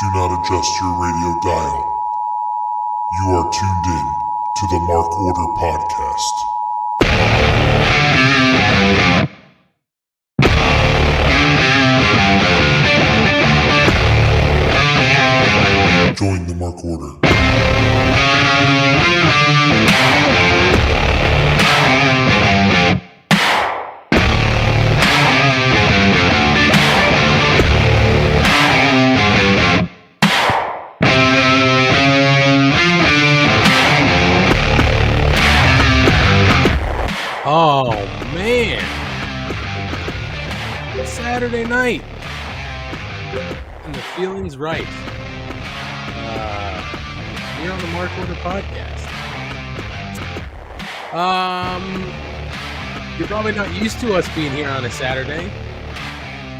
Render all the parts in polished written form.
Do not adjust your radio dial. You are tuned in to the Mark Order Podcast. Join the Mark Order. Oh, man. Saturday night. And the feeling's right. Here on the Mark Order Podcast. You're probably not used to us being here on a Saturday.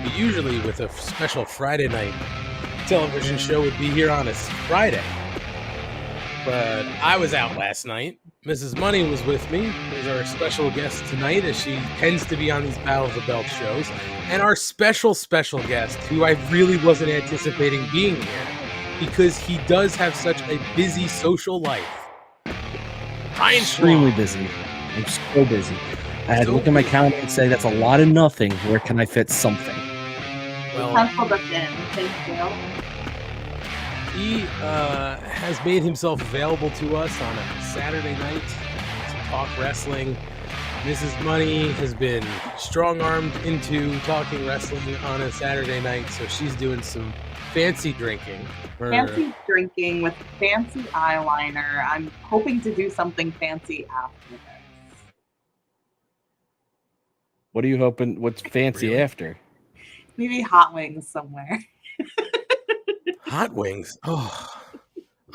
But usually with a special Friday night television show would be here on a Friday. But I was out last night. Mrs. Money was with me as our special guest tonight, as she tends to be on these Battle of the Belt shows. And our special guest, who I really wasn't anticipating being here, because he does have such a busy social life. Ryan Extremely Schlong. busy. I'm so busy. I had to look at my calendar and say, that's a lot of nothing. Where can I fit something? Well, Penciled us in. Thank you. he has made himself available to us on a Saturday night to talk wrestling. Mrs. Money has been strong-armed into talking wrestling on a Saturday night, so she's doing some fancy drinking. Fancy drinking with fancy eyeliner. I'm hoping to do something fancy after this. What are you hoping? What's fancy Really? after? Maybe hot wings somewhere. Hot wings. Oh,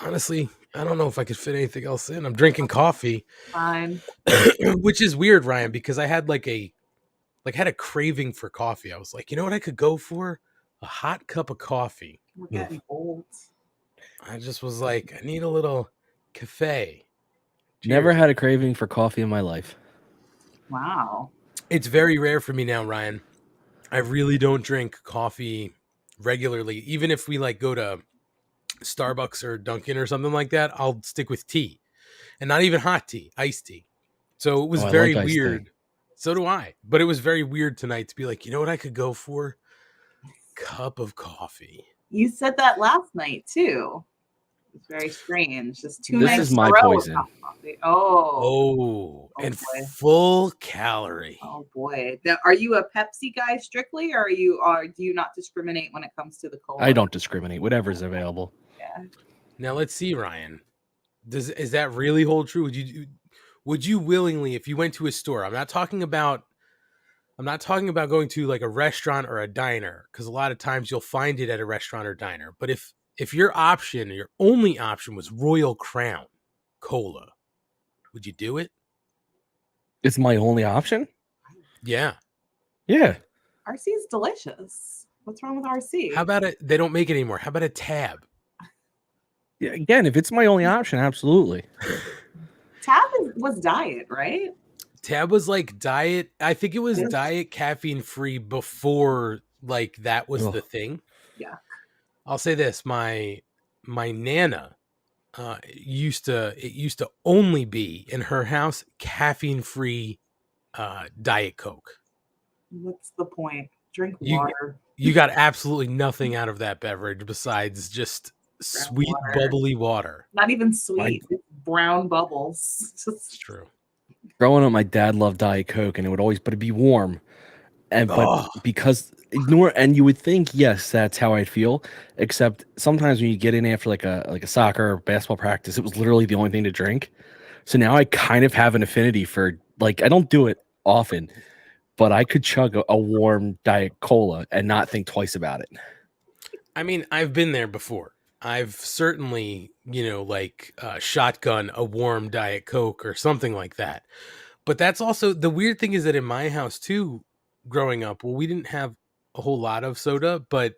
honestly, I don't know if I could fit anything else in. I'm drinking coffee, Fine. which is weird, Ryan, because I had had a craving for coffee. I was like, you know what I could go for? A hot cup of coffee. We're getting old. I just was like, I need a little cafe. Never Cheers. had a craving for coffee in my life. Wow. It's very rare for me now, Ryan. I really don't drink coffee regularly. Even if we go to Starbucks or Dunkin' or something like that, I'll stick with tea, and not even hot tea, iced tea. So it was I very like iced tea. weird. So do I. But it was very weird tonight to be like, you know what I could go for? Cup of coffee. You said that last night too. It's very strange. Just two This nights is in a my row with poison. hot coffee. Oh. Oh, and boy. full calorie. Oh boy. Now, are you a Pepsi guy strictly, or do you not discriminate when it comes to the cola? I don't discriminate. Whatever's available. Yeah. Now let's see, Ryan. Is that really hold true? Would you willingly, if you went to a store? I'm not talking about going to like a restaurant or a diner, because a lot of times you'll find it at a restaurant or diner. But if your only option was Royal Crown Cola, would you do it? It's my only option? Yeah. Yeah. RC is delicious. What's wrong with RC? How about it? They don't make it anymore. How about a Tab? Yeah, again, if it's my only option, absolutely. Tab was diet, right? Tab was like diet. I think it was Yes. diet caffeine free before that was Ugh. the thing. Yeah. I'll say this: my Nana it used to only be in her house caffeine free Diet Coke. What's the point? Drink You- water. You got absolutely nothing out of that beverage besides just sweet, water. bubbly water. Not even sweet. It's brown bubbles. It's true. Growing up, my dad loved Diet Coke, and it'd be warm. But because you would think, yes, that's how I'd feel. Except sometimes when you get in after like a soccer or basketball practice, it was literally the only thing to drink. So now I kind of have an affinity for, I don't do it often, but I could chug a warm Diet Cola and not think twice about it. I mean, I've been there before. I've certainly, shotgun a warm Diet Coke or something like that. But that's also the weird thing is that in my house too, growing up, we didn't have a whole lot of soda, but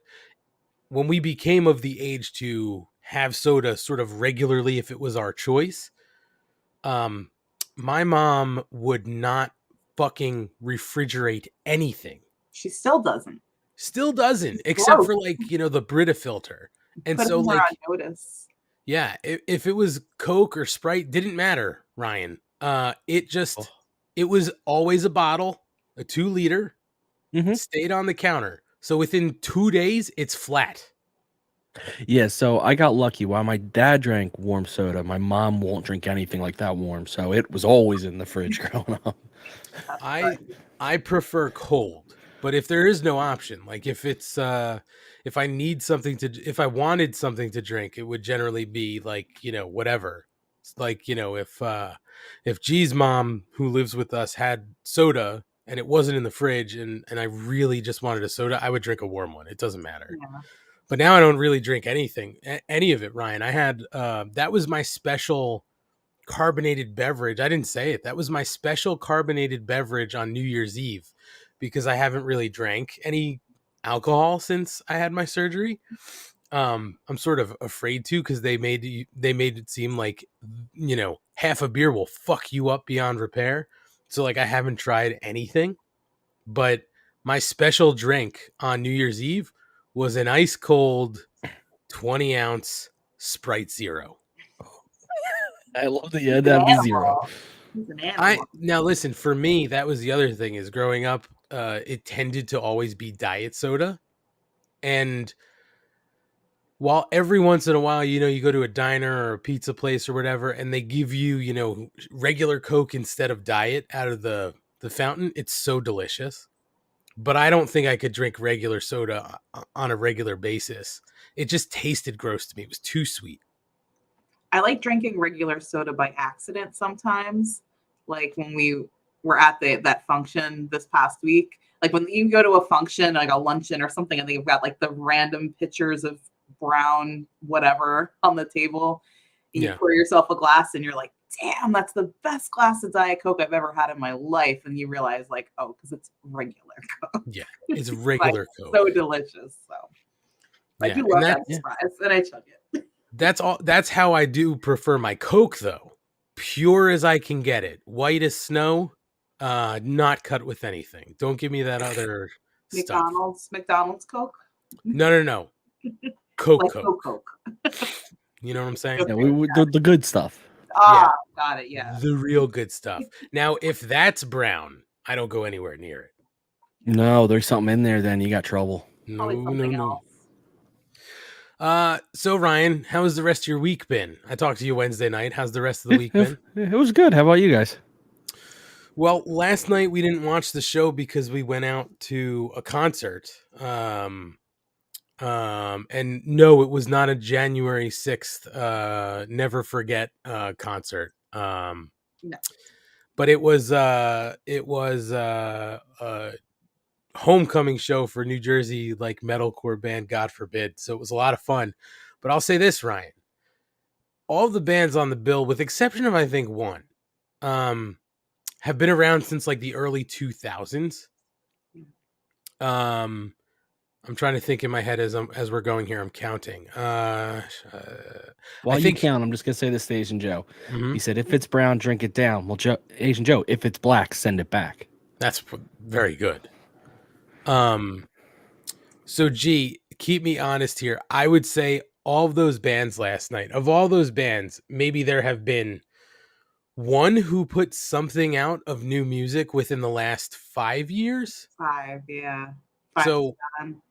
when we became of the age to have soda sort of regularly, if it was our choice, my mom would not fucking refrigerate anything. She still doesn't. Still doesn't, It's except gross. for the Brita filter. And Put so them more like, on notice. yeah, if it was Coke or Sprite, didn't matter, Ryan. Oh. It was always a bottle, a 2 liter, Mhm. stayed on the counter. So within 2 days, it's flat. Yeah, so I got lucky. While my dad drank warm soda, my mom won't drink anything like that warm. So it was always in the fridge growing up. That's I good. I prefer cold, but if there is no option, like if I need something to if I wanted something to drink, it would generally be like, whatever. It's like, if G's mom who lives with us had soda and it wasn't in the fridge and I really just wanted a soda, I would drink a warm one. It doesn't matter. Yeah. But now I don't really drink any of it, Ryan. I had that was my special carbonated beverage. I didn't say it. That was my special carbonated beverage on New Year's Eve because I haven't really drank any alcohol since I had my surgery. I'm sort of afraid to because they made it seem like half a beer will fuck you up beyond repair. So like I haven't tried anything, but my special drink on New Year's Eve was an ice cold 20-ounce Sprite Zero. I love that you had to have the zero. He's an animal. Now listen, for me, that was the other thing is growing up, it tended to always be diet soda. And while every once in a while, you go to a diner or a pizza place or whatever, and they give you, regular Coke instead of diet out of the fountain, it's so delicious. But I don't think I could drink regular soda on a regular basis. It just tasted gross to me. It was too sweet. I like drinking regular soda by accident sometimes. Like when we were at that function this past week. Like when you go to a function, like a luncheon or something, and they've got like the random pitchers of brown whatever on the table. And you Yeah. pour yourself a glass and you're like, damn, that's the best glass of Diet Coke I've ever had in my life. And you realize like, oh, because it's regular Coke. Yeah. It's regular Coke. So delicious. So I Yeah, do and love that- that surprise. And I chug it. That's how I do prefer my Coke though. Pure as I can get it. White as snow, not cut with anything. Don't give me that other stuff. McDonald's Coke. No. Coke Like Coke. Coke. You know what I'm saying? Yeah, the good stuff. Ah, got it. Yeah. The real good stuff. Now, if that's brown, I don't go anywhere near it. No, there's something in there. Then you got trouble. Probably something else. So Ryan, how has the rest of your week been? I talked to you Wednesday night. How's the rest of the week been? It was good. How about you guys? Well, last night we didn't watch the show because we went out to a concert. And no, it was not a January 6th never forget concert. No. But it was a homecoming show for New Jersey like metalcore band God Forbid. So it was a lot of fun. But I'll say this, Ryan. All the bands on the bill, with exception of I think one, have been around since like the early 2000s. I'm trying to think in my head as we're going here. I'm counting. While I think- you count, I'm just gonna say this to Asian Joe. Mhm. He said, "If it's brown, drink it down." Well, Asian Joe, if it's black, send it back. That's very good. So G, keep me honest here. I would say all of those bands last night, of all those bands, maybe there have been one who put something out of new music within the last 5 years. 5, yeah. 5 So- to 7.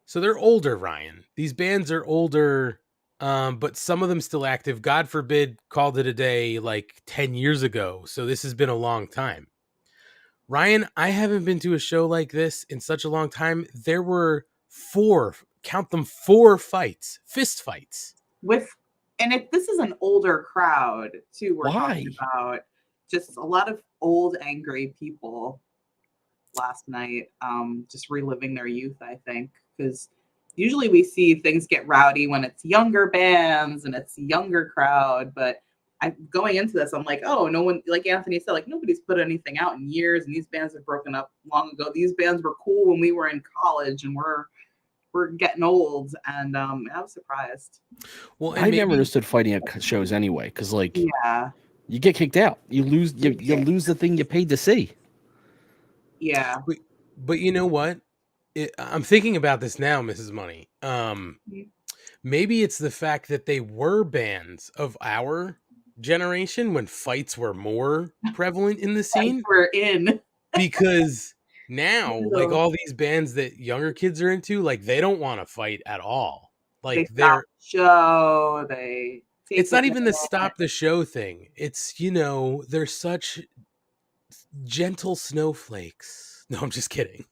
So they're older, Ryan. These bands are older, but some of them still active. God Forbid called it a day like 10 years ago. So this has been a long time. Ryan, I haven't been to a show like this in such a long time. There were 4 fights, fist fights. This is an older crowd too. We're Why? talking about just a lot of old, angry people last night, just reliving their youth, I think, because usually we see things get rowdy when it's younger bands and it's a younger crowd. But going into this, I'm like, oh, no one, like Anthony said, like nobody's put anything out in years, and these bands have broken up long ago. These bands were cool when we were in college, and we're getting old, and I was surprised. Well, and I never maybe- understood fighting at shows anyway, because like Yeah, you get kicked out, you lose lose the thing you paid to see. yeah. But you know what? I'm thinking about this now, Mrs. Money. Maybe it's the fact that they were bands of our generation when fights were more prevalent in the scene. We're in. Because now, like No. all these bands that younger kids are into, like they don't want to fight at all. They Like stop they're the show. They take it's not a even the minute. stop the show thing. It's, they're such gentle snowflakes. No, I'm just kidding.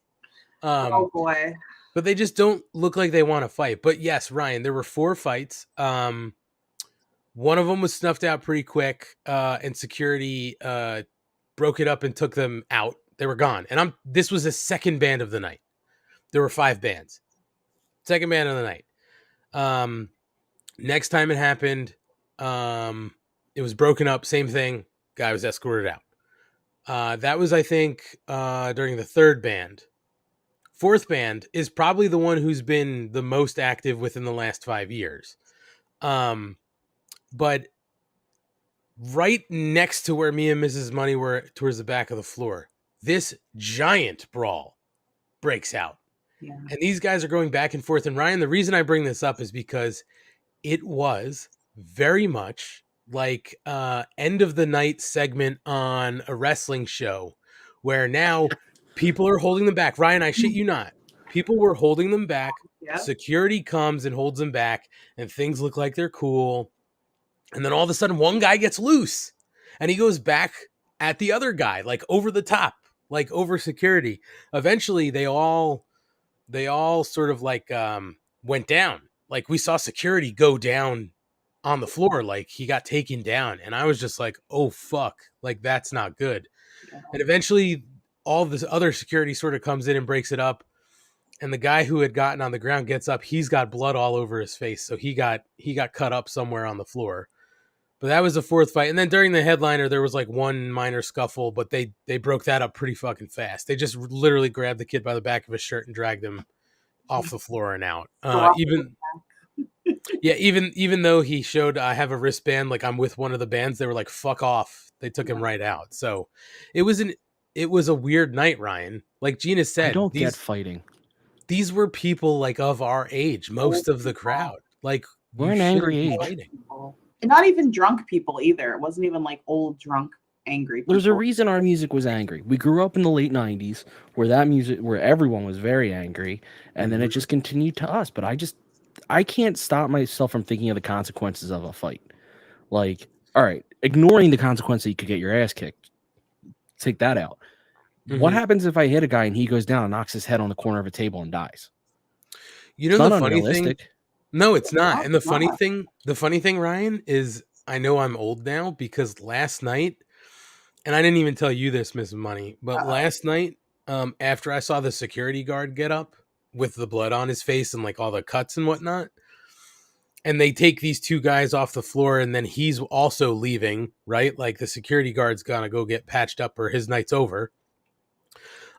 Oh boy. But they just don't look like they want to fight. But yes, Ryan, there were 4 fights. One of them was snuffed out pretty quick, and security broke it up and took them out. They were gone. And this was the second band of the night. There were 5 bands. Second band of the night. Next time it happened, it was broken up. Same thing. Guy was escorted out. That was, I think, during the 3rd band. 4th band is probably the one who's been the most active within the last 5 years. But right next to where me and Mrs. Money were towards the back of the floor, this giant brawl breaks out. Yeah. And these guys are going back and forth. And Ryan, the reason I bring this up is because it was very much like end of the night segment on a wrestling show where now people are holding them back. Ryan, I shit you not. People were holding them back. Yep. Security comes and holds them back, and things look like they're cool. And then all of a sudden, one guy gets loose, and he goes back at the other guy, like over the top, like over security. Eventually, they all sort of like went down. Like we saw security go down on the floor, like he got taken down, and I was just like, "Oh fuck!" Like that's not good. Yeah. And eventually, all this other security sort of comes in and breaks it up. And the guy who had gotten on the ground gets up. He's got blood all over his face, so he got cut up somewhere on the floor. But that was the 4th fight. And then during the headliner, there was like one minor scuffle, but they broke that up pretty fucking fast. They just literally grabbed the kid by the back of his shirt and dragged him off the floor and out. Even though he showed I have a wristband, like I'm with one of the bands, they were like, fuck off. They took him right out. So it was a weird night, Ryan. Like Gina said, I don't get fighting. These were people like of our age, most of the crowd. Like we're an angry age. Fighting. And not even drunk people either. It wasn't even like old drunk angry people. There's a reason our music was angry. We grew up in the late 90s where everyone was very angry, and then it just continued to us. But I can't stop myself from thinking of the consequences of a fight. Like, all right, ignoring the consequence that you could get your ass kicked, take that out. What happens if I hit a guy and he goes down and knocks his head on the corner of a table and dies? You know, the funny thing? No, it's not. And the funny thing, Ryan, is I know I'm old now because last night, and I didn't even tell you this, Mrs. Money, but last night, after I saw the security guard get up with the blood on his face and like all the cuts and whatnot, and they take these 2 guys off the floor, and then he's also leaving, right? Like the security guard's gonna go get patched up or his night's over.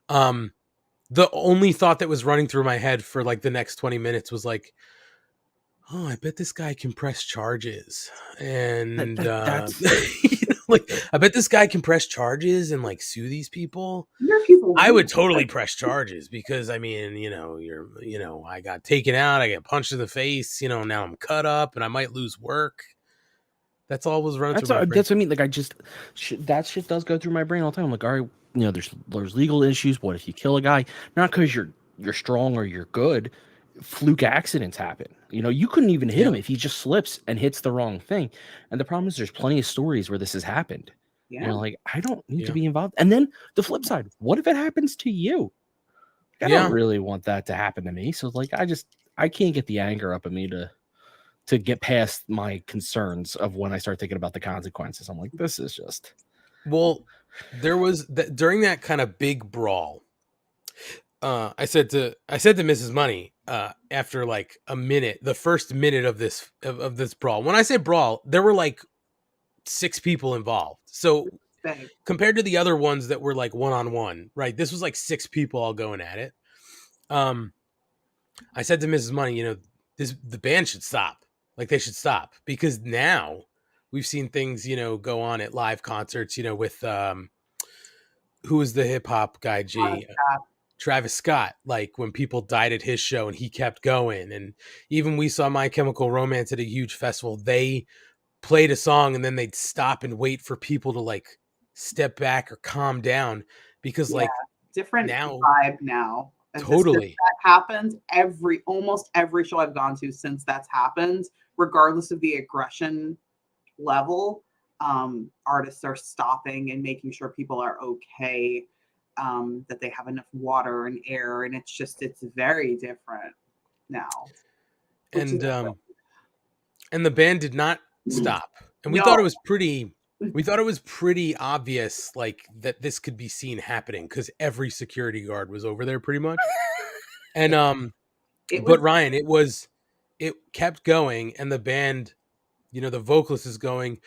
The only thought that was running through my head for like the next 20 minutes was like, oh, I bet this guy can press charges. And like, I bet this guy can press charges and like sue these people. I would totally press charges because I mean, I got taken out, I get punched in the face, now I'm cut up and I might lose work. That's all was running through my brain. That's what I mean. Like that shit does go through my brain all the time. I'm like, all right, there's legal issues. What if you kill a guy? Not because you're strong or you're good. Fluke accidents happen. You couldn't even hit him if he just slips and hits the wrong thing. And the problem is there's plenty of stories where this has happened. Yeah. Like, I don't need to be involved. And then the flip side, what if it happens to you? I don't really want that to happen to me. So like, I can't get the anger up in me to get past my concerns of when I start thinking about the consequences. I'm like, this is just. Well, there was during that kind of big brawl. I said to Mrs. Money after like a minute, the first minute of this brawl. When I say brawl, there were like 6 people involved. So compared to the other ones that were like one-on-one, right? This was like 6 people all going at it. I said to Mrs. Money, the band should stop. Like they should stop because now we've seen things, go on at live concerts, with who is the hip hop guy? Travis Scott, like when people died at his show and he kept going. And even we saw My Chemical Romance at a huge festival. They played a song and then they'd stop and wait for people to like step back or calm down because like different now vibe now. Totally. That happens almost every show I've gone to since that's happened, regardless of the aggression level. Artists are stopping and making sure people are okay, that they have enough water and air, and it's very different now. And the band did not stop, and we thought it was pretty obvious, like that this could be seen happening because every security guard was over there pretty much. And Ryan, it kept going, and the band, the vocalist is going,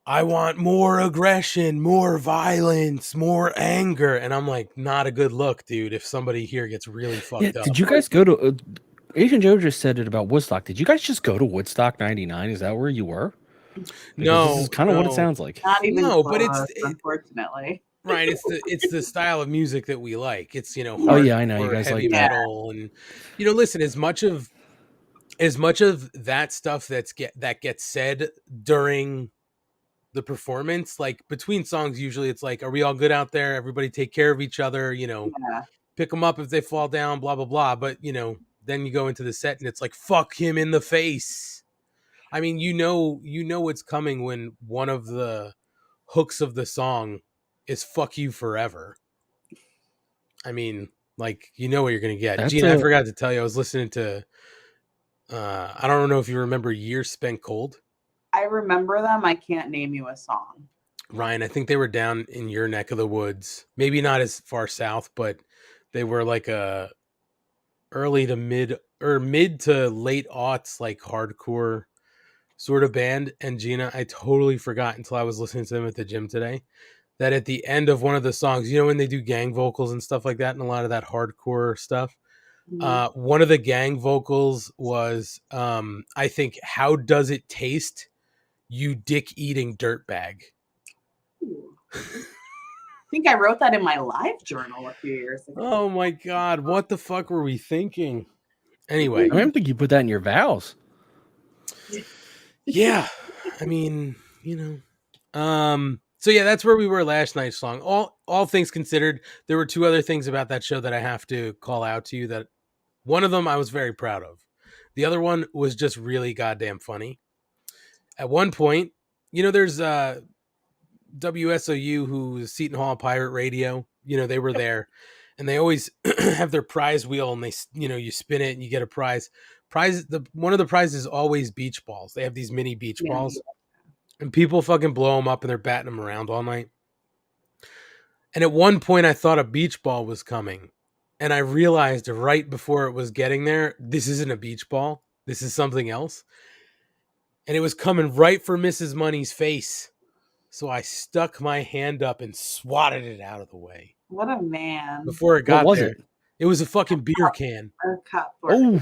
I want more aggression, more violence, more anger. And I'm like, not a good look, dude, if somebody here gets really fucked up. Did you guys go to Asian Joe just said it about Woodstock. Did you guys just go to Woodstock 99? Is that where you were? Because no. This is kind of what it sounds like. Not even close, but it's unfortunately. Right, it's the style of music that we like. It's I know you guys heavy like metal, and listen, as much of that stuff that gets said during the performance, like between songs, usually it's like, are we all good out there? Everybody take care of each other, pick them up if they fall down, blah blah blah. But then you go into the set and it's like, fuck him in the face. I mean, what's coming when one of the hooks of the song is fuck you forever. I mean, like, what you're going to get. Gina, I forgot to tell you, I was listening to, I don't know if you remember Years Spent Cold. I remember them. I can't name you a song. Ryan, I think they were down in your neck of the woods. Maybe not as far south, but they were like a early to mid to late aughts, like hardcore sort of band. And Gina, I totally forgot until I was listening to them at the gym today that at the end of one of the songs, when they do gang vocals and stuff like that and a lot of that hardcore stuff, one of the gang vocals was, I think, how does it taste, you dick-eating dirtbag? I think I wrote that in my live journal a few years ago. Oh my God, what the fuck were we thinking? Anyway. I don't think you put that in your vows. Yeah, I mean, so yeah, that's where we were last night, Schlong. All things considered, there were two other things about that show that I have to call out to you. That one of them I was very proud of. The other one was just really goddamn funny. At one point, there's WSOU, who's Seton Hall Pirate Radio. They were there, and they always have their prize wheel, and they, you spin it and you get a prize. One of the prizes is always beach balls. They have these mini beach balls. And people fucking blow them up and they're batting them around all night. And at one point I thought a beach ball was coming. And I realized right before it was getting there, this isn't a beach ball. This is something else. And it was coming right for Mrs. Money's face. So I stuck my hand up and swatted it out of the way. What a man. Before it got there. It was a fucking beer can. A cup. Oh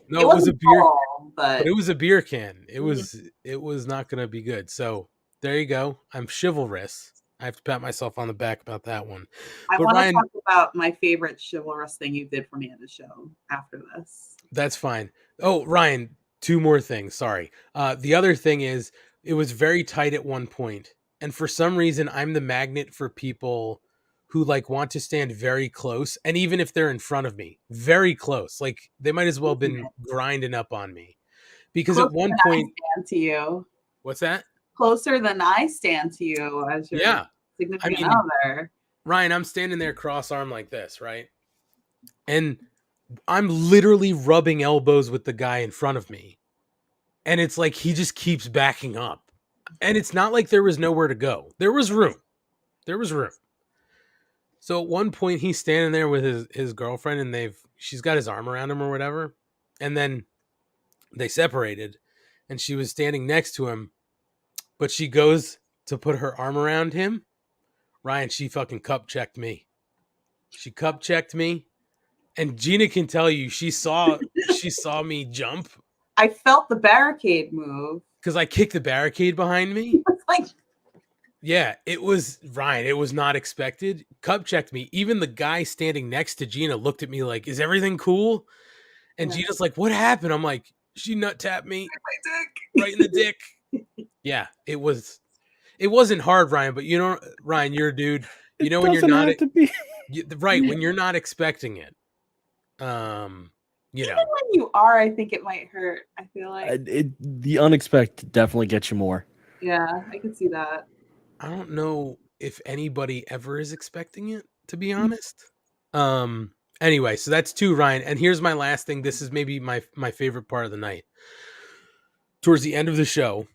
no, it was a beer can, but it was a beer can. It was not going to be good. So there you go. I'm chivalrous. I have to pat myself on the back about that one. I want to talk about my favorite chivalrous thing you did for me at the show after this. That's fine. Oh, Ryan, two more things. Sorry. The other thing is, it was very tight at one point, and for some reason, I'm the magnet for people who like want to stand very close, and even if they're in front of me, very close, like they might as well have been grinding up on me. Because closer at one point, I stand to you. What's that? Closer than I stand to you as your significant other. Ryan, I'm standing there cross-armed like this, right? And I'm literally rubbing elbows with the guy in front of me. And it's like he just keeps backing up. And it's not like there was nowhere to go. There was room. So at one point he's standing there with his girlfriend, and she's got his arm around him or whatever. And then they separated, and she was standing next to him, but she goes to put her arm around him. Ryan, she fucking cup checked me. And Gina can tell you she saw me jump. I felt the barricade move. Because I kicked the barricade behind me. Like, Yeah, it was Ryan. It was not expected. Cup checked me. Even the guy standing next to Gina looked at me like, "Is everything cool?" And Yeah. Gina's like, "What happened?" I'm like, "She nut tapped me My dick. right in the dick." Yeah, it was. It wasn't hard, Ryan. But Ryan, you're a dude. You It know when you're doesn't not have to be. right when you're not expecting it. You Even know, when you are, I think it might hurt. I feel like, The unexpected definitely gets you more. yeah, I could see that. I don't know if anybody ever is expecting it, to be honest. Anyway, so that's 2, Ryan. And here's my last thing. This is maybe my favorite part of the night. Towards the end of the show,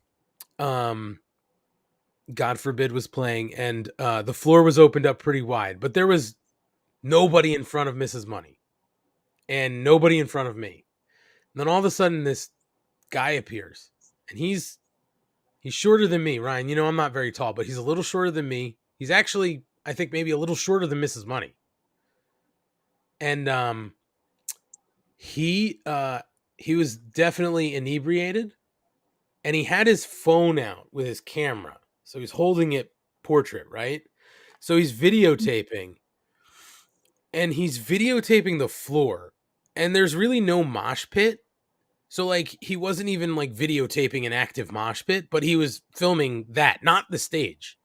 God forbid was playing, and the floor was opened up pretty wide, but there was nobody in front of Mrs. Money and nobody in front of me. And then all of a sudden this guy appears, and he's shorter than me, Ryan. You know, I'm not very tall, but he's a little shorter than me. He's actually, I think, maybe a little shorter than Mrs. Money. And he was definitely inebriated, and he had his phone out with his camera. So he's holding it portrait, right? So he's videotaping, and he's videotaping the floor, and there's really no mosh pit. So like he wasn't even like videotaping an active mosh pit, but he was filming that, not the stage.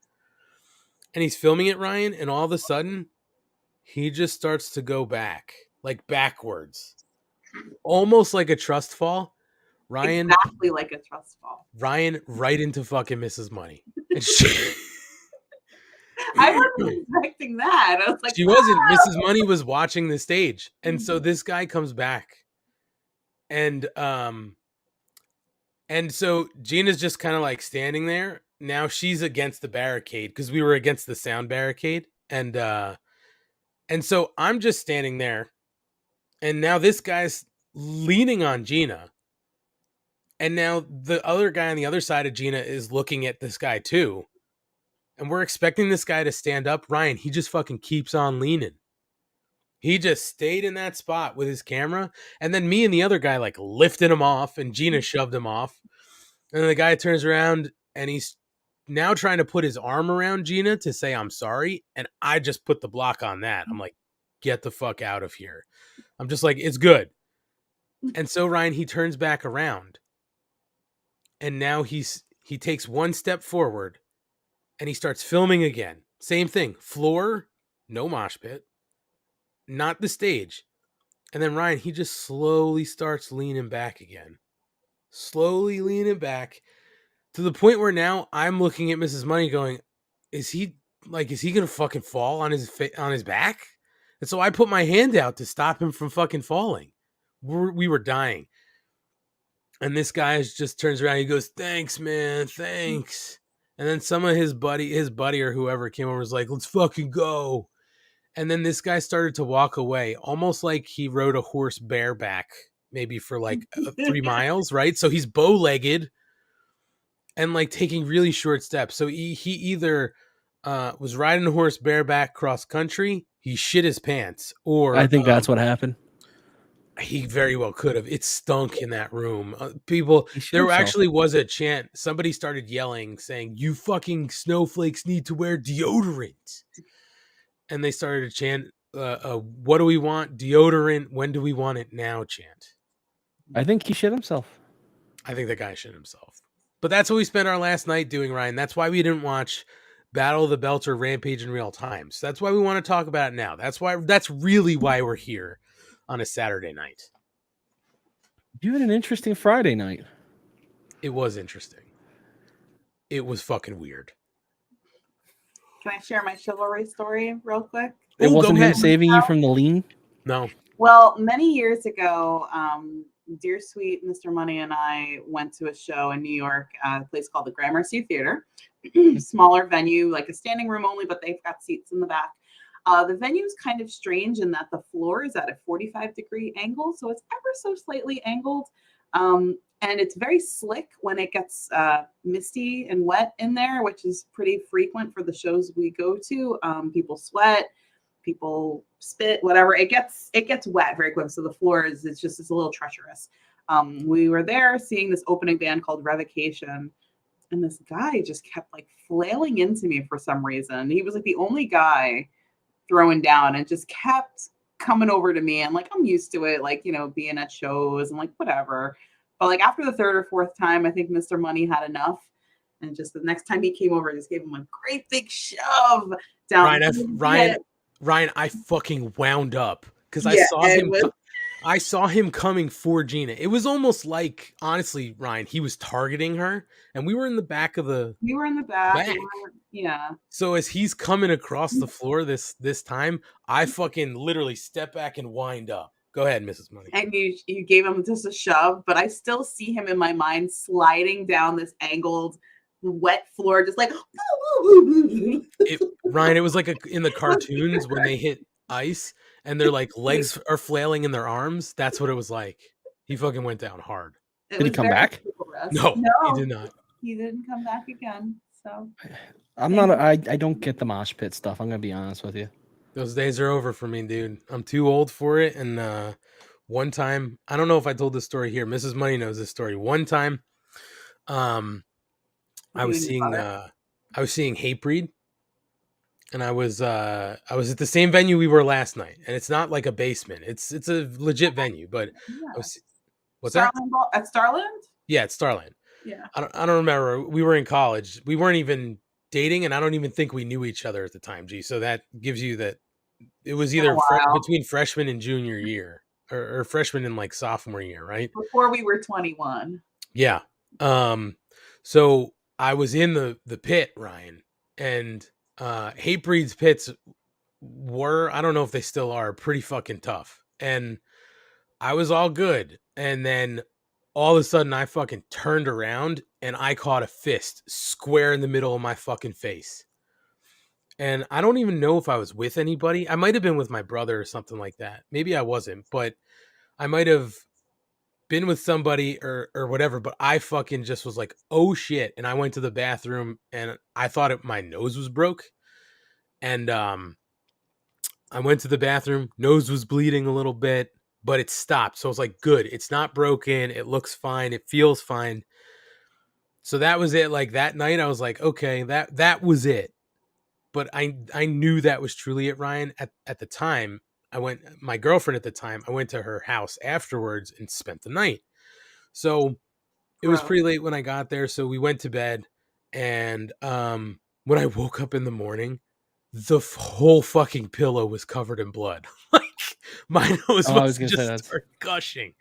And he's filming it, Ryan, and all of a sudden he just starts to go back, like backwards. Almost like a trust fall. Ryan Exactly like a trust fall. right into fucking Mrs. Money. And I wasn't expecting that. I was like, she wasn't. Mrs. Money was watching the stage. And so this guy comes back. And so Gina's just kind of like standing there. Now she's against the barricade because we were against the sound barricade. And so I'm just standing there. And now this guy's leaning on Gina. And now the other guy on the other side of Gina is looking at this guy too. And we're expecting this guy to stand up. Ryan, he just fucking keeps on leaning. He just stayed in that spot with his camera. And then me and the other guy like lifted him off, and Gina shoved him off. And then the guy turns around and he's now trying to put his arm around Gina to say, "I'm sorry." And I just put the block on that. I'm like, "Get the fuck out of here." I'm just like, "It's good." And so Ryan, he turns back around. And now he takes one step forward and he starts filming again. Same thing. Floor, no mosh pit, not the stage. And then Ryan, he just slowly starts leaning back again. Slowly leaning back to the point where now I'm looking at Mrs. Money going, is he going to fucking fall on his back? And so I put my hand out to stop him from fucking falling. We were dying. And this guy just turns around. He goes, "Thanks, man. Thanks." And then some of his buddy or whoever came over was like, "Let's fucking go." And then this guy started to walk away, almost like he rode a horse bareback, maybe for like 3 miles, right? So he's bow-legged and like taking really short steps. So he either was riding a horse bareback cross country, he shit his pants, or I think that's what happened. he very well could have. It stunk in that room. People, there himself. actually was a chant. Somebody started yelling, saying, "You fucking snowflakes need to wear deodorant." And they started to chant, "What do we want? Deodorant. When do we want it now?" chant. I think he shit himself. I think the guy shit himself. But that's what we spent our last night doing, Ryan. That's why we didn't watch Battle of the Belts or Rampage in real time. So that's why we want to talk about it now. That's really why we're here on a Saturday night. You had an interesting Friday night. It was interesting. It was fucking weird. Can I share my chivalry story real quick? It Ooh, wasn't go him ahead. saving you from the lean? No. Well, many years ago, dear sweet Mr. Money and I went to a show in New York at a place called the Gramercy Theater. Smaller venue, like a standing room only, but they've got seats in the back. The venue is kind of strange in that the floor is at a 45-degree angle, so it's ever so slightly angled. And it's very slick when it gets misty and wet in there, which is pretty frequent for the shows we go to. People sweat, people spit, whatever. It gets wet very quick. So the floor it's a little treacherous. We were there seeing this opening band called Revocation. and this guy just kept like flailing into me for some reason. He was like the only guy throwing down and just kept coming over to me. And like, I'm used to it, like, being at shows and like, whatever. But like after the third or fourth time, I think Mr. Money had enough. And just the next time he came over, I just gave him a great big shove down. Ryan, I fucking wound up because I saw him coming for Gina. It was almost like, honestly, Ryan, he was targeting her, and we were in the back of the. We were in the back. Yeah. So as he's coming across the floor this time, I fucking literally step back and wind up. Go ahead, Mrs. Money. And you gave him just a shove, but I still see him in my mind sliding down this angled, wet floor, just like. Ryan, it was like in the cartoons when they hit ice and their like legs are flailing in their arms. That's what it was like. He fucking went down hard. Did he come back? No, he did not. He didn't come back again. So I don't get the mosh pit stuff. I'm gonna be honest with you. Those days are over for me, dude. I'm too old for it. And one time, I don't know if I told this story here. Mrs. Money knows this story. One time, I was seeing Hatebreed, and I was at the same venue we were last night, and it's not like a basement. It's a legit venue, but what's that? At Starland? Yeah, it's Starland. Yeah. I don't remember. We were in college. We weren't even dating, and I don't even think we knew each other at the time, G. So that gives you that it was either between freshman and junior year, or freshman and like sophomore year, right? Before we were 21. Yeah. So I was in the pit, Ryan, and Hatebreed's pits were, I don't know if they still are, pretty fucking tough. And I was all good. And then all of a sudden I fucking turned around and I caught a fist square in the middle of my fucking face. And I don't even know if I was with anybody. I might have been with my brother or something like that. Maybe I wasn't, but I might have been with somebody or whatever, but I fucking just was like, oh shit. And I went to the bathroom and I thought my nose was broke. And I went to the bathroom, nose was bleeding a little bit, but it stopped. So I was like, good, it's not broken. It looks fine. It feels fine. So that was it. Like that night I was like, okay, that was it. But I knew that was truly it, Ryan. At the time, my girlfriend at the time, I went to her house afterwards and spent the night. So it was pretty late when I got there. So we went to bed. And when I woke up in the morning, the whole fucking pillow was covered in blood. Like my nose was just start gushing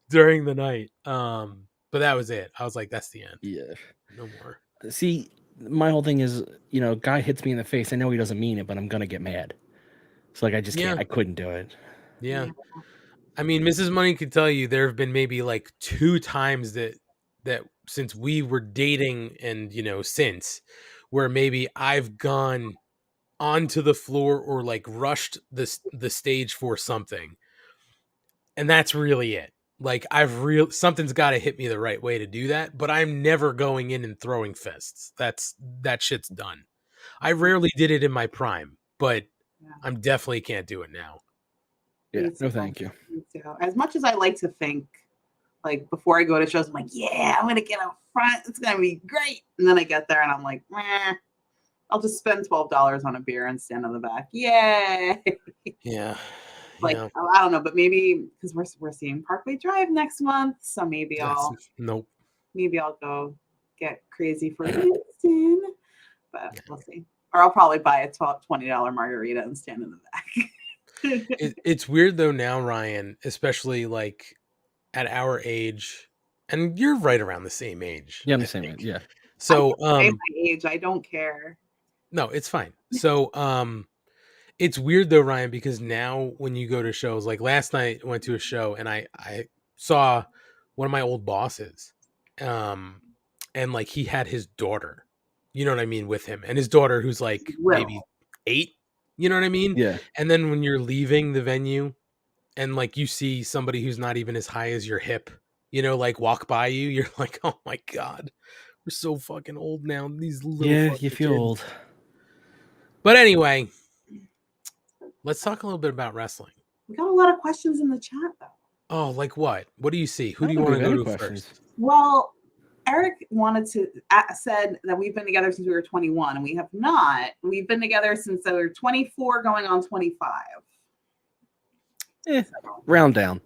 during the night. But that was it. I was like, that's the end. Yeah. No more. See, my whole thing is, guy hits me in the face. I know he doesn't mean it, but I'm going to get mad. So like, I just can't, I couldn't do it. Yeah. I mean, Mrs. Money could tell you there have been maybe like 2 times that since we were dating and, since where maybe I've gone onto the floor or like rushed the stage for something. And that's really it. Like something's got to hit me the right way to do that, but I'm never going in and throwing fists. That shit's done. I rarely did it in my prime, but I'm definitely can't do it now. Yeah, no thank you. As much as I like to think, like before I go to shows, I'm like, yeah, I'm gonna get out front. It's gonna be great. And then I get there and I'm like, I'll just spend $12 on a beer and stand on the back. Yay! Yeah. Like I don't know, but maybe because we're seeing Parkway Drive next month, so maybe I'll go get crazy for Houston, but we'll see. Or I'll probably buy a $20 margarita and stand in the back. It's weird though now, Ryan, especially like at our age, and you're right around the same age. Yeah, I'm the same age. Yeah. So my age, I don't care. No, it's fine. So it's weird though, Ryan, because now when you go to shows, like last night I went to a show and I saw one of my old bosses. And like he had his daughter, you know what I mean, with him, and his daughter who's like maybe 8, you know what I mean? Yeah. And then when you're leaving the venue and like you see somebody who's not even as high as your hip, like walk by you, you're like, oh my God, we're so fucking old now. These little you feel kids. old. But anyway, let's talk a little bit about wrestling. We got a lot of questions in the chat though. Oh, like what? What do you see? Who do you want to go to first? Well, Eric said that we've been together since we were 21, and we have not. We've been together since we were 24, going on 25. Round down.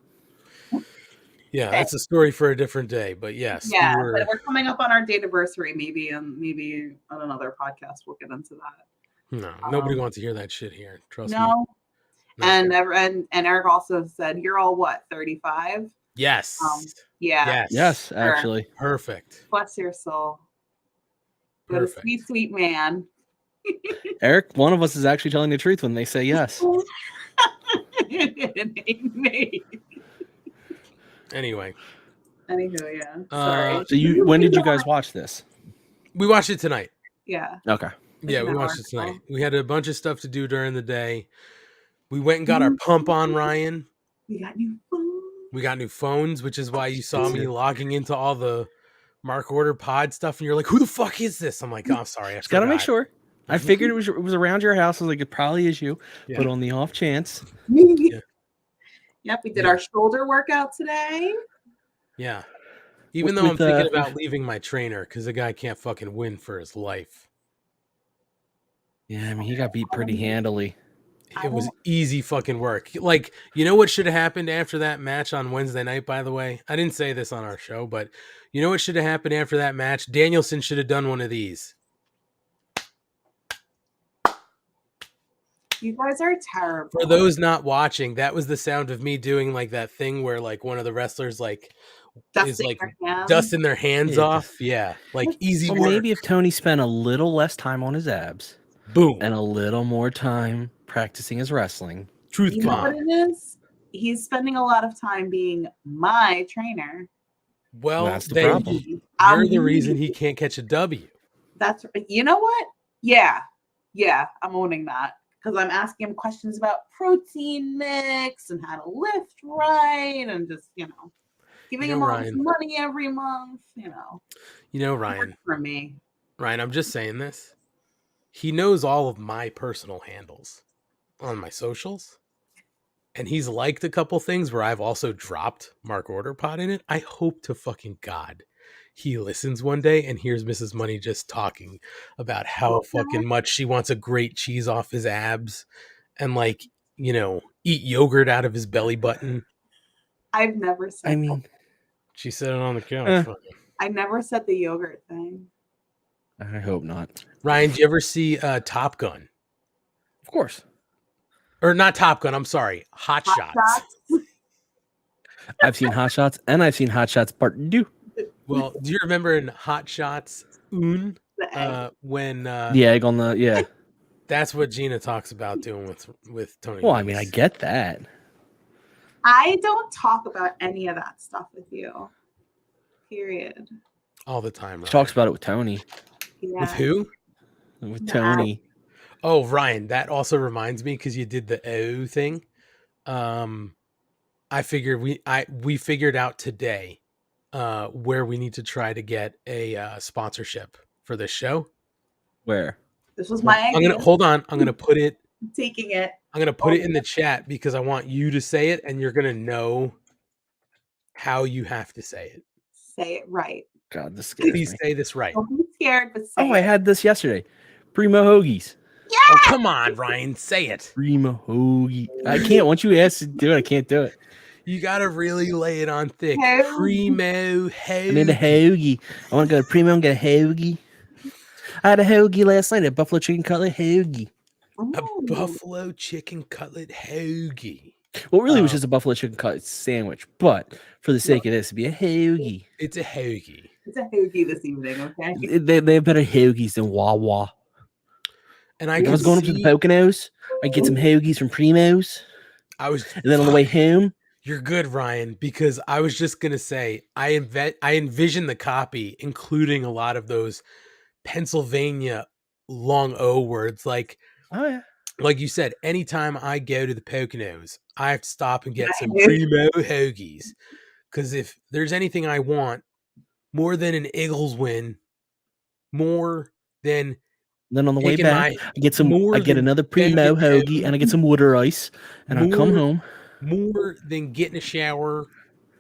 Yeah, that's a story for a different day. But yes, yeah, but we're coming up on our date anniversary. Maybe on another podcast we'll get into that. No, nobody wants to hear that shit here. Trust me. No. And Eric also said, "You're all what, 35?" Yes. Yes, actually. Perfect. Bless your soul. What a sweet, sweet man. Eric, one of us is actually telling the truth when they say yes. Anyway. Anywho, yeah. Sorry. So when did you guys watch this? We watched it tonight. Yeah. Okay. Yeah, we watched it tonight. We had a bunch of stuff to do during the day. We went and got our pump on, Ryan. We got new phones. We got new phones, which is why you saw me logging into all the Mark Order pod stuff, and you're like, "Who the fuck is this?" I'm like, "Oh, I'm sorry, I just gotta make sure." I figured it was around your house. I was like, "It probably is you," but on the off chance. Yeah. Yep, we did our shoulder workout today. Yeah. Even though I'm thinking about leaving my trainer because the guy can't fucking win for his life. Yeah, I mean, he got beat pretty handily. It was easy fucking work. Like, you know what should have happened after that match on Wednesday night, by the way? I didn't say this on our show, but you know what should have happened after that match? Danielson should have done one of these. You guys are terrible. For those not watching, that was the sound of me doing like that thing where like one of the wrestlers dusting their hands off. Yeah, like easy work. Maybe if Tony spent a little less time on his abs, boom, and a little more time practicing his wrestling. Truth you know what it is? He's spending a lot of time being my trainer. Well, that's the problem. You're the reason he can't catch a W. That's, you know what? Yeah, I'm owning that. Because I'm asking him questions about protein mix and how to lift right and just, giving him all this money every month, Ryan. For me. Ryan, I'm just saying this. He knows all of my personal handles on my socials. And he's liked a couple things where I've also dropped Mark Order Pod in it. I hope to fucking God he listens one day and hears Mrs. Money just talking about how fucking much she wants a great cheese off his abs and eat yogurt out of his belly button. I've never said that. She said it on the couch. I never said the yogurt thing. I hope not. Ryan, did you ever see Top Gun? Of course. Or not Top Gun, I'm sorry. Hot Shots. I've seen Hot Shots and I've seen Hot Shots Part 2. Well, do you remember in Hot Shots when the egg on the that's what Gina talks about doing with Tony. Well, I mean, I get that. I don't talk about any of that stuff with you. Period. All the time. She talks about it with Tony. Yeah. With who? With Tony. Oh, Ryan, that also reminds me because you did the O thing. I figured we figured out today where we need to try to get a sponsorship for this show. Where? This was my idea. Hold on. I'm gonna put it. I'm taking it. I'm gonna put it in the chat because I want you to say it, and you're gonna know how you have to say it. Say it right. God, this scares Please me. say this right. Don't be scared, but say it. I had this yesterday. Primo Hoagies. Yeah! Oh, come on, Ryan, say it. Primo Hoagie. I can't. Once you ask to do it, I can't do it. You gotta really lay it on thick. Hoagie. Primo Hoagie. I need a hoagie. I want to go to Primo and get a hoagie. I had a hoagie last night, a buffalo chicken cutlet hoagie. A buffalo chicken cutlet hoagie. Well, really, it was just a buffalo chicken cutlet sandwich, but for the sake of this, it'd be a hoagie. It's a hoagie. It's a hoagie this evening, okay? They have better hoagies than Wawa. And I was going up to the Poconos. I get some hoagies from Primo's. And then on the way home. You're good, Ryan, because I was just gonna say I envision the copy including a lot of those Pennsylvania long O words, like you said. Anytime I go to the Poconos, I have to stop and get some Primo hoagies, because if there's anything I want more than an Eagles win, more than then on the way back, I get another Primo hoagie and I get some water ice, and I come home. More than getting a shower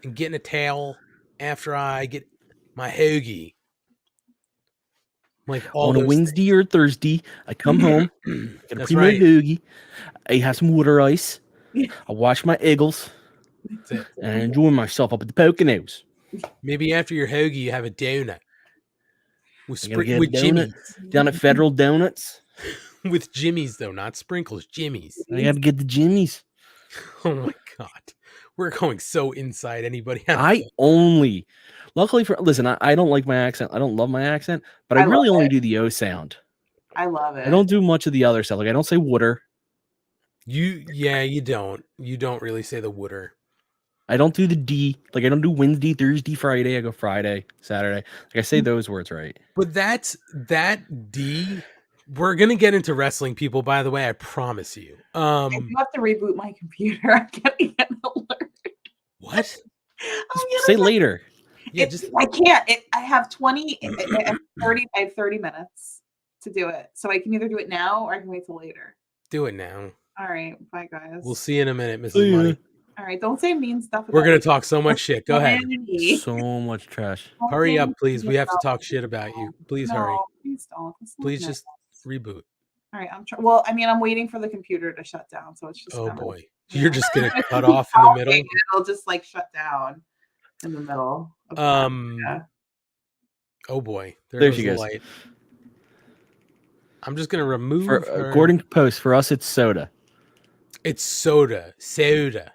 and getting a towel after I get my hoagie. Like all On a those Wednesday or Thursday, I come home, things. get a That's pre-made right. hoagie, I have some water ice, I watch my Eagles, That's it. and I enjoy myself up at the Poconos. Maybe after your hoagie, you have a donut with I gotta get a with donut Jimmy's. down at Federal Donuts. With Jimmy's though, not sprinkles. Jimmy's. I gotta get the Jimmys. Oh my god, we're going so inside anybody out I there. only, luckily for listen, I don't like my accent. I don't love my accent, but I I love really only it. do the O sound. I love it. I don't do much of the other stuff. Like I don't say water. You don't really say the wooder. I don't do the D. Like I don't do Wednesday, Thursday, Friday. I go Friday, Saturday. Like I say those words right. But that D. We're gonna get into wrestling, people. By the way, I promise you. I do have to reboot my computer. I'm getting an alert. What? Say later. Yeah, just I can't. I have 20. I have 30. I have 30 minutes to do it. So I can either do it now or I can wait till later. do it now. All right. Bye, guys. We'll see you in a minute, Mrs. See ya. Money. All right. Don't say mean stuff. We're about gonna me. talk so much shit. Go ahead. Humanity. So much trash. Don't Hurry say up, mean please. things We have to about talk me. shit about you. Please No, hurry. Please don't. That's not Please nice. just reboot. All right. Well, I mean, I'm waiting for the computer to shut down, so it's just. Oh gonna, boy. you You're know. just gonna If cut you keep off in the talking, middle. It'll just like shut down in the middle. Of yeah. Oh boy. There There she goes the goes. light. I'm just gonna remove For her. according to Post, for us it's soda. It's soda. Soda.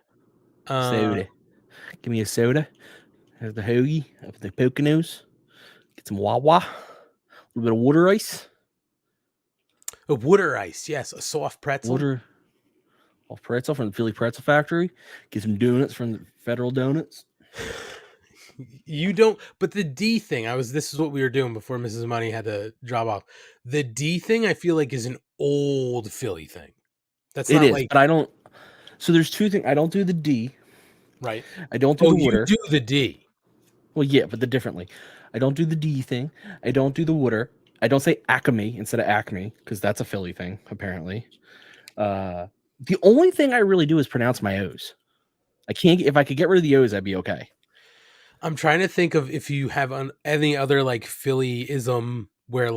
Give me a soda. Have the hoagie up at the Poconos. Get some Wawa. A little bit of water ice. A water ice, yes, a soft pretzel. Water. Off pretzel from the Philly Pretzel Factory. Get some donuts from the Federal Donuts. You don't, but the D thing, this is what we were doing before Mrs. Money had to drop off. The D thing, I feel like, is an old Philly thing. That's It not is, like, but I don't. So there's two things. I don't do the D. right? I don't do Oh, the you water. do the D. Well, yeah, but differently. I don't do the D thing. I don't do the water. I don't say Acme instead of Acme because that's a Philly thing, apparently. The only thing I really do is pronounce my O's. I can't. If I could get rid of the O's, I'd be okay. I'm trying to think of if you have any other like Philly-ism where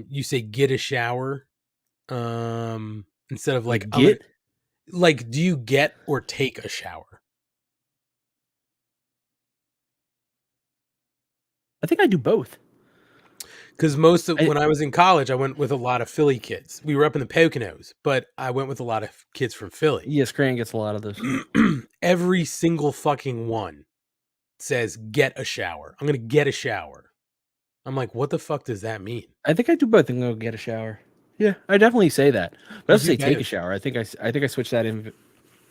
you say get a shower instead of like Get. do you get or take a shower? I think I do both. Because when I was in college, I went with a lot of Philly kids. We were up in the Poconos, but I went with a lot of kids from Philly. Yeah, Scranton gets a lot of those. Every single fucking one says get a shower. I'm gonna get a shower. I'm like, what the fuck does that mean? I think I do both. I'm gonna get a shower. Yeah, I definitally say that. But I also say take both. a shower. I think I switch that in,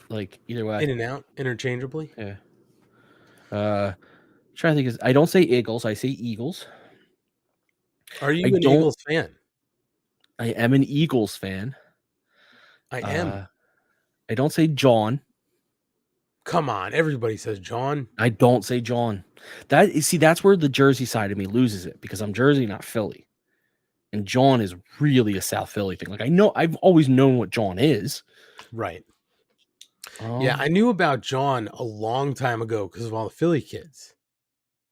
like either way. In and out, interchangeably. Yeah. Trying to think I don't say Eagles. I say Eagles. Are you an Eagles fan? I am an Eagles fan. I am. I don't say John. Come on, everybody says John. I don't say John. That's where the Jersey side of me loses it because I'm Jersey, not Philly. And John is really a South Philly thing. Like I've always known what John is. Right. Yeah, I knew about John a long time ago because of all the Philly kids.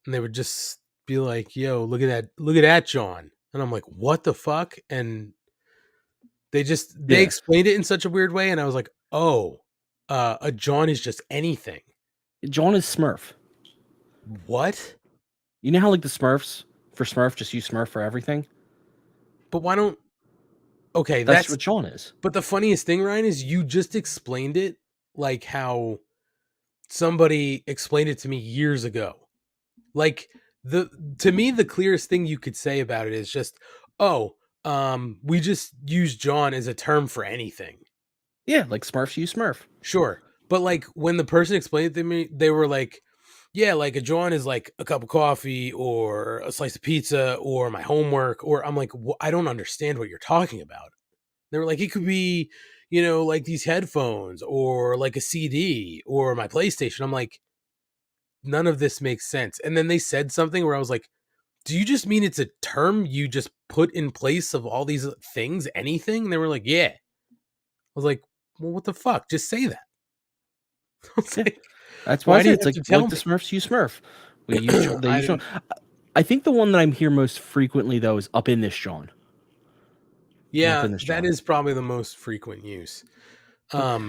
And they would just be like, yo, look at that John. And I'm like, what the fuck? And they explained it in such a weird way. And I was like, oh, a John is just anything. John is Smurf. What? You know how like the Smurfs for Smurf just use Smurf for everything? But why don't... Okay, that's what John is. But the funniest thing, Ryan, is you just explained it like how somebody explained it to me years ago. Like to me, the clearest thing you could say about it is just, we just use John as a term for anything. Yeah, like Smurfs use Smurf. Sure. But like when the person explained it to me, they were like, yeah, like a John is like a cup of coffee or a slice of pizza or my homework. Or I'm like, I don't understand what you're talking about. They were like, it could be, like these headphones or like a CD or my PlayStation. I'm like, none of this makes sense. And then they said something where I was like, do you just mean it's a term you just put in place of all these things, anything? And they were like, yeah. I was like, well, what the fuck? Just say that. That's why I say it's like the Smurfs use Smurf. We use John. I think the one that I'm here most frequently though is Up in This John. Yeah, that is probably the most frequent use. I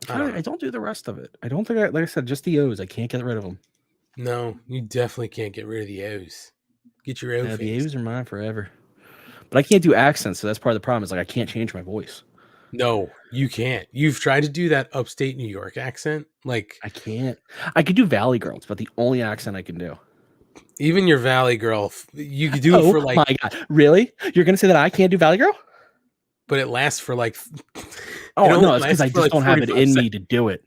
don't do the rest of it. I don't think like I said, just the O's. I can't get rid of them. No, you definitely can't get rid of the O's. Get your O face. The O's are mine forever. But I can't do accents, so that's part of the problem. Is like I can't change my voice. No, you can't. You've tried to do that upstate New York accent. Like I can't. I could do Valley Girl. It's about the only accent I can do. Even your Valley Girl, you could do it for like. Oh my god! Really? You're gonna say that I can't do Valley Girl? But it lasts for like. Oh no, it's because I just don't have it in me to do it.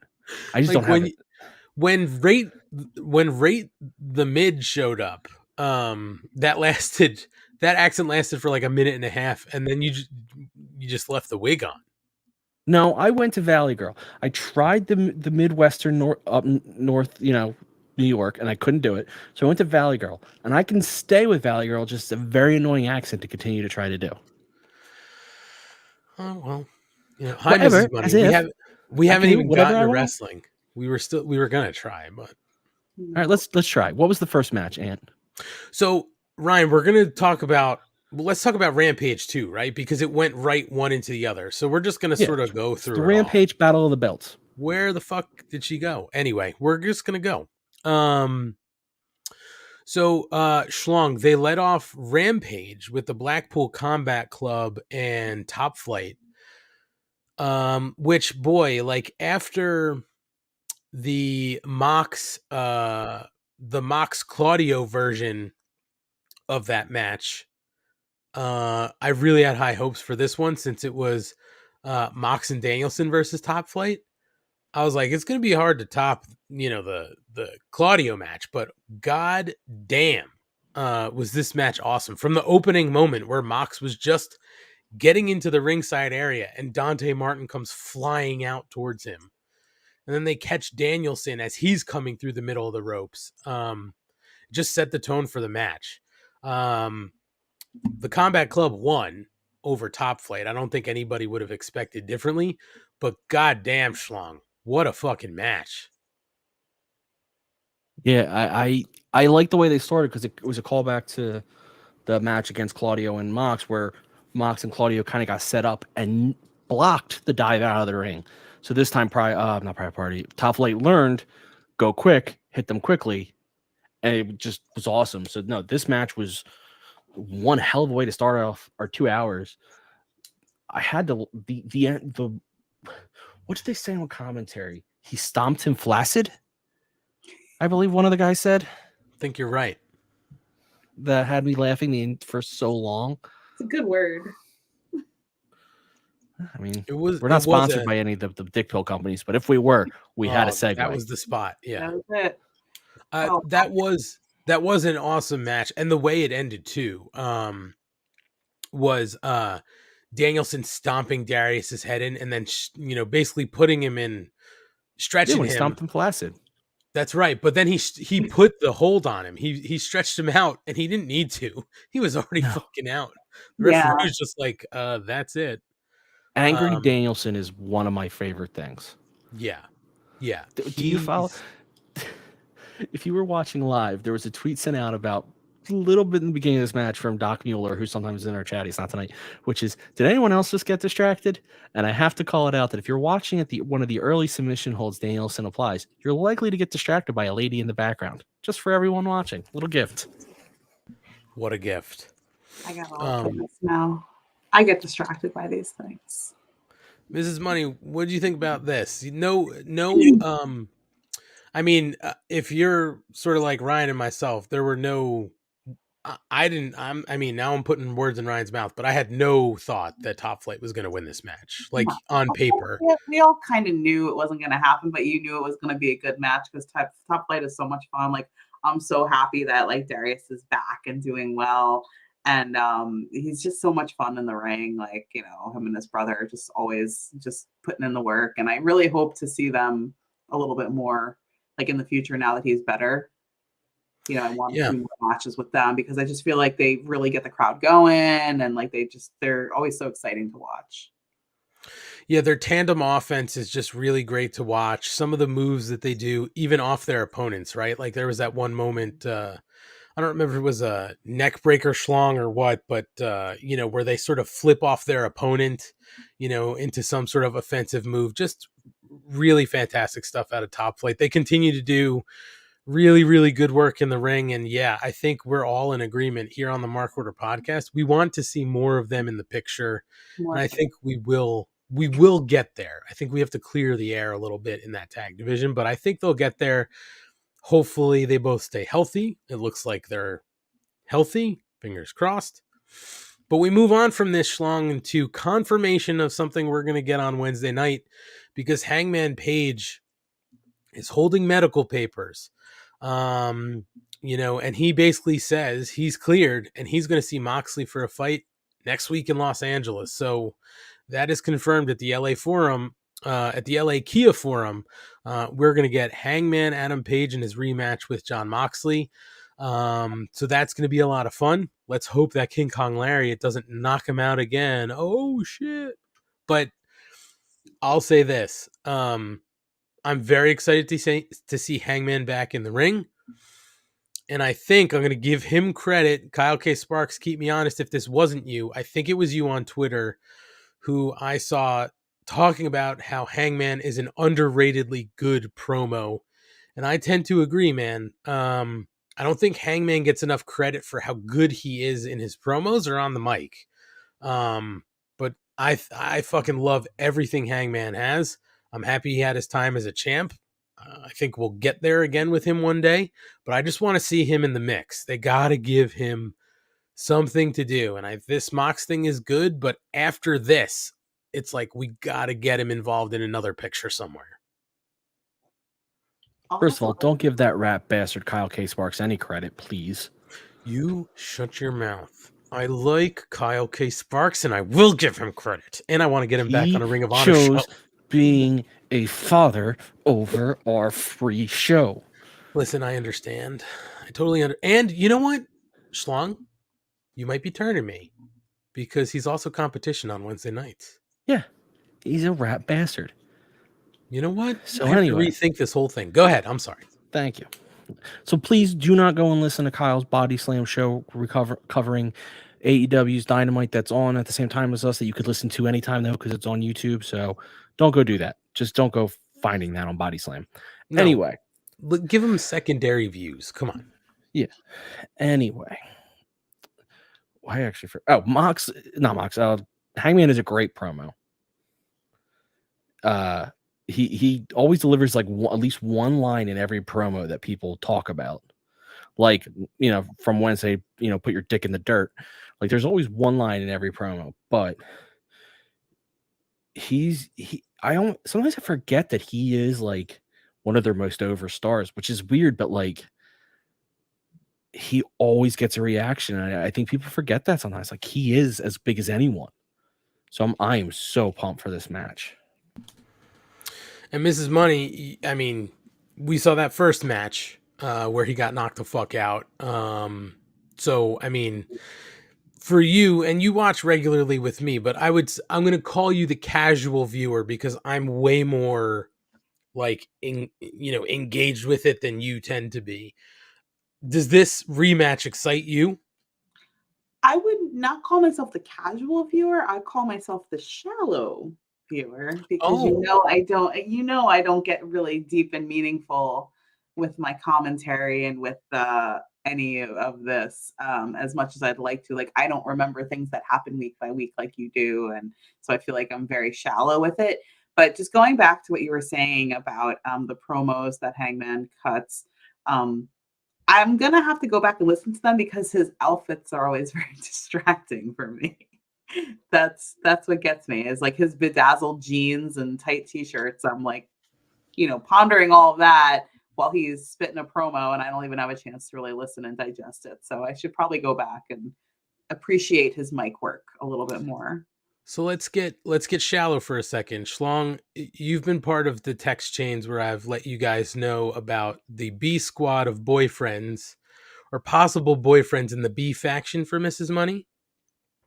I just don't have it. When Rate the Mid showed up, that accent lasted for like a minute and a half, and then you just left the wig on. No, I went to Valley Girl. I tried the Midwestern up north, New York, and I couldn't do it. So I went to Valley Girl, and I can stay with Valley Girl. Just a very annoying accent to continue to try to do. Oh well, hi Mrs. Money. We haven't even gotten to wrestling. We were gonna try, but all right, let's try. What was the first match, Ant? So Ryan, let's talk about Rampage 2, right? Because it went right one into the other. So we're just gonna sort of go through the Rampage Battle of the Belts. Where the fuck did she go? Anyway, we're just gonna go. So Schlong, they led off Rampage with the Blackpool Combat Club and Top Flight. Which boy, like after the Mox Claudio version of that match, I really had high hopes for this one since it was Mox and Danielson versus Top Flight. I was like, it's gonna be hard to top, the Claudio match, but god damn, was this match awesome. From the opening moment where Mox was just getting into the ringside area and Dante Martin comes flying out towards him. And then they catch Danielson as he's coming through the middle of the ropes. Just set the tone for the match. The Combat Club won over Top Flight. I don't think anybody would have expected differently, but goddamn Schlong, what a fucking match. Yeah, I like the way they started because it was a callback to the match against Claudio and Mox where Mox and Claudio kind of got set up and blocked the dive out of the ring. So this time, Top Flight learned, go quick, hit them quickly, and it just was awesome. So no, this match was one hell of a way to start off our 2 hours. I had to the what did they say on commentary? He stomped him flaccid, I believe one of the guys said. I think you're right. That had me laughing for so long. It's a good word. I mean, we're not sponsored by any of the dick pill companies, but if we were, we had a segue. That was the spot. Yeah, that was it. That was an awesome match, and the way it ended too was Danielson stomping Darius's head in, and then basically putting him in, stretching him. Stomped him flaccid. That's right, but then he put the hold on him. He stretched him out, and he didn't need to. He was already fucking out. The referee was just like, "That's it." Angry Danielson is one of my favorite things. Yeah. Do you follow? If you were watching live, there was a tweet sent out about a little bit in the beginning of this match from Doc Mueller, who sometimes is in our chat. He's not tonight, which is, did anyone else just get distracted? And I have to call it out that if you're watching at one of the early submission holds Danielson applies, you're likely to get distracted by a lady in the background. Just for everyone watching. Little gift. What a gift. I got all of this now. I get distracted by these things. Mrs. Money, what do you think about this? I mean, if you're sort of like Ryan and myself, there were no, now I'm putting words in Ryan's mouth, but I had no thought that Top Flight was going to win this match, like on paper. We all kind of knew it wasn't going to happen, but you knew it was going to be a good match because Top Flight is so much fun. Like, I'm so happy that like Darius is back and doing well. And he's just so much fun in the ring. Like, him and his brother just always just putting in the work. And I really hope to see them a little bit more like in the future now that he's better. I want to do more matches with them because I just feel like they really get the crowd going and like they're always so exciting to watch. Yeah, their tandem offense is just really great to watch. Some of the moves that they do, even off their opponents, right? Like there was that one moment I don't remember if it was a neck breaker schlong or what, but where they sort of flip off their opponent, into some sort of offensive move. Just really fantastic stuff out of Top Flight. They continue to do really, really good work in the ring. And yeah, I think we're all in agreement here on the Mark Order podcast. We want to see more of them in the picture. And I think we will get there. I think we have to clear the air a little bit in that tag division, but I think they'll get there. Hopefully they both stay healthy. It looks like they're healthy. Fingers crossed. But we move on from this, Schlong, into confirmation of something we're going to get on Wednesday night, because Hangman Page is holding medical papers. And he basically says he's cleared and he's going to see Moxley for a fight next week in Los Angeles. So that is confirmed at the LA Forum, at the LA Kia Forum. We're going to get Hangman Adam Page in his rematch with Jon Moxley. So that's going to be a lot of fun. Let's hope that King Kong Lariat doesn't knock him out again. Oh shit. But I'll say this. I'm very excited to see Hangman back in the ring. And I think I'm going to give him credit. Kyle K. Sparks, keep me honest if this wasn't you. I think it was you on Twitter who I saw talking about how Hangman is an underratedly good promo. And I tend to agree, man. I don't think Hangman gets enough credit for how good he is in his promos or on the mic. But I fucking love everything Hangman has. I'm happy he had his time as a champ. I think we'll get there again with him one day, but I just want to see him in the mix. They got to give him something to do. And this Mox thing is good, but after this, it's like we got to get him involved in another picture somewhere. First of all, don't give that rat bastard Kyle K. Sparks any credit, please. You shut your mouth. I like Kyle K. Sparks, and I will give him credit. And I want to get him back on a Ring of Honor show. Being a father over our free show. Listen, I understand. I totally understand. And you know what, Schlong? You might be turning me because he's also competition on Wednesday nights. Yeah, he's a rat bastard. You know what? So I have anyway, to rethink this whole thing. Go ahead. I'm sorry. Thank you. So please do not go and listen to Kyle's Body Slam show covering AEW's Dynamite that's on at the same time as us that you could listen to anytime though because it's on YouTube. So don't go do that. Just don't go finding that on Body Slam. No. Anyway. Give him secondary views. Come on. Yeah. Anyway. I actually Hangman is a great promo. He always delivers like at least one line in every promo that people talk about. Like, from Wednesday, put your dick in the dirt. Like there's always one line in every promo, but sometimes I forget that he is like one of their most over stars, which is weird, but like he always gets a reaction. And I think people forget that sometimes. Like he is as big as anyone. So I am so pumped for this match. And Mrs. Money, I mean, we saw that first match where he got knocked the fuck out. So, I mean, for you, and you watch regularly with me, but I'm going to call you the casual viewer because I'm way more like, engaged with it than you tend to be. Does this rematch excite you? I would not call myself the casual viewer. I call myself the shallow viewer because I don't get really deep and meaningful with my commentary and with any of this as much as I'd like to. Like I don't remember things that happen week by week like you do, and so I feel like I'm very shallow with it. But just going back to what you were saying about the promos that Hangman cuts, I'm gonna have to go back and listen to them because his outfits are always very distracting for me. That's what gets me is like his bedazzled jeans and tight t-shirts. I'm like, pondering all of that while he's spitting a promo, and I don't even have a chance to really listen and digest it. So I should probably go back and appreciate his mic work a little bit more. So let's get shallow for a second. Schlong, you've been part of the text chains where I've let you guys know about the B squad of boyfriends or possible boyfriends in the B faction for Mrs. Money.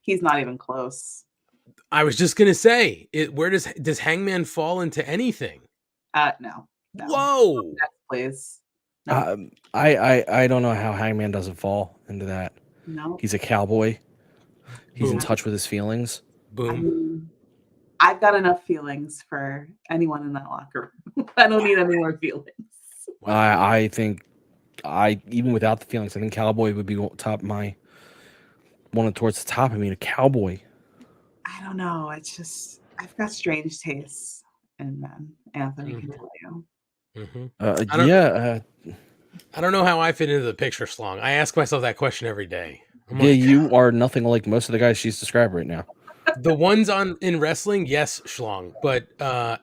He's not even close. I was just gonna say, where does Hangman fall into anything? No. Whoa! Next, please. I don't know how Hangman doesn't fall into that. No. He's a cowboy. He's in Boom. touch with his feelings. I Boom. mean, I've got enough feelings for anyone in that locker room. I don't need any more feelings. I think even without the feelings, I think Cowboy would be top my one towards the top. I mean, a cowboy. I don't know. It's just I've got strange tastes in men. Anthony can tell you. Mm-hmm. I don't know how I fit into the picture, Schlong. I ask myself that question every day. You are nothing like most of the guys she's described right now. The ones in wrestling, yes, Schlong, but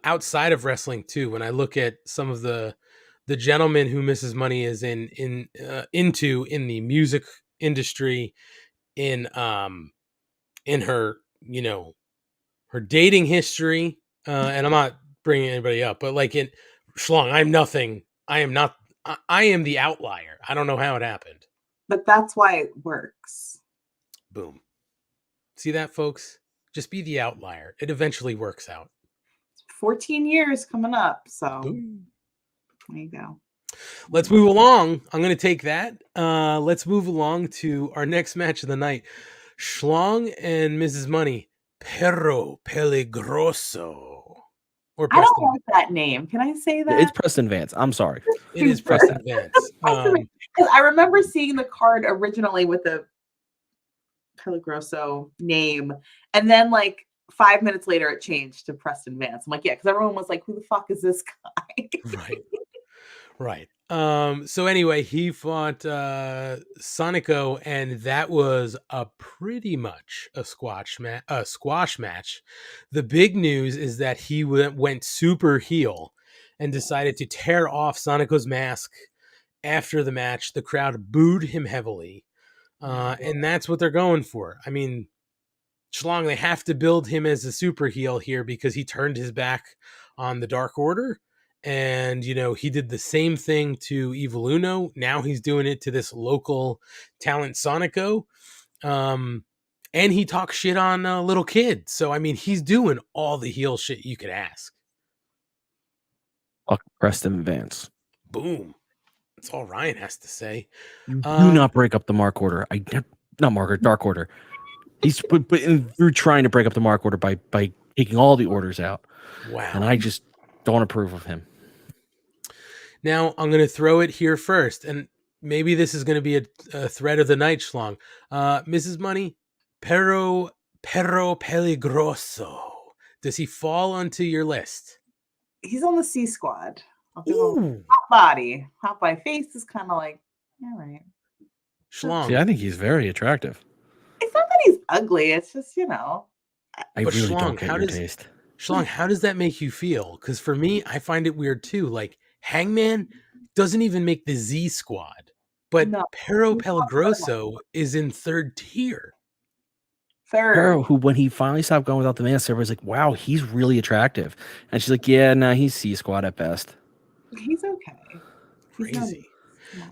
outside of wrestling too. When I look at some of the gentlemen who Mrs. Money is into in the music industry, in her her dating history, and I'm not bringing anybody up, but like in Schlong, I'm nothing. I am not. I am the outlier. I don't know how it happened. But that's why it works. Boom. See that, folks? Just be the outlier. It eventually works out. 14 years coming up. So Boom. there you go. Let's move along. I'm going to take that. Let's move along to our next match of the night. Schlong and Mrs. Money. Perro Peligroso. Or I don't like that name. Can I say that? It's Preston Vance. I'm sorry. It is Preston Vance. Because I remember seeing the card originally with the Peligroso name, and then like 5 minutes later it changed to Preston Vance. I'm like, yeah, because everyone was like, who the fuck is this guy? Right. So anyway, he fought Sonico, and that was a pretty much a squash match. The big news is that he went super heel and decided to tear off Sonico's mask after the match. The crowd booed him heavily. And that's what they're going for. I mean, Schlong, they have to build him as a super heel here because he turned his back on the Dark Order. And, he did the same thing to Evil Uno. Now he's doing it to this local talent, Sonico. And he talks shit on little kids. So, I mean, he's doing all the heel shit you could ask. Fuck Preston Vance. Boom. That's all Ryan has to say. Do not break up the Dark Order. Dark Order. He's through trying to break up the Mark Order by taking all the orders out. Wow. And I just don't approve of him. Now, I'm going to throw it here first, and maybe this is going to be a thread of the night, Schlong. Mrs. Money, Perro Peligroso. Does he fall onto your list? He's on the C squad. Hot body face is kind of like, all right. Schlong. See, I think he's very attractive. It's not that he's ugly. It's just, I really don't get your taste. Schlong, how does that make you feel? Because for me, I find it weird too. Like, Hangman doesn't even make the Z squad, but Perro Peligroso is in third tier. Perro, who when he finally stopped going without the mask, everybody's like, wow, he's really attractive. And she's like, yeah, no, he's C squad at best. He's okay. Crazy.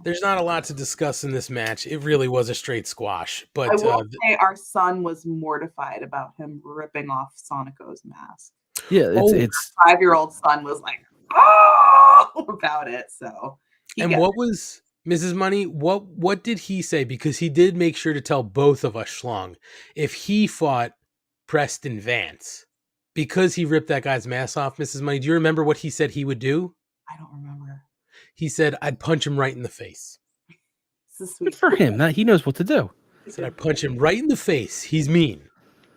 There's not a lot to discuss in this match. It really was a straight squash. But I will say our son was mortified about him ripping off Sonico's mask. Yeah, it's 5-year-old son was like, oh, about it. So, what was Mrs. Money? What did he say? Because he did make sure to tell both of us, Schlong, if he fought Preston Vance because he ripped that guy's mask off. Mrs. Money, do you remember what he said he would do? I don't remember. He said, I'd punch him right in the face. Good for him. He knows what to do. He said, I'd punch him right in the face. He's mean.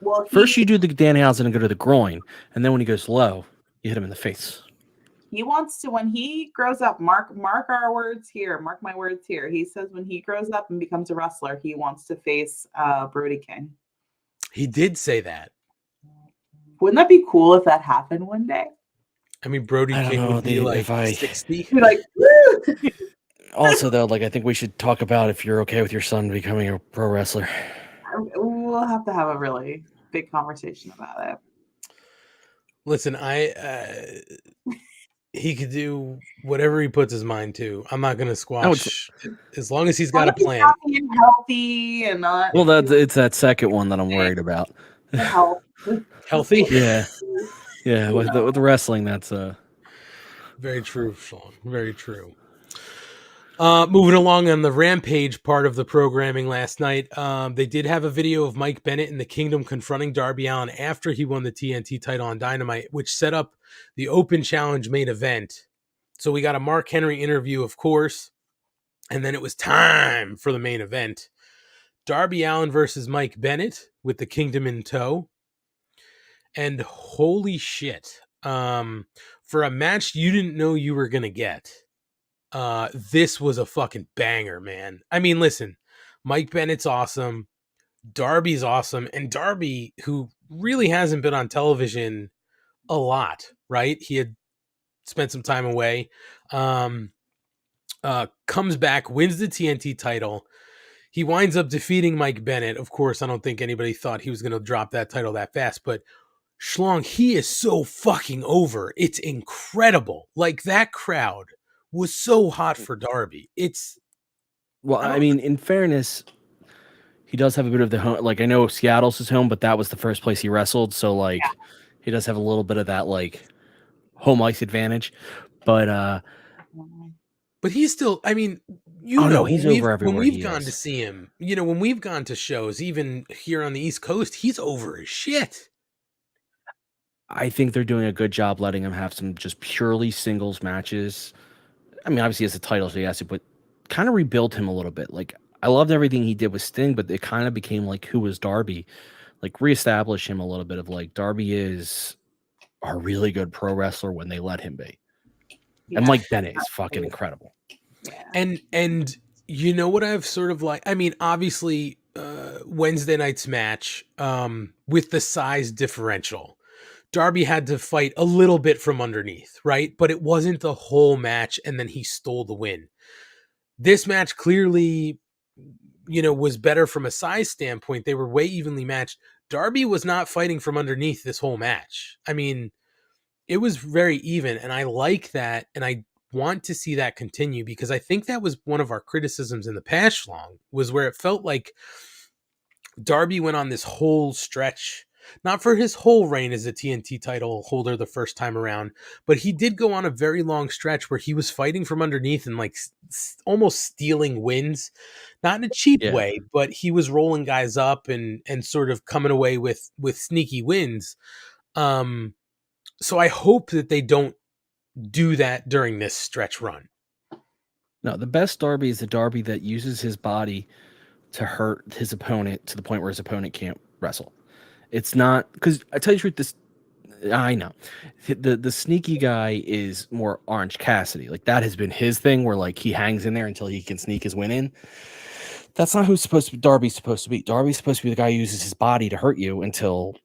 Well, first you do the Danhausen and go to the groin, and then when he goes low, you hit him in the face. He wants to, when he grows up, mark our words here, mark my words here. He says when he grows up and becomes a wrestler, he wants to face Brody King. He did say that. Wouldn't that be cool if that happened one day? I mean, Brody King would be like 60. Like, also, though, I think we should talk about if you're okay with your son becoming a pro wrestler. We'll have to have a really big conversation about it. Listen, he could do whatever he puts his mind to. I'm not going to squash as long as he's got a plan. Healthy and not. Well, it's that second one that I'm worried about. Healthy? Yeah. With the wrestling, that's very true, Schlong. Very true. Moving along on the Rampage part of the programming last night, they did have a video of Mike Bennett and the Kingdom confronting Darby Allin after he won the TNT title on Dynamite, which set up the Open Challenge main event. So we got a Mark Henry interview, of course, and then it was time for the main event. Darby Allin versus Mike Bennett with the Kingdom in tow. And holy shit, for a match you didn't know you were going to get, this was a fucking banger, man. I mean, listen, Mike Bennett's awesome. Darby's awesome. And Darby, who really hasn't been on television a lot, right? He had spent some time away. Comes back, wins the TNT title. He winds up defeating Mike Bennett. Of course, I don't think anybody thought he was going to drop that title that fast, but Schlong, he is so fucking over. It's incredible. Like, that crowd was so hot for Darby. It's Well, I mean, in fairness, he does have a bit of the home. Like, I know Seattle's his home, but that was the first place he wrestled. So, like, he does have a little bit of that, like, home ice advantage. But he's still, I mean, he's over everywhere. When we've gone to see him, when we've gone to shows, even here on the East Coast, he's over as shit. I think they're doing a good job letting him have some just purely singles matches. I mean, obviously, he has a title, so he has to, but kind of rebuild him a little bit. Like, I loved everything he did with Sting, but it kind of became like, who was Darby? Like, reestablish him a little bit of like, Darby is a really good pro wrestler when they let him be. Yeah, and Mike Bennett is fucking incredible. Yeah. And you know what I've sort of like, I mean, obviously, Wednesday night's match, with the size differential, Darby had to fight a little bit from underneath, right? But it wasn't the whole match, and then he stole the win. This match clearly, was better from a size standpoint. They were way evenly matched. Darby was not fighting from underneath this whole match. I mean, it was very even, and I like that, and I want to see that continue, because I think that was one of our criticisms in the past, Schlong, was where it felt like Darby went on this whole stretch, not for his whole reign as a TNT title holder the first time around, but he did go on a very long stretch where he was fighting from underneath and like almost stealing wins, not in a cheap way, but he was rolling guys up and sort of coming away with sneaky wins. So I hope that they don't do that during this stretch run. No, the best Darby is the Darby that uses his body to hurt his opponent to the point where his opponent can't wrestle. It's not, because I tell you the truth, I know the sneaky guy is more Orange Cassidy. Like, that has been his thing, where like he hangs in there until he can sneak his win in. That's not who's supposed to be. Darby's supposed to be. Darby's supposed to be the guy who uses his body to hurt you until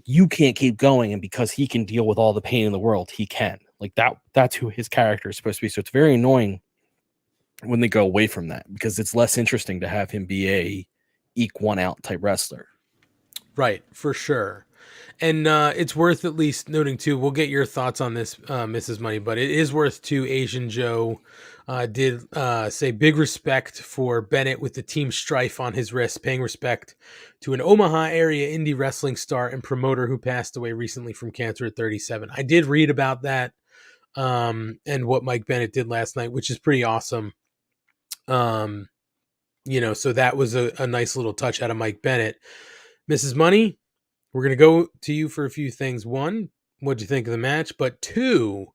you can't keep going, and because he can deal with all the pain in the world, he can. Like, that's who his character is supposed to be. So it's very annoying when they go away from that, because it's less interesting to have him be a eke one out type wrestler. Right, for sure. And it's worth at least noting too, we'll get your thoughts on this, Mrs. Money, but it is worth too, Asian Joe did say big respect for Bennett with the team strife on his wrist, paying respect to an Omaha area indie wrestling star and promoter who passed away recently from cancer at 37. I did read about that and what Mike Bennett did last night, which is pretty awesome. So that was a nice little touch out of Mike Bennett. Mrs. Money, we're going to go to you for a few things. One, what'd you think of the match? But two,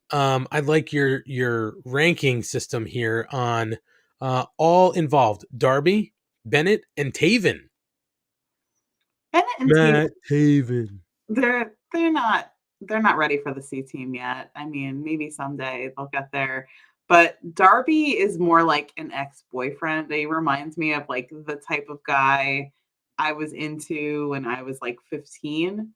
I'd like your ranking system here on all involved: Darby, Bennett, and Taven. Bennett and Taven. They're not ready for the C team yet. I mean, maybe someday they'll get there. But Darby is more like an ex-boyfriend. He reminds me of like the type of guy I was into when I was like 15.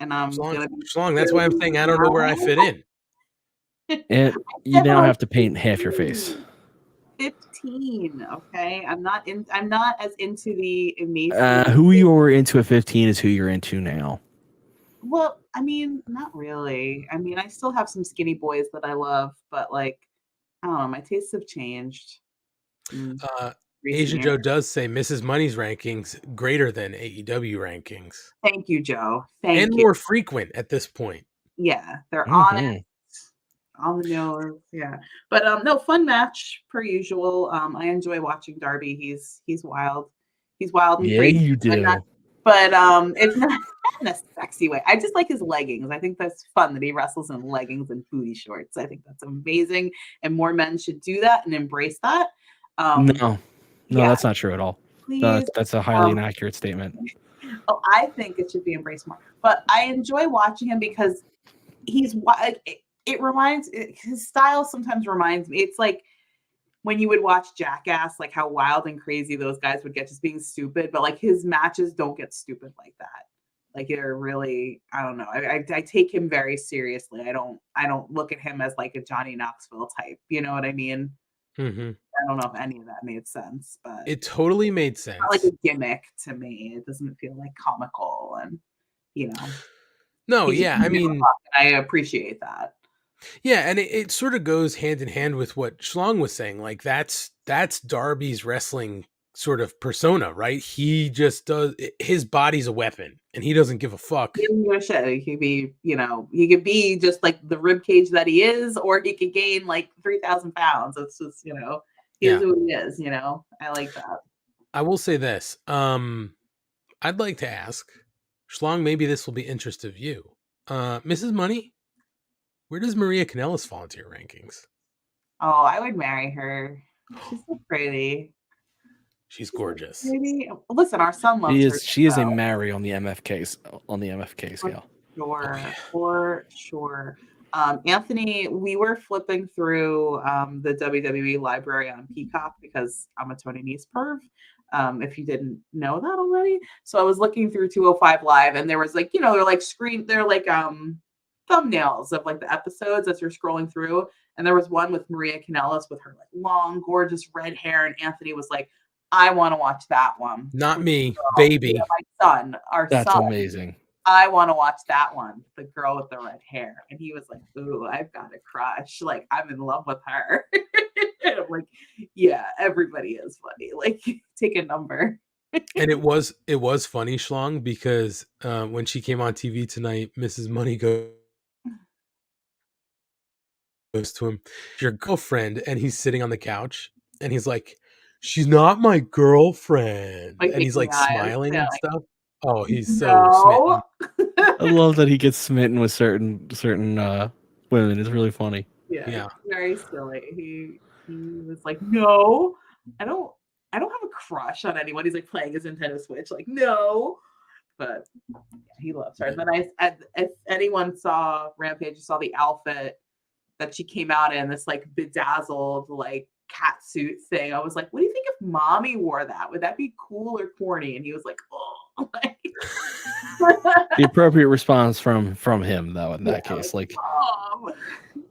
And I'm Schlong, that's why I'm saying I don't know where I fit in. And you now have to paint half your face. 15, okay? I'm not as into the amazing. Who you were into at 15 is who you're into now. Well, I mean, not really. I mean, I still have some skinny boys that I love, but like, I don't know, my tastes have changed. Asian Joe does say Mrs. Money's rankings greater than AEW rankings. Thank you, Joe. Thank you. And more frequent at this point. Yeah, they're honest. On the nose, yeah. But no, fun match per usual. I enjoy watching Darby. He's wild. He's wild and Yeah, crazy. you But do. it's not in a sexy way. I just like his leggings. I think that's fun that he wrestles in leggings and booty shorts. I think that's amazing, and more men should do that and embrace that. No, Yeah, that's not true at all. please. That's a highly inaccurate statement. Oh, I think it should be embraced more. But I enjoy watching him because he's it reminds his style sometimes reminds me. It's like when you would watch Jackass, like how wild and crazy those guys would get just being stupid, but like his matches don't get stupid like that. Like they're really, I don't know. I take him very seriously. I don't look at him as like a Johnny Knoxville type. You know what I mean? Mm-hmm. I don't know if any of that made sense, but It totally made sense. it's not like a gimmick to me. It doesn't feel like comical and No, he's yeah. I mean, I appreciate that. yeah, and it sort of goes hand in hand with what Schlong was saying. Like that's Darby's wrestling sort of persona, right? He just does, his body's a weapon and he doesn't give a fuck. He doesn't give a shit. He could be, he could be just like the rib cage that he is, or he could gain like 3,000 pounds. It's just, he is who he is, I like that. I will say this. I'd like to ask Schlong, maybe this will be interest of you. Mrs. Money, where does Maria Kanellis fall into your rankings? Oh, I would marry her. She's so pretty. She's gorgeous. Maybe listen, our son loves her. She is a Mary on the MFK scale. For sure. Anthony, we were flipping through the WWE library on Peacock because I'm a Tony Nese perv. If you didn't know that already. So I was looking through 205 Live and there was like, they're like thumbnails of like the episodes as you're scrolling through. And there was one with Maria Kanellis with her like long, gorgeous red hair. And Anthony was like, I want to watch that one. Not me, baby. Yeah, my son, That's son. amazing. I want to watch that one, the girl with the red hair. And he was like, ooh, I've got a crush. Like, I'm in love with her. And I'm like, yeah, everybody is funny. Like, take a number. And it was funny, Schlong, because when she came on TV tonight, Mrs. Money goes to him, your girlfriend, and he's sitting on the couch, and he's like, she's not my girlfriend. Like, and he's like smiling and stuff. Oh, he's so smitten. I love that he gets smitten with certain women. It's really funny. Yeah. Very silly. He was like, no, I don't have a crush on anyone. He's like playing his Nintendo Switch, like, no. But yeah, he loves her. And then if anyone saw Rampage, you saw the outfit that she came out in, this like bedazzled like cat suit thing. I was like, what do you think if mommy wore that? Would that be cool or corny? And he was like, oh. The appropriate response from him though in that case, like, Mom,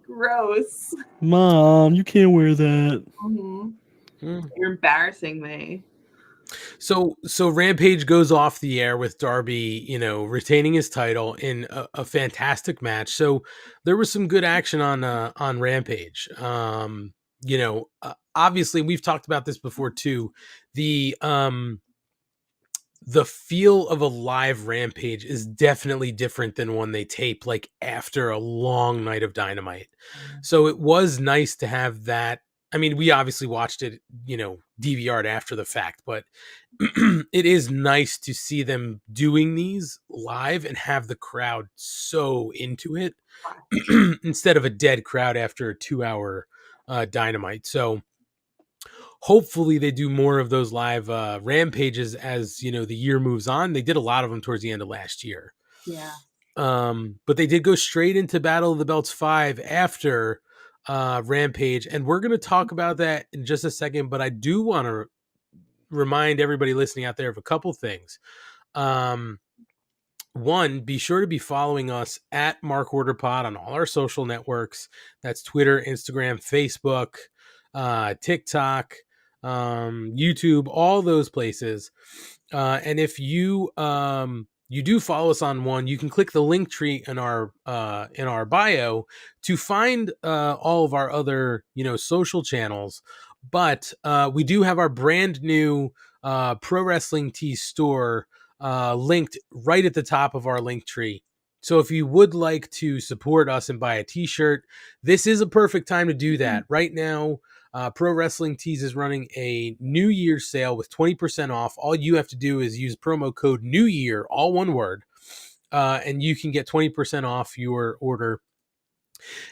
gross. Mom, you can't wear that. Mm-hmm. You're embarrassing me. So Rampage goes off the air with Darby, retaining his title in a fantastic match. So there was some good action on Rampage. Obviously we've talked about this before too. The feel of a live Rampage is definitely different than one they tape like after a long night of Dynamite. So it was nice to have that. I mean, we obviously watched it, DVR'd after the fact, but it is nice to see them doing these live and have the crowd so into it instead of a dead crowd after a 2-hour Dynamite. So hopefully they do more of those live Rampages as, the year moves on. They did a lot of them towards the end of last year. Yeah. But they did go straight into Battle of the Belts 5 after Rampage, and we're going to talk about that in just a second, but I do want to remind everybody listening out there of a couple things. One, be sure to be following us at Mark Order Pod on all our social networks. That's Twitter, Instagram, Facebook, TikTok, YouTube, all those places. And if you do follow us on one, you can click the link tree in our bio to find all of our other social channels. But we do have our brand new Pro Wrestling Tee store linked right at the top of our link tree. So if you would like to support us and buy a t-shirt, this is a perfect time to do that. Right now, Pro Wrestling Tees is running a New Year's sale with 20% off. All you have to do is use promo code New Year, all one word, and you can get 20% off your order.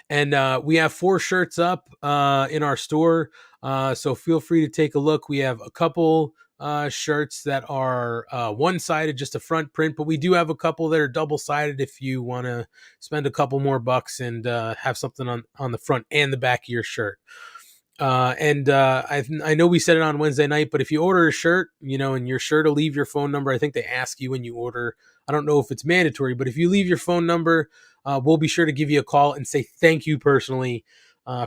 And we have 4 shirts up in our store, so feel free to take a look. We have a couple shirts that are one-sided, just a front print, but we do have a couple that are double-sided if you want to spend a couple more bucks and have something on the front and the back of your shirt. I know we said it on Wednesday night, but if you order a shirt, and your shirt will leave your phone number. I think they ask you when you order. I don't know if it's mandatory, but if you leave your phone number, we'll be sure to give you a call and say thank you personally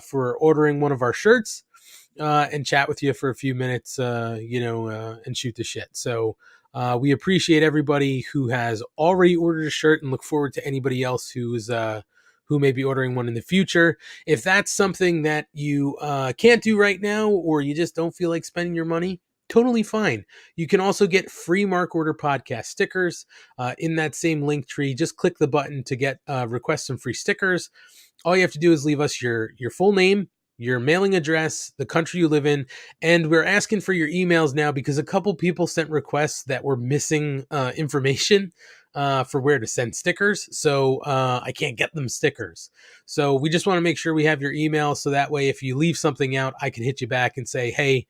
for ordering one of our shirts and chat with you for a few minutes, and shoot the shit. So we appreciate everybody who has already ordered a shirt and look forward to anybody else who may be ordering one in the future. If that's something that you can't do right now, or you just don't feel like spending your money, totally fine. You can also get free Mark Order podcast stickers in that same link tree. Just click the button to get request some free stickers. All you have to do is leave us your full name, your mailing address, the country you live in, and we're asking for your emails now because a couple people sent requests that were missing information for where to send stickers. So I can't get them stickers. So we just want to make sure we have your email, so that way if you leave something out, I can hit you back and say, hey,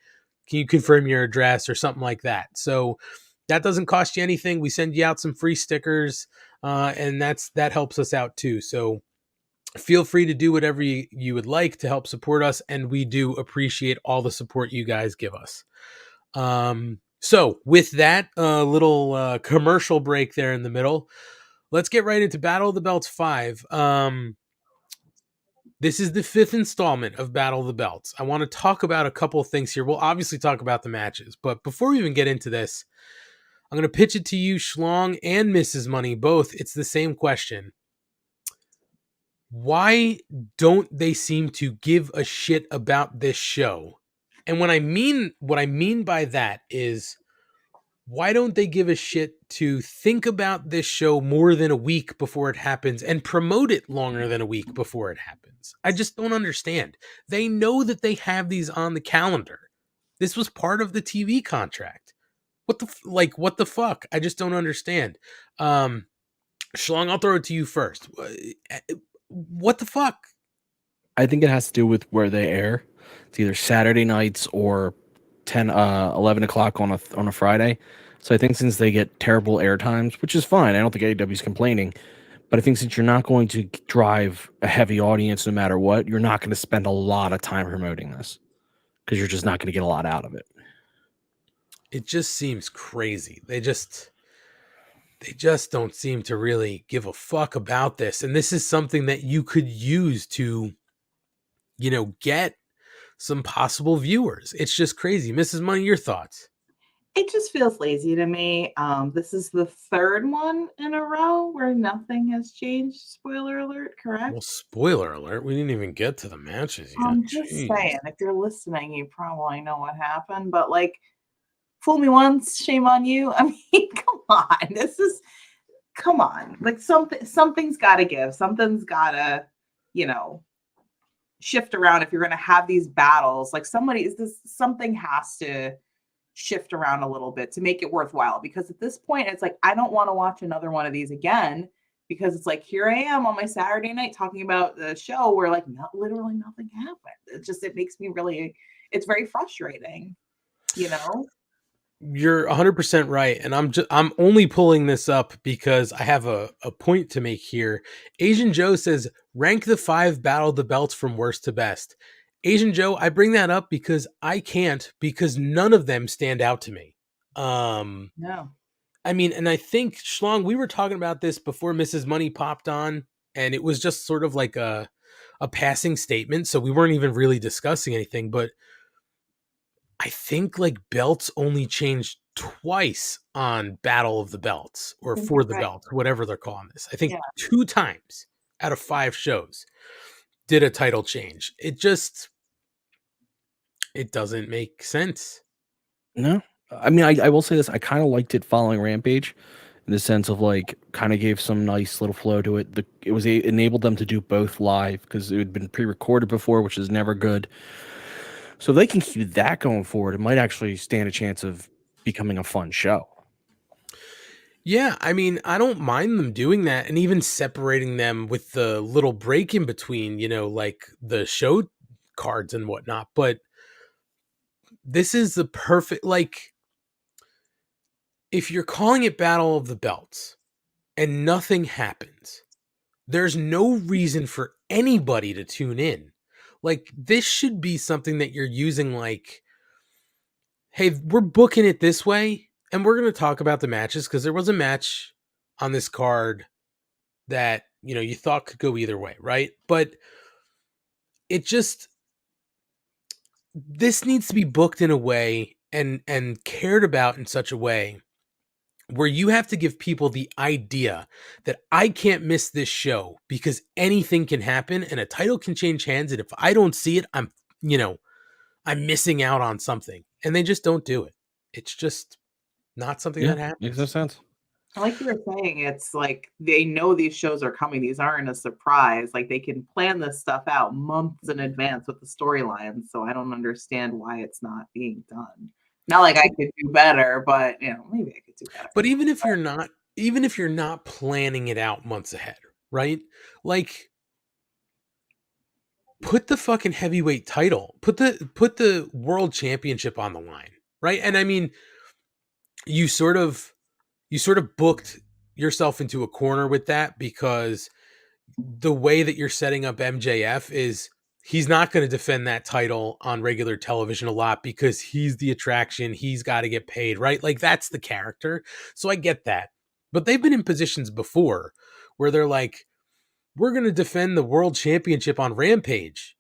can you confirm your address or something like that? So that doesn't cost you anything. We send you out some free stickers, and that helps us out too. So feel free to do whatever you would like to help support us, and we do appreciate all the support you guys give us. So with that little commercial break there in the middle, let's get right into Battle of the Belts 5. This is the 5th installment of Battle of the Belts. I want to talk about a couple of things here. We'll obviously talk about the matches, but before we even get into this, I'm going to pitch it to you, Schlong and Mrs. Money, both. It's the same question. Why don't they seem to give a shit about this show? And what I mean by that is, why don't they give a shit to think about this show more than a week before it happens and promote it longer than a week before it happens? I just don't understand. They know that they have these on the calendar. This was part of the TV contract. What the fuck? I just don't understand. Schlong, I'll throw it to you first. What the fuck? I think it has to do with where they air. It's either Saturday nights or 11 o'clock on a Friday. So I think since they get terrible air times, which is fine, I don't think AEW's complaining, but I think since you're not going to drive a heavy audience no matter what, you're not going to spend a lot of time promoting this because you're just not going to get a lot out of it. It just seems crazy. They just don't seem to really give a fuck about this. And this is something that you could use to, get some possible viewers. It's just crazy. Mrs. Money, your thoughts? It just feels lazy to me. This is the 3rd one in a row where nothing has changed. Spoiler alert, correct? Well, spoiler alert. We didn't even get to the matches yet. I'm just saying, if you're listening, you probably know what happened. But fool me once, shame on you. I mean, come on. Come on. Something's got to give. Something's got to, shift around if you're going to have these battles. Something has to shift around a little bit to make it worthwhile. Because at this point, it's I don't want to watch another one of these again. Because it's here I am on my Saturday night talking about the show where literally nothing happened. It makes me really, it's very frustrating, You're 100% right, and I'm only pulling this up because I have a point to make here. Asian Joe says, rank the 5 Battle of the Belts from worst to best. Asian Joe, I bring that up because I can't, because none of them stand out to me. No. I mean, and I think, Schlong, we were talking about this before Mrs. Money popped on, and it was just sort of like a passing statement, so we weren't even really discussing anything, but I think belts only changed twice on Battle of the Belts or for the Belts, whatever they're calling this. I think 2 times out of 5 shows did a title change. It doesn't make sense. No, I mean, I will say this. I kind of liked it following Rampage in the sense of like kind of gave some nice little flow to it. It enabled them to do both live because it had been pre-recorded before, which is never good. So if they can keep that going forward, it might actually stand a chance of becoming a fun show. Yeah, I mean, I don't mind them doing that and even separating them with the little break in between, like the show cards and whatnot. But this is the perfect, like, if you're calling it Battle of the Belts and nothing happens, there's no reason for anybody to tune in. Like, this should be something that you're using, like, hey, we're booking it this way, and we're going to talk about the matches because there was a match on this card that, you thought could go either way, right? But it just, this needs to be booked in a way and cared about in such a way where you have to give people the idea that I can't miss this show because anything can happen and a title can change hands. And if I don't see it, I'm missing out on something. And they just don't do it. It's just not something that happens. Makes no sense. Like you were saying, it's like they know these shows are coming. These aren't a surprise. Like they can plan this stuff out months in advance with the storylines. So I don't understand why it's not being done. Not like I could do better, but maybe I could do better. But even if you're not planning it out months ahead, right? Like, put the fucking heavyweight title, put the world championship on the line, right? And I mean, you sort of booked yourself into a corner with that because the way that you're setting up MJF is he's not going to defend that title on regular television a lot because he's the attraction. He's got to get paid, right? Like, that's the character. So I get that. But they've been in positions before where they're like, we're going to defend the world championship on Rampage.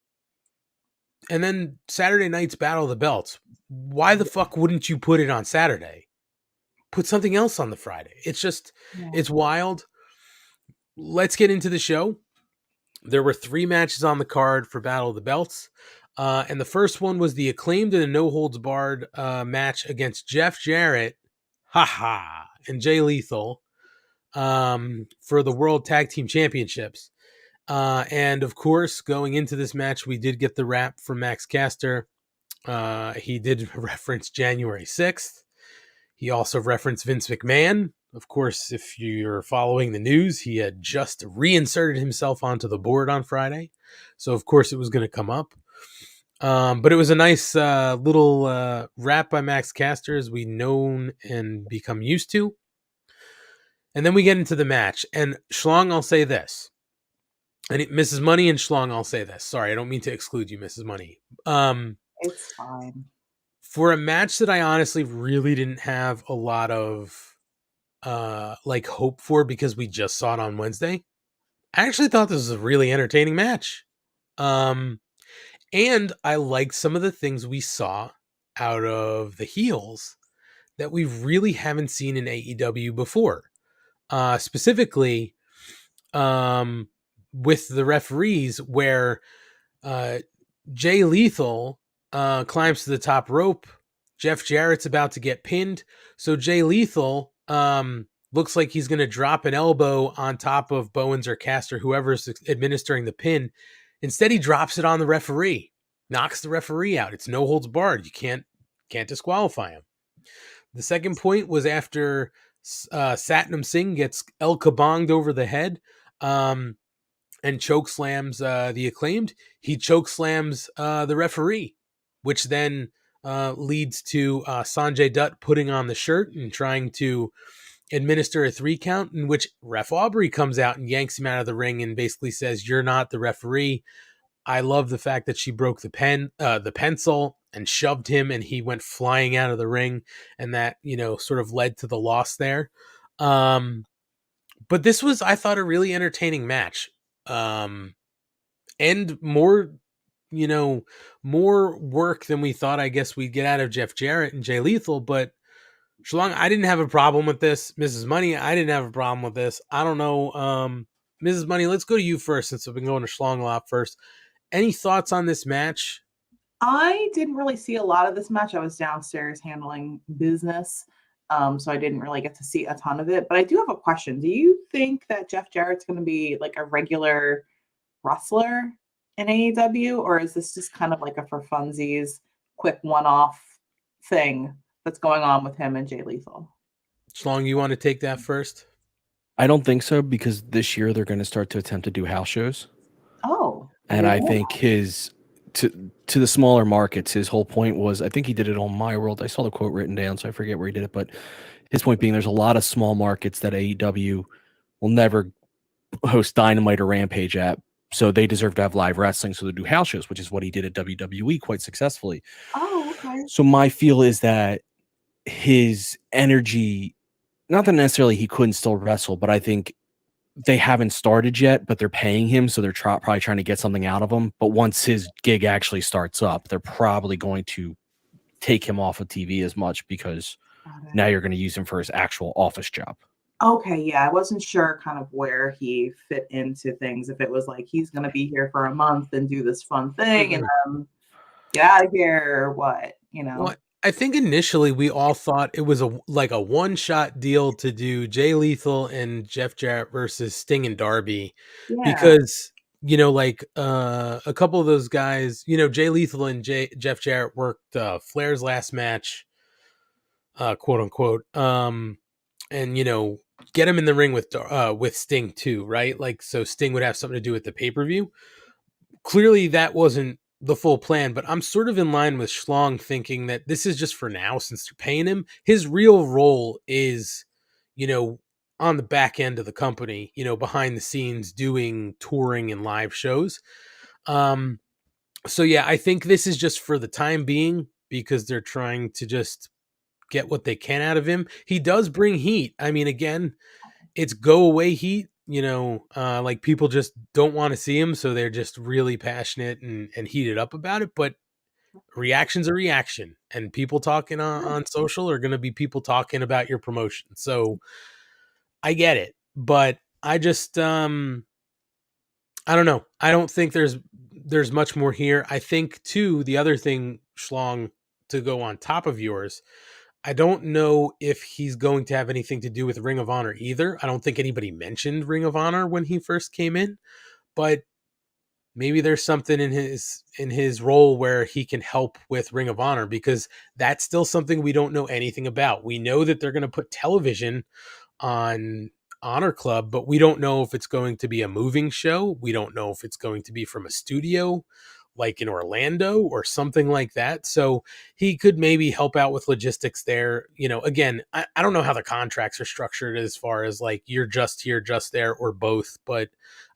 And then Saturday night's Battle of the Belts. Why the fuck wouldn't you put it on Saturday? Put something else on the Friday. It's just, It's wild. Let's get into the show. There were 3 matches on the card for Battle of the Belts. And the first one was the Acclaimed in a no-holds-barred match against Jeff Jarrett, and Jay Lethal for the World Tag Team Championships. And, of course, going into this match, we did get the rap from Max Caster. He did reference January 6th. He also referenced Vince McMahon. Of course, if you're following the news, he had just reinserted himself onto the board on Friday. So, of course, it was going to come up. But it was a nice little rap by Max Caster, as we known and become used to. And then we get into the match. And Schlong, I'll say this. And Mrs. Money and Schlong, I'll say this. Sorry, I don't mean to exclude you, Mrs. Money. It's fine. For a match that I honestly really didn't have a lot of hope for because we just saw it on Wednesday, I actually thought this was a really entertaining match. And I liked some of the things we saw out of the heels that we really haven't seen in AEW before. Specifically, with the referees, where Jay Lethal climbs to the top rope. Jeff Jarrett's about to get pinned. So Jay Lethal looks like he's going to drop an elbow on top of Bowens or Caster, whoever's administering the pin. Instead, he drops it on the referee, knocks the referee out. It's no holds barred. You can't disqualify him. The second point was after Satnam Singh gets El Kabonged over the head and choke slams the Acclaimed. He choke slams the referee, which then leads to Sanjay Dutt putting on the shirt and trying to administer a 3 count, in which Ref Aubrey comes out and yanks him out of the ring and basically says, "You're not the referee." I love the fact that she broke the pencil and shoved him, and he went flying out of the ring, and that sort of led to the loss there. But this was, I thought, a really entertaining match, and more work than we thought, I guess, we'd get out of Jeff Jarrett and Jay Lethal. But Schlong, I didn't have a problem with this. Mrs. Money, I didn't have a problem with this. I don't know. Mrs. Money, let's go to you first, since I've been going to Schlong a lot first. Any thoughts on this match? I didn't really see a lot of this match. I was downstairs handling business. So I didn't really get to see a ton of it. But I do have a question. Do you think that Jeff Jarrett's going to be like a regular wrestler in AEW, or is this just kind of like a for funsies, quick one-off thing that's going on with him and Jay Lethal? Schlong, you want to take that first? I don't think so, because this year they're going to start to attempt to do house shows. Oh, And I think to the smaller markets, his whole point was, I think he did it on My World. I saw the quote written down, so I forget where he did it, but his point being, there's a lot of small markets that AEW will never host Dynamite or Rampage at, so they deserve to have live wrestling, so they do house shows, which is what he did at WWE quite successfully. Oh, okay. So my feel is that his energy, not that necessarily he couldn't still wrestle, but I think they haven't started yet, but they're paying him, so they're probably trying to get something out of him. But once his gig actually starts up, they're probably going to take him off of TV as much, because now you're going to use him for his actual office job. Okay, yeah, I wasn't sure kind of where he fit into things. If it was like he's going to be here for a month and do this fun thing and get out of here, or what, you know? Well, I think initially we all thought it was a one-shot deal to do Jay Lethal and Jeff Jarrett versus Sting and Darby, because like a couple of those guys, Jay Lethal and Jeff Jarrett worked Flair's last match, quote unquote, and get him in the ring with Sting too, right? Like, so Sting would have something to do with the pay-per-view. Clearly that wasn't the full plan, but I'm sort of in line with Schlong, thinking that this is just for now, since they're paying him. His real role is, on the back end of the company, behind the scenes, doing touring and live shows. So yeah, I think this is just for the time being, because they're trying to just get what they can out of him. He does bring heat. I mean, again, it's go away heat. Like, people just don't want to see him, so they're just really passionate and heated up about it. But reaction's a reaction, and people talking on social are going to be people talking about your promotion. So I get it, but I just I don't know. I don't think there's much more here. I think too, the other thing, Schlong, to go on top of yours, I don't know if he's going to have anything to do with Ring of Honor either. I don't think anybody mentioned Ring of Honor when he first came in, but maybe there's something in his role where he can help with Ring of Honor, because that's still something we don't know anything about. We know that they're going to put television on Honor Club, but we don't know if it's going to be a moving show. We don't know if it's going to be from a studio like in Orlando or something like that. So he could maybe help out with logistics there. Again, I don't know how the contracts are structured as far as like you're just here, just there, or both, but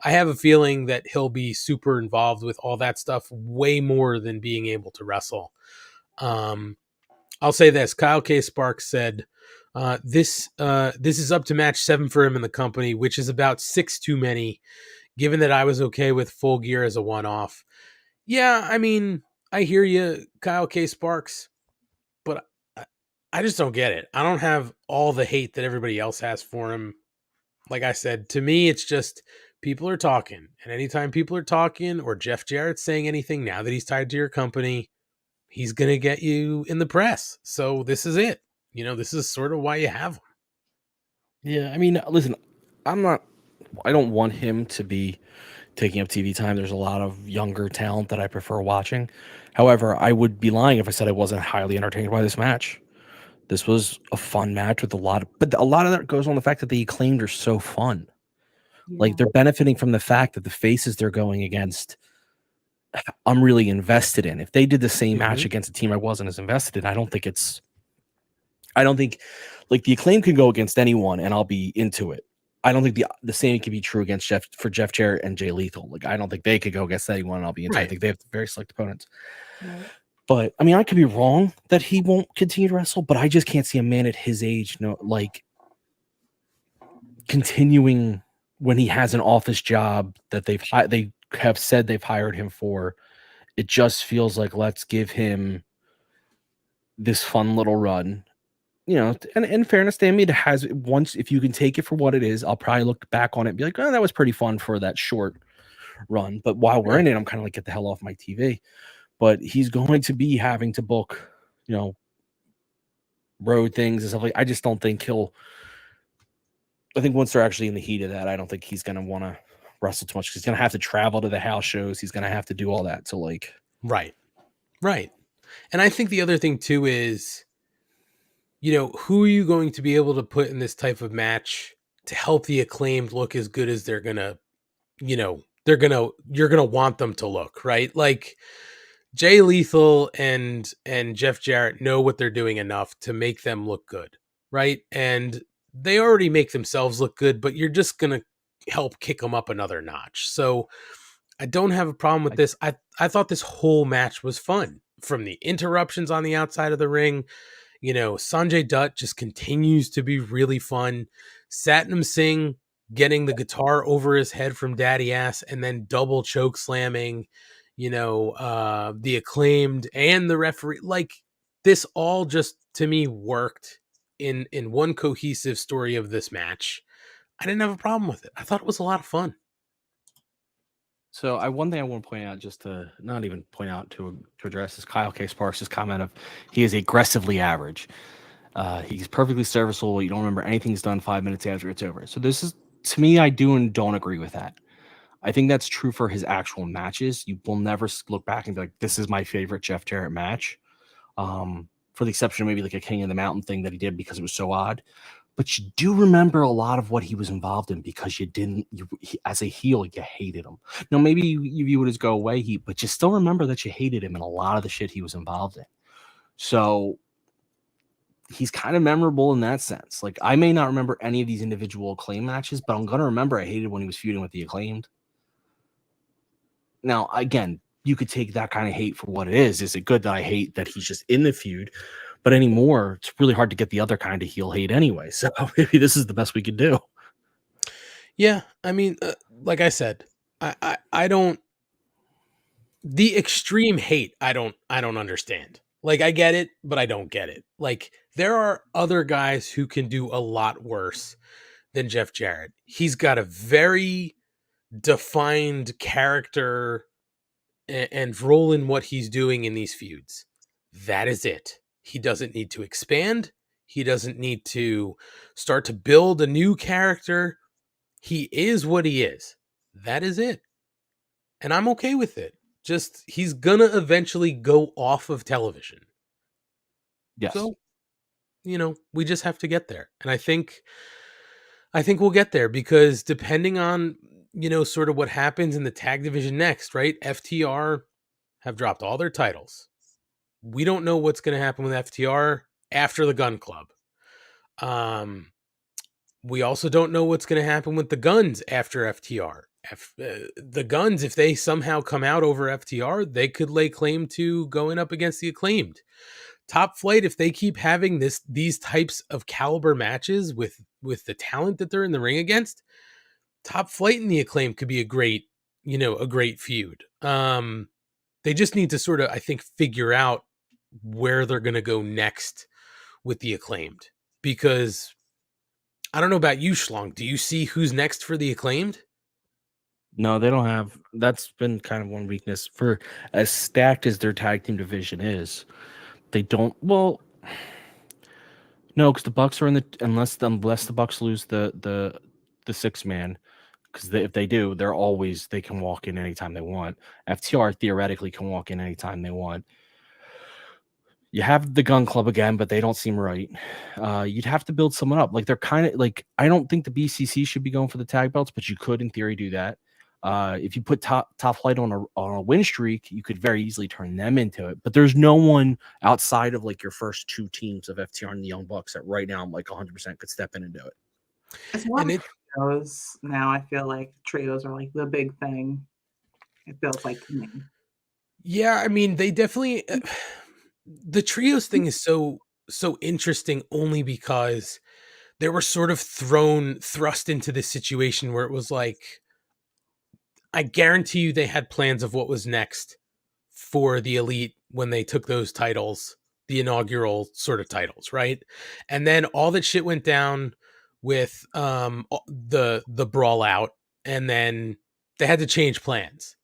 I have a feeling that he'll be super involved with all that stuff, way more than being able to wrestle. I'll say this: Kyle K. Sparks said, this is up to match 7 for him in the company, which is about 6 too many, given that I was okay with Full Gear as a one-off. Yeah, I mean, I hear you, Kyle K. Sparks, but I just don't get it. I don't have all the hate that everybody else has for him. Like I said, to me, it's just people are talking. And anytime people are talking, or Jeff Jarrett's saying anything, now that he's tied to your company, he's going to get you in the press. So this is it. This is sort of why you have him. Yeah, I mean, listen, I don't want him to be taking up TV time. There's a lot of younger talent that I prefer watching. However, I would be lying if I said I wasn't highly entertained by this match. This was a fun match with but a lot of that goes on the fact that the Acclaimed are so fun. Yeah. Like, they're benefiting from the fact that the faces they're going against, I'm really invested in. If they did the same match against a team I wasn't as invested in, I don't think like the Acclaim can go against anyone and I'll be into it. I don't think the same can be true against Jeff Jarrett and Jay Lethal. Like, I don't think they could go against anyone and I'll be into it. I think they have very select opponents. Right. But I mean, I could be wrong that he won't continue to wrestle, but I just can't see a man at his age, continuing when he has an office job that they have said they've hired him for. It just feels like, let's give him this fun little run. And in fairness, it has, once, if you can take it for what it is, I'll probably look back on it and be like, oh, that was pretty fun for that short run. But while we're in it, I'm kind of like, get the hell off my TV. But he's going to be having to book, road things and stuff like. I just don't think he'll. I think once they're actually in the heat of that, I don't think he's gonna want to wrestle too much. He's gonna have to travel to the house shows. He's gonna have to do all that. So like, Right. And I think the other thing too is, who are you going to be able to put in this type of match to help the Acclaimed look as good as they're gonna, you're gonna want them to look, right? Like Jay Lethal and Jeff Jarrett know what they're doing enough to make them look good, right? And they already make themselves look good, but you're just gonna help kick them up another notch. So I don't have a problem with this. I thought this whole match was fun, from the interruptions on the outside of the ring. Sanjay Dutt just continues to be really fun. Satnam Singh getting the guitar over his head from Daddy Ass and then double choke slamming, the Acclaimed and the referee. Like, this all just, to me, worked in one cohesive story of this match. I didn't have a problem with it. I thought it was a lot of fun. so one thing I want to point out, just to not even point out to address, is Kyle K. Sparks' comment of he is aggressively average. He's perfectly serviceable. You don't remember anything's done 5 minutes after it's over. So this is, to me, I do and don't agree with that. I think that's true for his actual matches. You will never look back and be like, this is my favorite Jeff Jarrett match. For the exception of maybe like a King of the Mountain thing that he did because it was so odd. But you do remember a lot of what he was involved in because as a heel, you hated him. Now, maybe you view it as go away heat, but you still remember that you hated him in a lot of the shit he was involved in. So he's kind of memorable in that sense. Like, I may not remember any of these individual Acclaim matches, but I'm going to remember I hated when he was feuding with the Acclaimed. Now, again, you could take that kind of hate for what it is. Is it good that I hate that he's just in the feud? But anymore, it's really hard to get the other kind of heel hate anyway. So maybe this is the best we could do. Yeah, I mean, like I said, I don't. The extreme hate, I don't understand. Like, I get it, but I don't get it. Like, there are other guys who can do a lot worse than Jeff Jarrett. He's got a very defined character and role in what he's doing in these feuds. That is it. He doesn't need to expand. He doesn't need to start to build a new character. He is what he is. That is it. And I'm okay with it. Just, he's gonna eventually go off of television. Yes. So, we just have to get there. And I think we'll get there, because depending on, sort of what happens in the tag division next, right? FTR have dropped all their titles. We don't know what's going to happen with FTR after the Gun Club. We also don't know what's going to happen with the Guns after FTR. The Guns, if they somehow come out over FTR, they could lay claim to going up against the Acclaimed. Top Flight, if they keep having these types of caliber matches with the talent that they're in the ring against, Top Flight and the Acclaimed could be a great feud. They just need to sort of, I think, figure out where they're going to go next with the Acclaimed, because I don't know about you, Schlong. Do you see who's next for the Acclaimed? No, they don't have. That's been kind of one weakness for as stacked as their tag team division is. They don't. Well, no, because the Bucks are in the unless the Bucks lose the 6-man. Because if they do, they can walk in anytime they want. FTR theoretically can walk in anytime they want. You have the Gun Club again, but they don't seem right. You'd have to build someone up. Like, they're kind of like, I don't think the BCC should be going for the tag belts, but you could in theory do that. If you put Top Flight on a win streak, you could very easily turn them into it. But there's no one outside of like your first two teams of FTR and the Young Bucks that right now I'm like 100% could step in and do it. It's more trios now. I feel like trios are like the big thing. It feels like to me. Yeah, I mean, they definitely. The trios thing is so interesting only because they were sort of thrust into this situation where it was like, I guarantee you they had plans of what was next for the Elite when they took those titles, the inaugural sort of titles, right? And then all that shit went down with the brawl out, and then they had to change plans.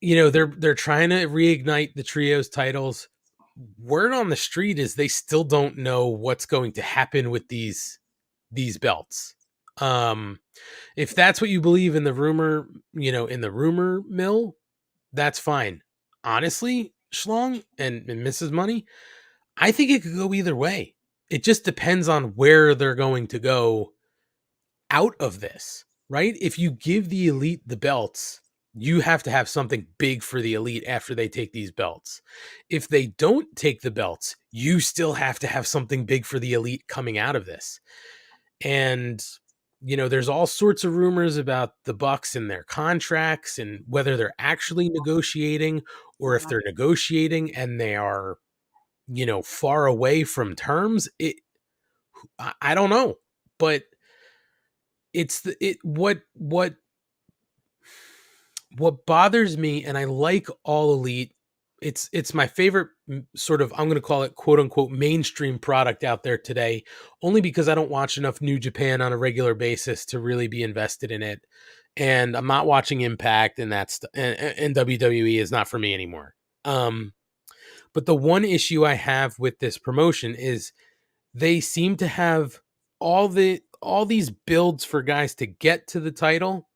They're trying to reignite the trios titles. word on the street is they still don't know what's going to happen with these belts. If that's what you believe in the rumor, in the rumor mill, that's fine. Honestly, Schlong and Mrs. Money, I think it could go either way. It just depends on where they're going to go out of this, right? If you give the elite the belts, you have to have something big for the elite after they take these belts. If they don't take the belts, you still have to have something big for the elite coming out of this. And there's all sorts of rumors about the Bucks and their contracts and whether they're actually negotiating or if they're negotiating and they are far away from terms. I don't know, but it's what bothers me, and I like All Elite. It's my favorite sort of, I'm going to call it quote unquote mainstream product out there today, only because I don't watch enough New Japan on a regular basis to really be invested in it. And I'm not watching Impact, and and WWE is not for me anymore. But the one issue I have with this promotion is they seem to have all these builds for guys to get to the title,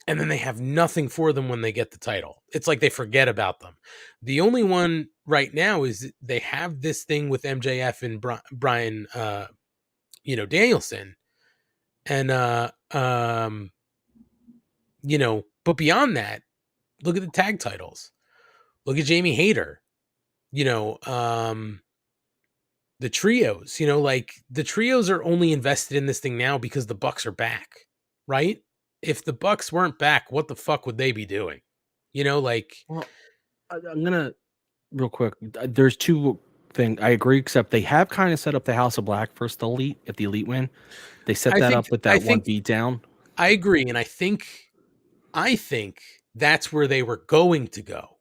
and then they have nothing for them when they get the title. It's like they forget about them. The only one right now is they have this thing with MJF and Brian, Danielson, and but beyond that, look at the tag titles. Look at Jamie Hayter. The trios. The trios are only invested in this thing now because the Bucks are back, right? If the Bucks weren't back, what the fuck would they be doing? Well, I'm gonna real quick. There's two things I agree, except they have kind of set up the House of Black first. The elite, if the elite win, they set that up with that one beat down. I agree, and I think that's where they were going to go.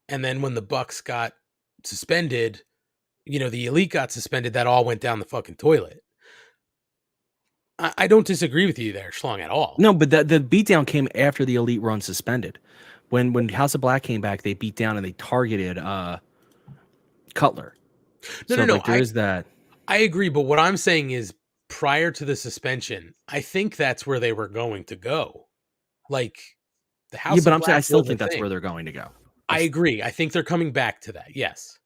And then when the Bucks got suspended, the elite got suspended. That all went down the fucking toilet. I don't disagree with you there, Schlong, at all. No, but the beatdown came after the elite run suspended. When House of Black came back, they beat down and they targeted Cutler. No. There is that. I agree, but what I'm saying is prior to the suspension, I think that's where they were going to go. Like the House. Yeah, but I'm saying I still think that's where they're going to go. I agree. I think they're coming back to that. Yes.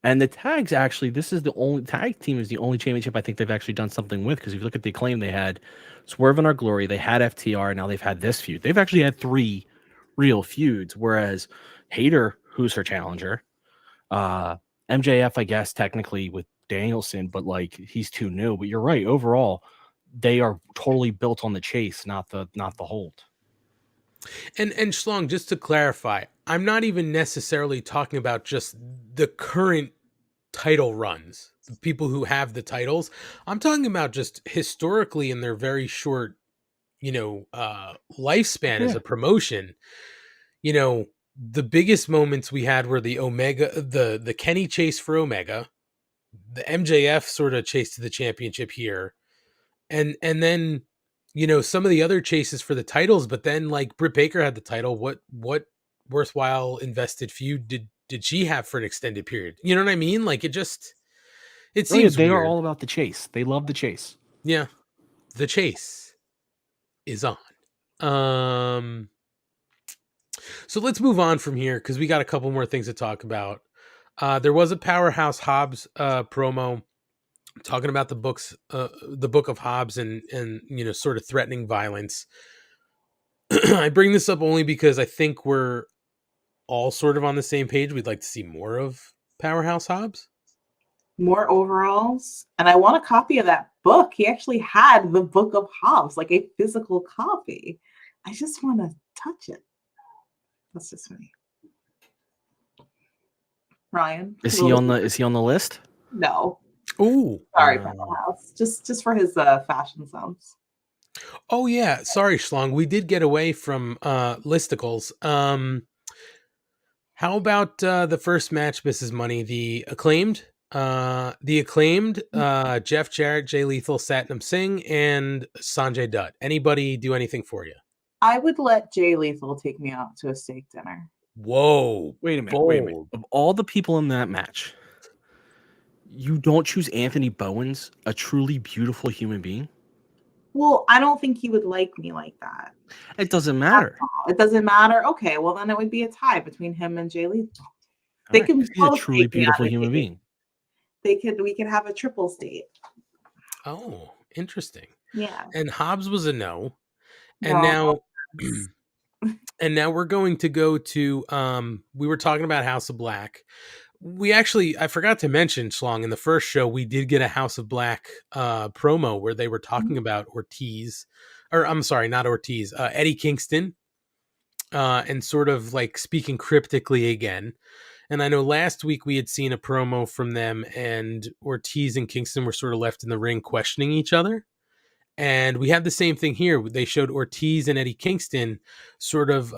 And the tags, actually, this is the only tag team is the only championship I think they've actually done something with. Because if you look at the Acclaim, they had Swerve in Our Glory, they had FTR, now they've had this feud. They've actually had 3 real feuds. Whereas Hayter, who's her challenger, MJF, I guess technically with Danielson, but like he's too new. But you're right. Overall, they are totally built on the chase, not the hold. And Schlong, just to clarify, I'm not even necessarily talking about just the current title runs, the people who have the titles. I'm talking about just historically in their very short, lifespan as a promotion. The biggest moments we had were the Omega, the Kenny chase for Omega, the MJF sort of chase to the championship here, and then some of the other chases for the titles. But then like Britt Baker had the title. What worthwhile invested feud did she have for an extended period? You know what I mean? Like it seems they weird. are all about the chase. They love the chase. Yeah, the chase is on. So let's move on from here because we got a couple more things to talk about. There was a Powerhouse Hobbs promo talking about the book of Hobbs and sort of threatening violence. I bring this up only because I think we're all sort of on the same page. We'd like to see more of Powerhouse Hobbs. More overalls. And I want a copy of that book. He actually had the Book of Hobbs, like a physical copy. I just want to touch it. That's just me. Ryan, is he on the list? No. Ooh, sorry, Powerhouse. Just for his fashion sense. Oh yeah, sorry, Schlong. We did get away from listicles. How about the first match, Mrs. Money? The acclaimed, Jeff Jarrett, Jay Lethal, Satnam Singh, and Sanjay Dutt. Anybody do anything for you? I would let Jay Lethal take me out to a steak dinner. Whoa. Wait a minute. Bold. Of all the people in that match, you don't choose Anthony Bowens, a truly beautiful human being? Well, I don't think he would like me like that. It doesn't matter. It doesn't matter. Okay, well then it would be a tie between him and Jay Lethal. They All right, can 'cause he's a both truly take me on beautiful a human date. being. We could have a triples date. Oh, interesting. Yeah. And Hobbs was a no. And No. now we're going to go to we were talking about House of Black. I forgot to mention, Schlong, in the first show we did get a House of Black promo where they were talking about Ortiz, or I'm sorry, not Ortiz, Eddie Kingston, and sort of like speaking cryptically again. And I know last week we had seen a promo from them, and Ortiz and Kingston were sort of left in the ring questioning each other. And we had the same thing here. They showed Ortiz and Eddie Kingston sort of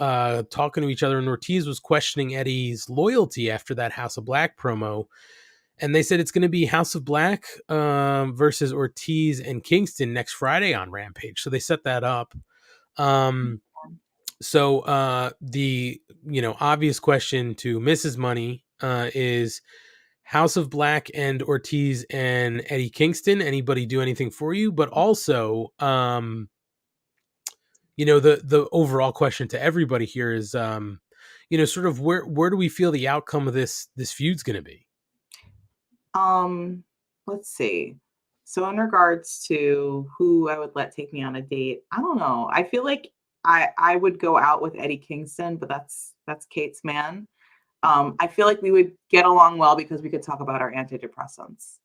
talking to each other, and Ortiz was questioning Eddie's loyalty after that House of Black promo. And they said it's going to be House of Black versus Ortiz and Kingston next Friday on Rampage. So they set that up. So the obvious question to Mrs. Money is House of Black and Ortiz and Eddie Kingston. Anybody do anything for you? But also, the overall question to everybody here is, sort of where do we feel the outcome of this feud's going to be? Let's see. So in regards to who I would let take me on a date, I don't know. I feel like I would go out with Eddie Kingston, but that's Kate's man. I feel like we would get along well because we could talk about our antidepressants.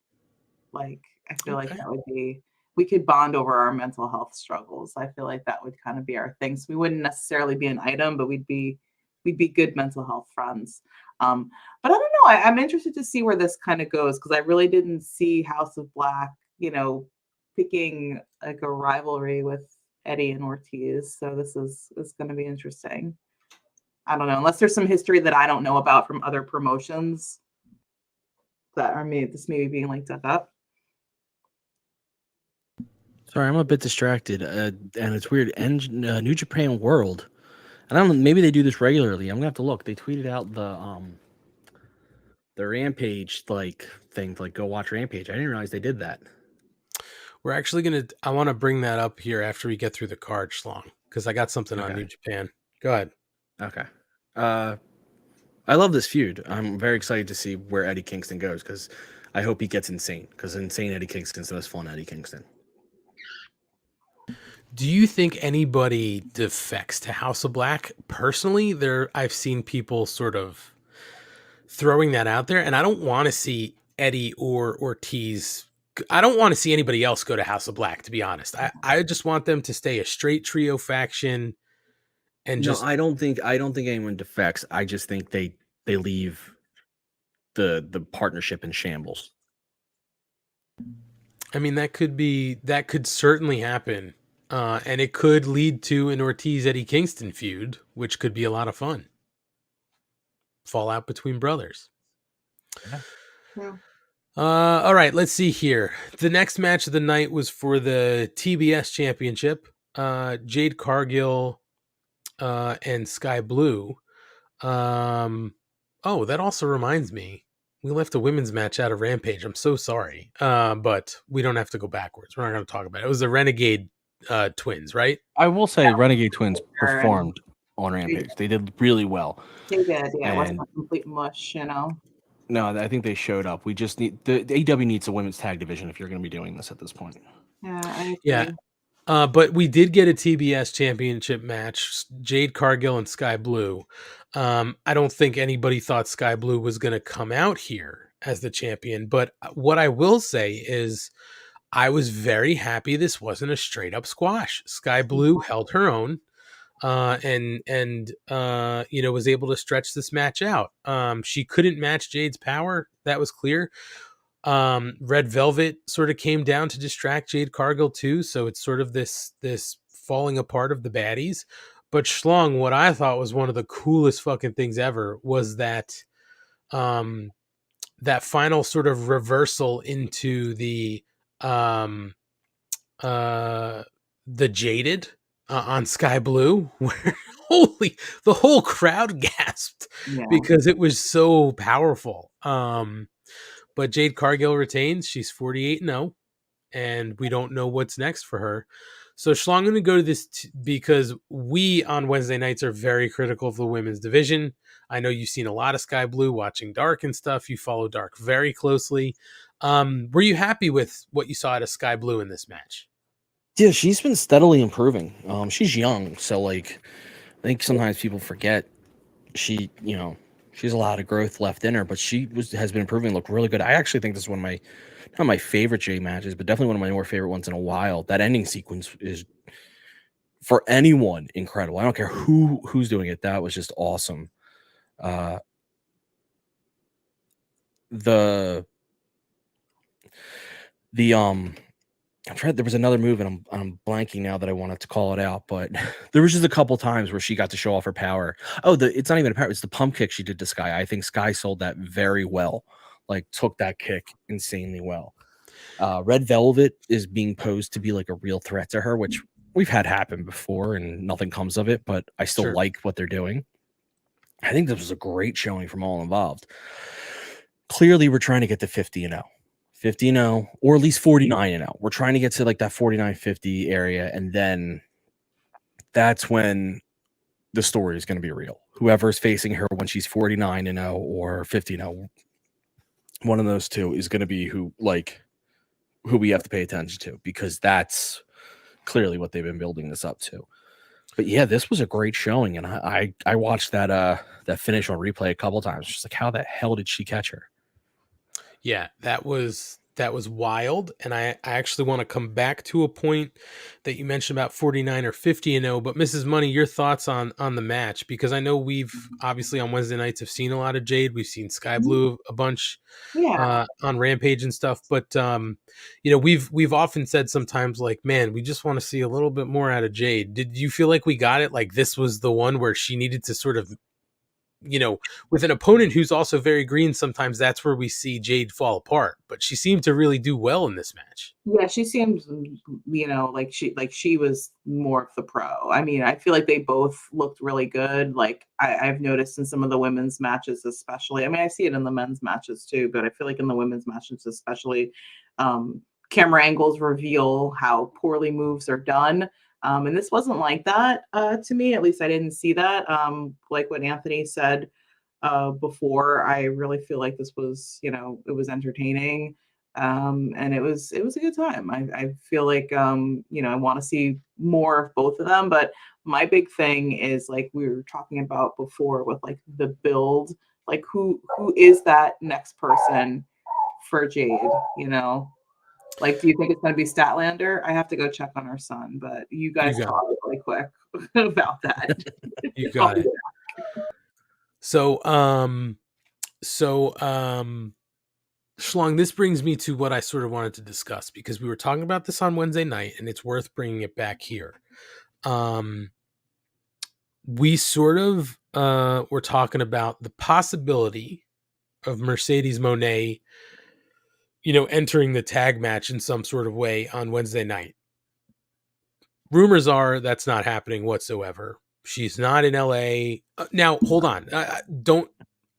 Like, I feel like that would be, we could bond over our mental health struggles. I feel like that would kind of be our thing. So we wouldn't necessarily be an item, but we'd be good mental health friends. But I don't know. I'm interested to see where this kind of goes because I really didn't see House of Black, picking like a rivalry with Eddie and Ortiz. So this is going to be interesting. I don't know, unless there's some history that I don't know about from other promotions that are this maybe being like dug up. Sorry, I'm a bit distracted, and it's weird. New Japan World, and I don't know, maybe they do this regularly. I'm gonna have to look. They tweeted out the Rampage thing, like go watch Rampage. I didn't realize they did that. We're actually I want to bring that up here after we get through the card, Schlong, because I got something on New Japan. Go ahead. Okay. I love this feud. I'm very excited to see where Eddie Kingston goes because I hope he gets insane because insane Eddie Kingston's the most fun Eddie Kingston. Do you think anybody defects to House of Black? Personally, I've seen people sort of throwing that out there, and I don't want to see Eddie or Ortiz. I don't want to see anybody else go to House of Black, to be honest. I just want them to stay a straight trio faction. And I don't think anyone defects. I just think they leave the partnership in shambles. I mean, that could certainly happen. And it could lead to an Ortiz Eddie Kingston feud, which could be a lot of fun. Fallout between brothers. Yeah. All right, let's see here. The next match of the night was for the TBS Championship. Jade Cargill and Sky Blue. Oh, that also reminds me. We left a women's match out of Rampage. I'm so sorry. But we don't have to go backwards. We're not going to talk about it. It was the Renegade twins, right? I will say Renegade Twins performed on Rampage. They did really well. They did, yeah. It wasn't a complete mush, No, I think they showed up. We just need the AEW needs a women's tag division if you're going to be doing this at this point. Yeah, I agree. Yeah. But we did get a TBS championship match, Jade Cargill and Sky Blue. I don't think anybody thought Sky Blue was going to come out here as the champion. But what I will say is I was very happy this wasn't a straight up squash. Sky Blue held her own and was able to stretch this match out. She couldn't match Jade's power. That was clear. Red Velvet sort of came down to distract Jade Cargill too, so it's sort of this falling apart of the baddies. But Schlong, what I thought was one of the coolest fucking things ever was that that final sort of reversal into the Jaded on Sky Blue, where the whole crowd gasped Yeah. because it was so powerful. But Jade Cargill retains. She's 48-0, and we don't know what's next for her. So Schlong, I'm going to go to this because we on Wednesday nights are very critical of the women's division. I know you've seen a lot of Sky Blue watching Dark and stuff. You follow Dark very closely. Were you happy with what you saw out of Sky Blue in this match? Yeah, she's been steadily improving. She's young, so like I think sometimes people forget she has a lot of growth left in her, but has been improving, looked really good. I actually think this is one of my not my favorite Jade matches, but definitely one of my more favorite ones in a while. That ending sequence is for anyone incredible. I don't care who's doing it. That was just awesome. The I'm trying. There was another move, and I'm blanking now that I wanted to call it out, but there was just a couple times where she got to show off her power. Oh, it's not even a power; it's the pump kick she did to Sky. I think Sky sold that very well. Like took that kick insanely well. Red Velvet is being posed to be like a real threat to her, which we've had happen before, and nothing comes of it. But I still like what they're doing. I think this was a great showing from all involved. Clearly, we're trying to get to 50-0. 50-0, or at least 49-0. We're trying to get to like that 49-50 area, and then that's when the story is going to be real. Whoever's facing her when she's 49-0 or 50-0, one of those two is going to be who we have to pay attention to, because that's clearly what they've been building this up to. But yeah, this was a great showing, and I watched that finish on replay a couple times. Just like, how the hell did she catch her? Yeah, that was wild. And I actually want to come back to a point that you mentioned about 49 or 50-0. But Mrs. Money, your thoughts on the match? Because I know we've obviously on Wednesday nights have seen a lot of Jade. We've seen Sky Blue a bunch on Rampage and stuff. But we've often said sometimes like, man, we just want to see a little bit more out of Jade. Did you feel like we got it? Like this was the one where she needed to sort of, with an opponent who's also very green, sometimes that's where we see Jade fall apart. But she seemed to really do well in this match. Yeah, she seems, like she was more of the pro. I mean, I feel like they both looked really good. Like I've noticed in some of the women's matches, especially. I mean, I see it in the men's matches too, but I feel like in the women's matches, especially, camera angles reveal how poorly moves are done. And this wasn't like that to me. At least I didn't see that. Like what Anthony said before, I really feel like this was, it was entertaining. And it was a good time. I feel like, I want to see more of both of them. But my big thing is, like we were talking about before, with like the build, like who is that next person for Jade, Like, do you think it's going to be Statlander? I have to go check on her son, but you guys talk really quick about that. You got it. So, Schlong, this brings me to what I sort of wanted to discuss, because we were talking about this on Wednesday night, and it's worth bringing it back here. We sort of were talking about the possibility of Mercedes Moné, entering the tag match in some sort of way on Wednesday night. Rumors are that's not happening whatsoever. She's not in LA. Now, hold on.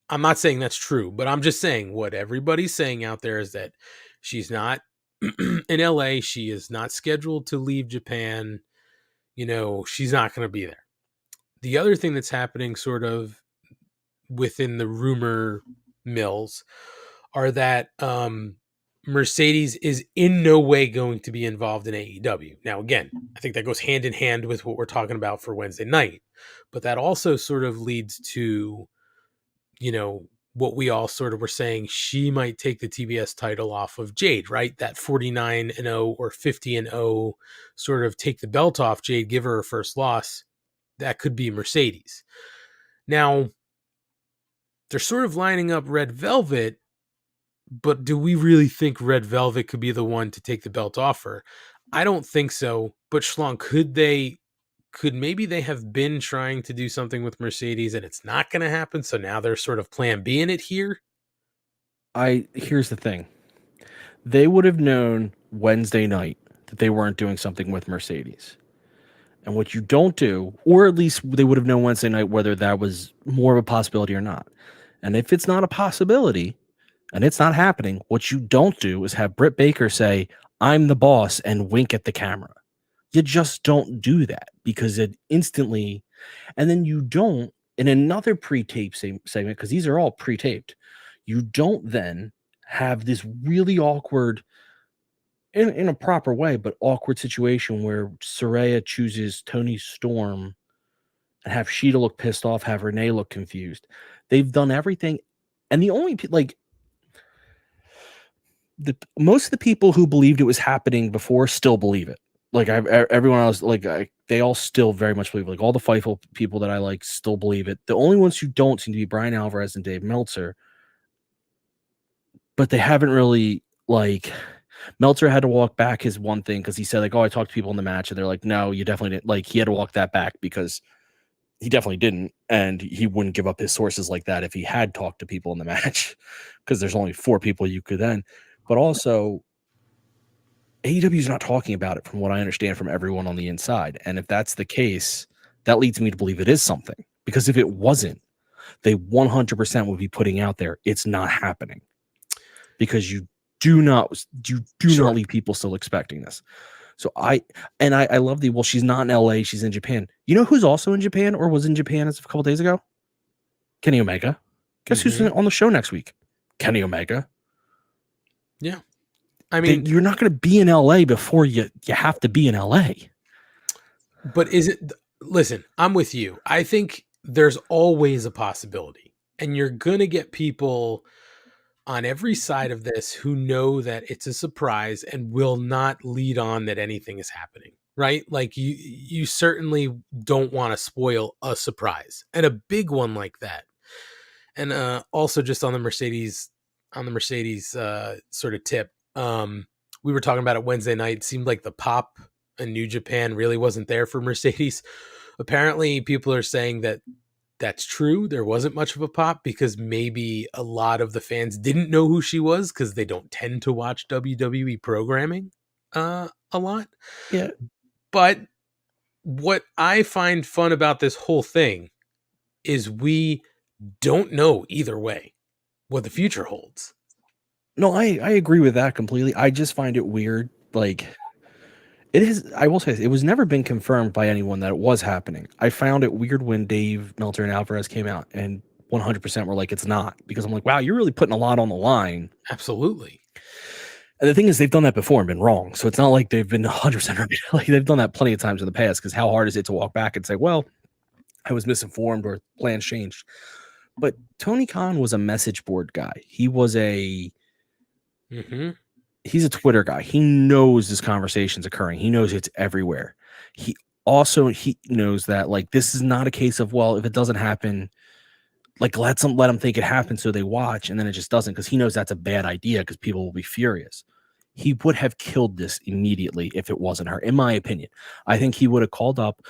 I'm not saying that's true, but I'm just saying what everybody's saying out there is that she's not in LA. She is not scheduled to leave Japan. She's not going to be there. The other thing that's happening sort of within the rumor mills are that Mercedes is in no way going to be involved in AEW. Now, again, I think that goes hand in hand with what we're talking about for Wednesday night, but that also sort of leads to, what we all sort of were saying, she might take the TBS title off of Jade, right? That 49-0 or 50-0 sort of take the belt off Jade, give her first loss. That could be Mercedes. Now, they're sort of lining up Red Velvet, but do we really think Red Velvet could be the one to take the belt off her? I don't think so. But Schlong, could maybe they have been trying to do something with Mercedes and it's not going to happen, so now they're sort of plan B in it here? Here's the thing. They would have known Wednesday night that they weren't doing something with Mercedes. And what you don't do, or at least they would have known Wednesday night whether that was more of a possibility or not. And if it's not a possibility and it's not happening, what you don't do is have Britt Baker say, "I'm the boss," and wink at the camera. You just don't do that because it instantly, and then you don't in another pre-tape segment, because these are all pre-taped. You don't then have this really awkward, in a proper way, but awkward situation where Saraya chooses Tony Storm and have Sheeta look pissed off, have Renee look confused. They've done everything, and the only most of the people who believed it was happening before still believe it. Like everyone else, they all still very much believe it. Like all the Fightful people that I like still believe it. The only ones who don't seem to be Brian Alvarez and Dave Meltzer, but they haven't really Meltzer had to walk back his one thing because he said I talked to people in the match, and they're like, no, you definitely didn't. He had to walk that back because he definitely didn't, and he wouldn't give up his sources like that if he had talked to people in the match, because there's only 4 people you could then. But also, AEW is not talking about it from what I understand from everyone on the inside. And if that's the case, that leads me to believe it is something, because if it wasn't, they 100% would be putting out there, it's not happening, because you do not leave people still expecting this. So I love well, she's not in LA, she's in Japan. You know who's also in Japan or was in Japan as a couple days ago? Kenny Omega. Guess who's on the show next week? Kenny Omega. Yeah. I mean, you're not going to be in LA before you have to be in LA. But listen, I'm with you. I think there's always a possibility, and you're going to get people on every side of this who know that it's a surprise and will not lead on that anything is happening, right? Like you certainly don't want to spoil a surprise, and a big one like that. And also just on the Mercedes sort of tip, we were talking about it Wednesday night. It seemed like the pop in New Japan really wasn't there for Mercedes. Apparently people are saying that that's true. There wasn't much of a pop because maybe a lot of the fans didn't know who she was because they don't tend to watch WWE programming a lot. Yeah. But what I find fun about this whole thing is we don't know either way what the future holds. No, I agree with that completely. I just find it weird. It is, I will say, it was never been confirmed by anyone that it was happening. I found it weird when Dave Meltzer and Alvarez came out and 100% were like, it's not, because I'm like, wow, you're really putting a lot on the line. Absolutely. And the thing is, they've done that before and been wrong. So it's not like they've been 100% right. They've done that plenty of times in the past, because how hard is it to walk back and say, well, I was misinformed or plans changed. But Tony Khan was a message board guy. He was he's a Twitter guy. He knows this conversation's occurring. He knows it's everywhere. He knows that this is not a case of, well, if it doesn't happen, let them think it happens so they watch, and then it just doesn't, because he knows that's a bad idea because people will be furious. He would have killed this immediately if it wasn't her, in my opinion. I think he would have called up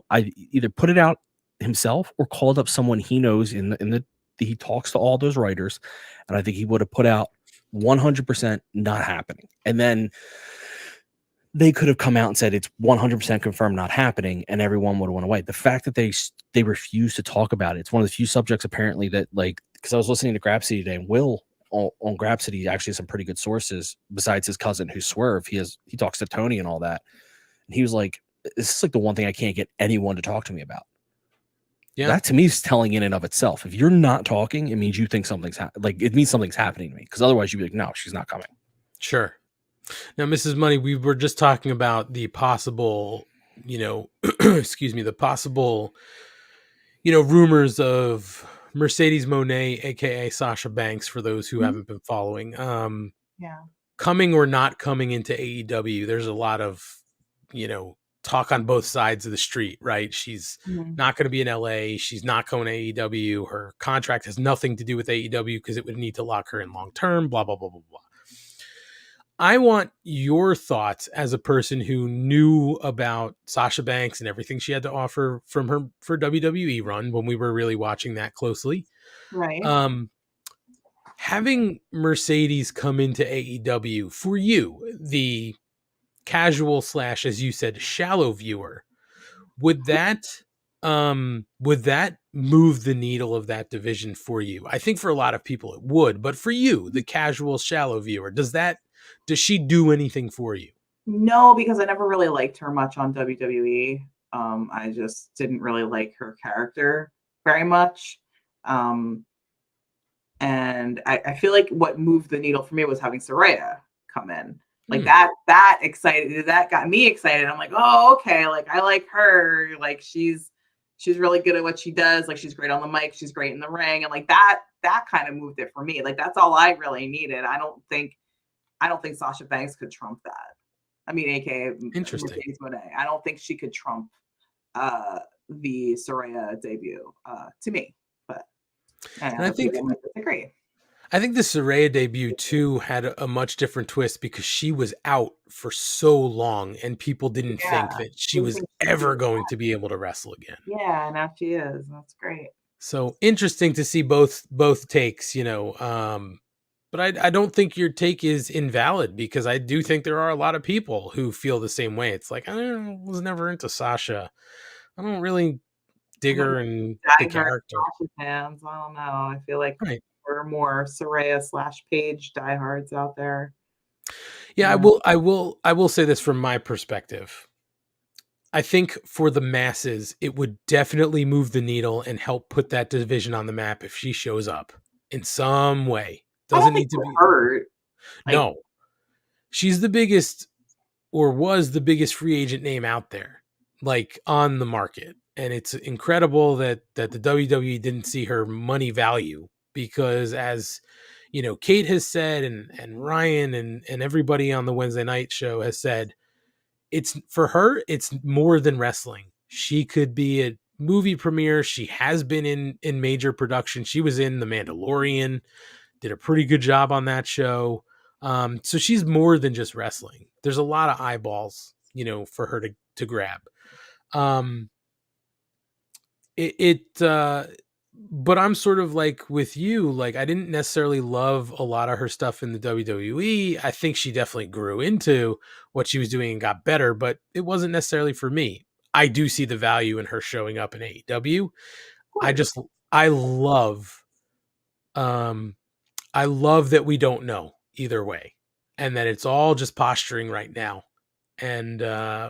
either put it out himself or called up someone he knows he talks to all those writers, and I think he would have put out 100% not happening. And then they could have come out and said it's 100% confirmed not happening, and everyone would have went away. The fact that they refuse to talk about it, it's one of the few subjects apparently that, because I was listening to Grab City today, and Will on Grab City actually has some pretty good sources besides his cousin who's Swerve. He talks to Tony and all that. And he was like, this is the one thing I can't get anyone to talk to me about. Yeah. That to me is telling in and of itself. If you're not talking, it means you think it means something's happening to me. Because otherwise you'd be like, no, she's not coming. Sure. Now, Mrs. Money, we were just talking about the possible, the possible, rumors of Mercedes Moné, aka Sasha Banks, for those who haven't been following. Coming or not coming into AEW. There's a lot of, talk on both sides of the street, right? She's not going to be in LA. She's not going to AEW. Her contract has nothing to do with AEW because it would need to lock her in long term, blah, blah, blah, blah, blah. I want your thoughts as a person who knew about Sasha Banks and everything she had to offer from her for WWE run when we were really watching that closely. Right. Having Mercedes come into AEW for you, the casual / as you said, shallow viewer, would that move the needle of that division for you? I think for a lot of people it would, but for you, the casual, shallow viewer, does she do anything for you? No, because I never really liked her much on WWE. I just didn't really like her character very much. And I feel like what moved the needle for me was having Saraya come in. Like that excited, that got me excited. I'm like, oh, okay, like I like her. Like she's really good at what she does. Like she's great on the mic, she's great in the ring, and like that kind of moved it for me. Like that's all I really needed. I don't think Sasha Banks could trump that. I mean, aka Interesting. Mercedes Moné. I don't think she could trump the Saraya debut to me. But and I think might disagree. I think the Saraya debut too had a much different twist because she was out for so long and people didn't think that she was ever going to be able to wrestle again. Yeah, now she is. That's great. So interesting to see both takes, but I don't think your take is invalid because I do think there are a lot of people who feel the same way. It's like, I was never into Sasha. I don't really dig her and the character. Sasha fans, I don't know. I feel like there are more Saraya / Paige diehards out there. Yeah, I will say this from my perspective. I think for the masses, it would definitely move the needle and help put that division on the map if she shows up in some way. Doesn't need to be hurt. No. She's the biggest or was the biggest free agent name out there, like on the market. And it's incredible that the WWE didn't see her money value because as Kate has said and Ryan and everybody on the Wednesday night show has said, it's for her, it's more than wrestling. She could be a movie premiere. She has been in major production. She was in The Mandalorian, did a pretty good job on that show. So she's more than just wrestling. There's a lot of eyeballs, for her to grab. But I'm sort of like with you, like I didn't necessarily love a lot of her stuff in the WWE. I think she definitely grew into what she was doing and got better, but it wasn't necessarily for me. I do see the value in her showing up in AEW. I love that we don't know either way and that it's all just posturing right now. And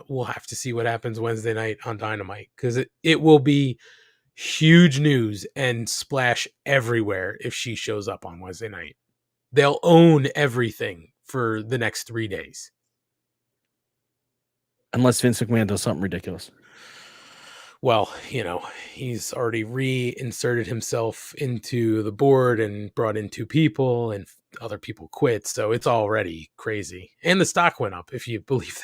we'll have to see what happens Wednesday night on Dynamite because it will be huge news and splash everywhere if she shows up on Wednesday night. They'll own everything for the next 3 days. Unless Vince McMahon does something ridiculous. Well, he's already reinserted himself into the board and brought in 2 people and other people quit. So it's already crazy. And the stock went up, if you believe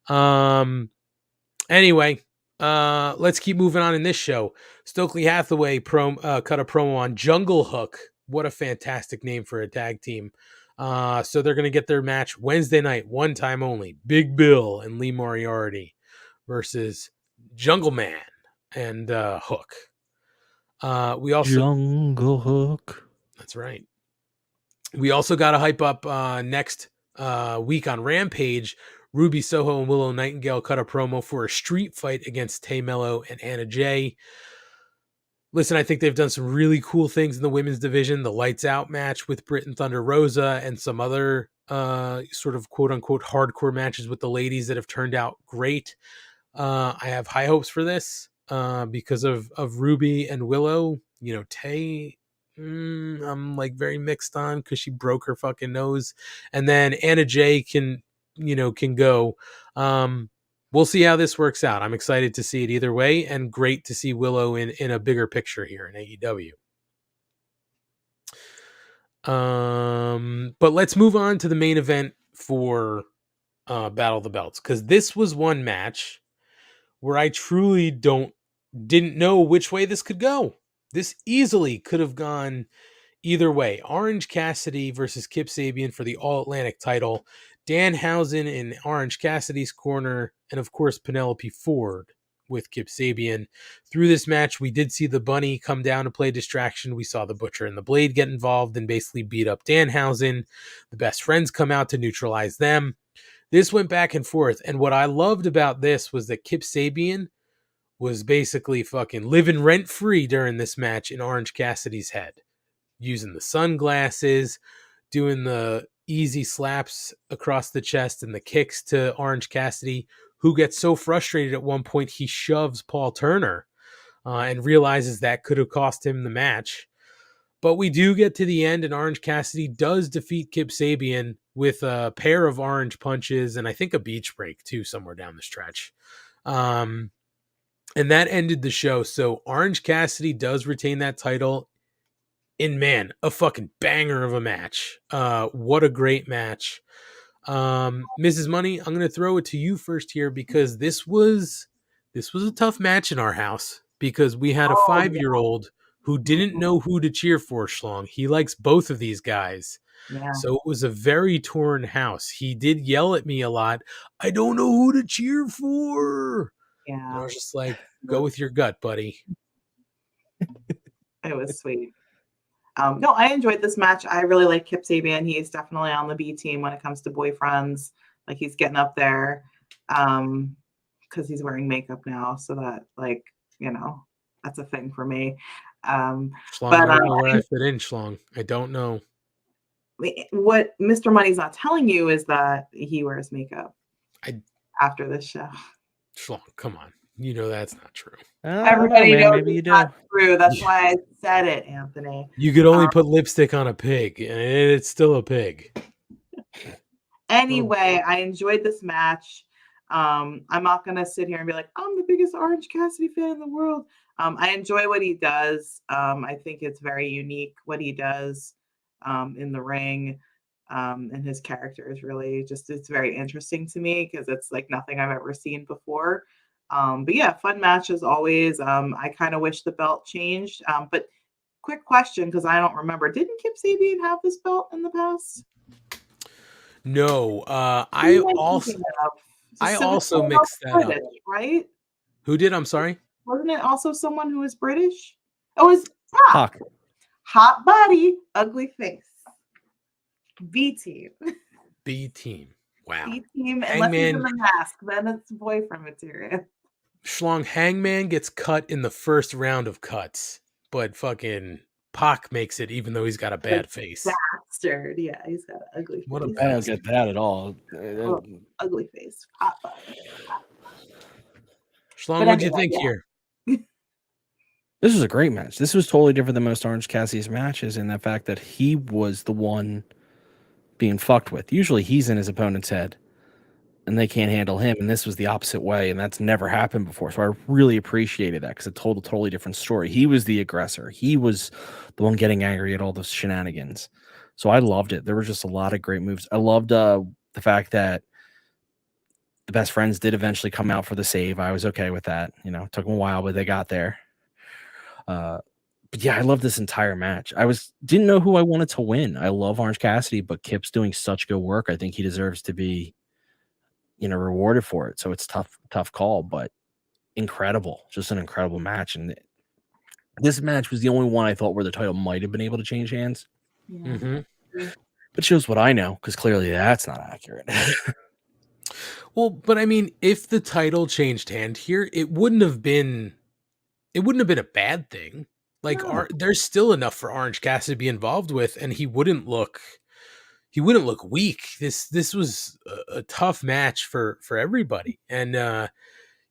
that. Anyway, let's keep moving on in this show. Stokely Hathaway cut a promo on Jungle Hook. What a fantastic name for a tag team. So they're going to get their match Wednesday night, one time only. Big Bill and Lee Moriarty versus Jungle Man and Hook. We also Jungle Hook. That's right. We also got to hype up next week on Rampage. Ruby Soho and Willow Nightingale cut a promo for a street fight against Tay Mello and Anna Jay. Listen, I think they've done some really cool things in the women's division. The Lights Out match with Britt and Thunder Rosa and some other sort of quote-unquote hardcore matches with the ladies that have turned out great. I have high hopes for this because of Ruby and Willow. Tay, I'm like very mixed on because she broke her fucking nose. And then Anna Jay can go. We'll see how this works out. I'm excited to see it either way, and great to see Willow in a bigger picture here in AEW. But let's move on to the main event for Battle of the Belts, because this was one match where I truly didn't know which way this could go. This easily could have gone either way. Orange Cassidy versus Kip Sabian for the All-Atlantic title. Danhausen in Orange Cassidy's corner, and of course Penelope Ford with Kip Sabian. Through this match, we did see the Bunny come down to play distraction. We saw the Butcher and the Blade get involved and basically beat up Danhausen. The Best Friends come out to neutralize them. This went back and forth. And what I loved about this was that Kip Sabian was basically fucking living rent free during this match in Orange Cassidy's head, using the sunglasses, doing the easy slaps across the chest and the kicks to Orange Cassidy, who gets so frustrated at one point he shoves Paul Turner and realizes that could have cost him the match. But we do get to the end, and Orange Cassidy does defeat Kip Sabian with a pair of orange punches and I think a beach break too somewhere down the stretch. And that ended the show. So Orange Cassidy does retain that title in, man, a fucking banger of a match. What a great match. Mrs. Money, I'm going to throw it to you first here because this was a tough match in our house because we had a 5-year-old who didn't know who to cheer for, Schlong. He likes both of these guys. Yeah. So it was a very torn house. He did yell at me a lot. I don't know who to cheer for. And I Yeah. was just like, go with your gut, buddy. It was sweet. No, I enjoyed this match. I really like Kip Sabian. He's definitely on the B team when it comes to boyfriends. Like he's getting up there because he's wearing makeup now. So that, like, you know, that's a thing for me. Schlong, But, I don't know where I fit in, Schlong. I don't know. What Mr. Money's not telling you is that he wears makeup after this show. Schlong, come on. You know that's not true. Everybody knows maybe you it's do. not true. That's why I said it, Anthony. You could only put lipstick on a pig, and it's still a pig. Anyway, I enjoyed this match. I'm not going to sit here and be like, I'm the biggest Orange Cassidy fan in the world. I enjoy what he does. I think it's very unique what he does in the ring. And his character is really just, it's very interesting to me because it's like nothing I've ever seen before. But yeah, fun match as always. I kind of wish the belt changed. But quick question, because I don't remember. Didn't Kip Sabian have this belt in the past? No, I also mixed that British, up. Right? Who did? I'm sorry. Wasn't it also someone who was British? Oh, it was Hawk. Hot body, ugly face. B team. B team. Wow. B team, unless he's in Hangman. the mask, then it's boyfriend material. Schlong, Hangman gets cut in the first round of cuts, but fucking Pac makes it even though he's got a bad face. Bastard. Yeah, he's got an ugly face. What a I don't get that at all. Ugly face. Hot body. Schlong, what'd you think here? This was a great match. This was totally different than most Orange Cassidy's matches in the fact that he was the one being fucked with. Usually he's in his opponent's head and they can't handle him. And this was the opposite way. And that's never happened before. So I really appreciated that because it's a totally different story. He was the aggressor. He was the one getting angry at all those shenanigans. So I loved it. There were just a lot of great moves. I loved the fact that the best friends did eventually come out for the save. I was okay with that. You know, it took them a while, but they got there. But yeah, I love this entire match. Didn't know who I wanted to win. I love Orange Cassidy, but Kip's doing such good work. I think he deserves to be, rewarded for it. So it's tough call, but incredible. Just an incredible match. And this match was the only one I thought where the title might have been able to change hands. Yeah. Mm-hmm. But shows what I know, because clearly that's not accurate. Well, but I mean, if the title changed hand here, it wouldn't have been a bad thing. Like, No. there's still enough for Orange Cassidy to be involved with, and he wouldn't look weak. This was a tough match for everybody, and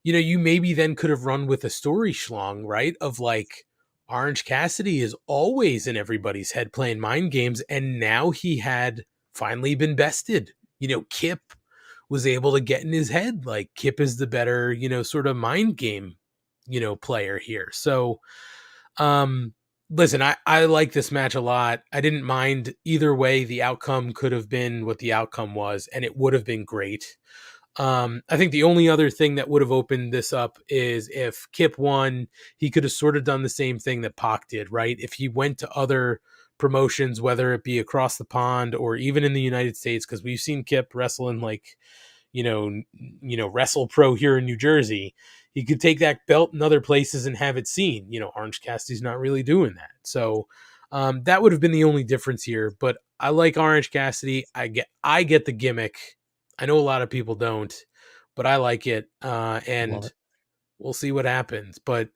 you maybe then could have run with a story, Schlong, right? Of like Orange Cassidy is always in everybody's head playing mind games, and now he had finally been bested. Kip was able to get in his head. Like Kip is the better, sort of mind game, player here. So, listen, I like this match a lot. I didn't mind either way. The outcome could have been what the outcome was, and it would have been great. I think the only other thing that would have opened this up is if Kip won, he could have sort of done the same thing that Pac did, right? If he went to other promotions, whether it be across the pond or even in the United States, because we've seen Kip wrestle in like, Wrestle Pro here in New Jersey. He could take that belt in other places and have it seen. Orange Cassidy's not really doing that. So that would have been the only difference here. But I like Orange Cassidy. I get the gimmick. I know a lot of people don't, but I like it. Love And it. we'll see what happens. But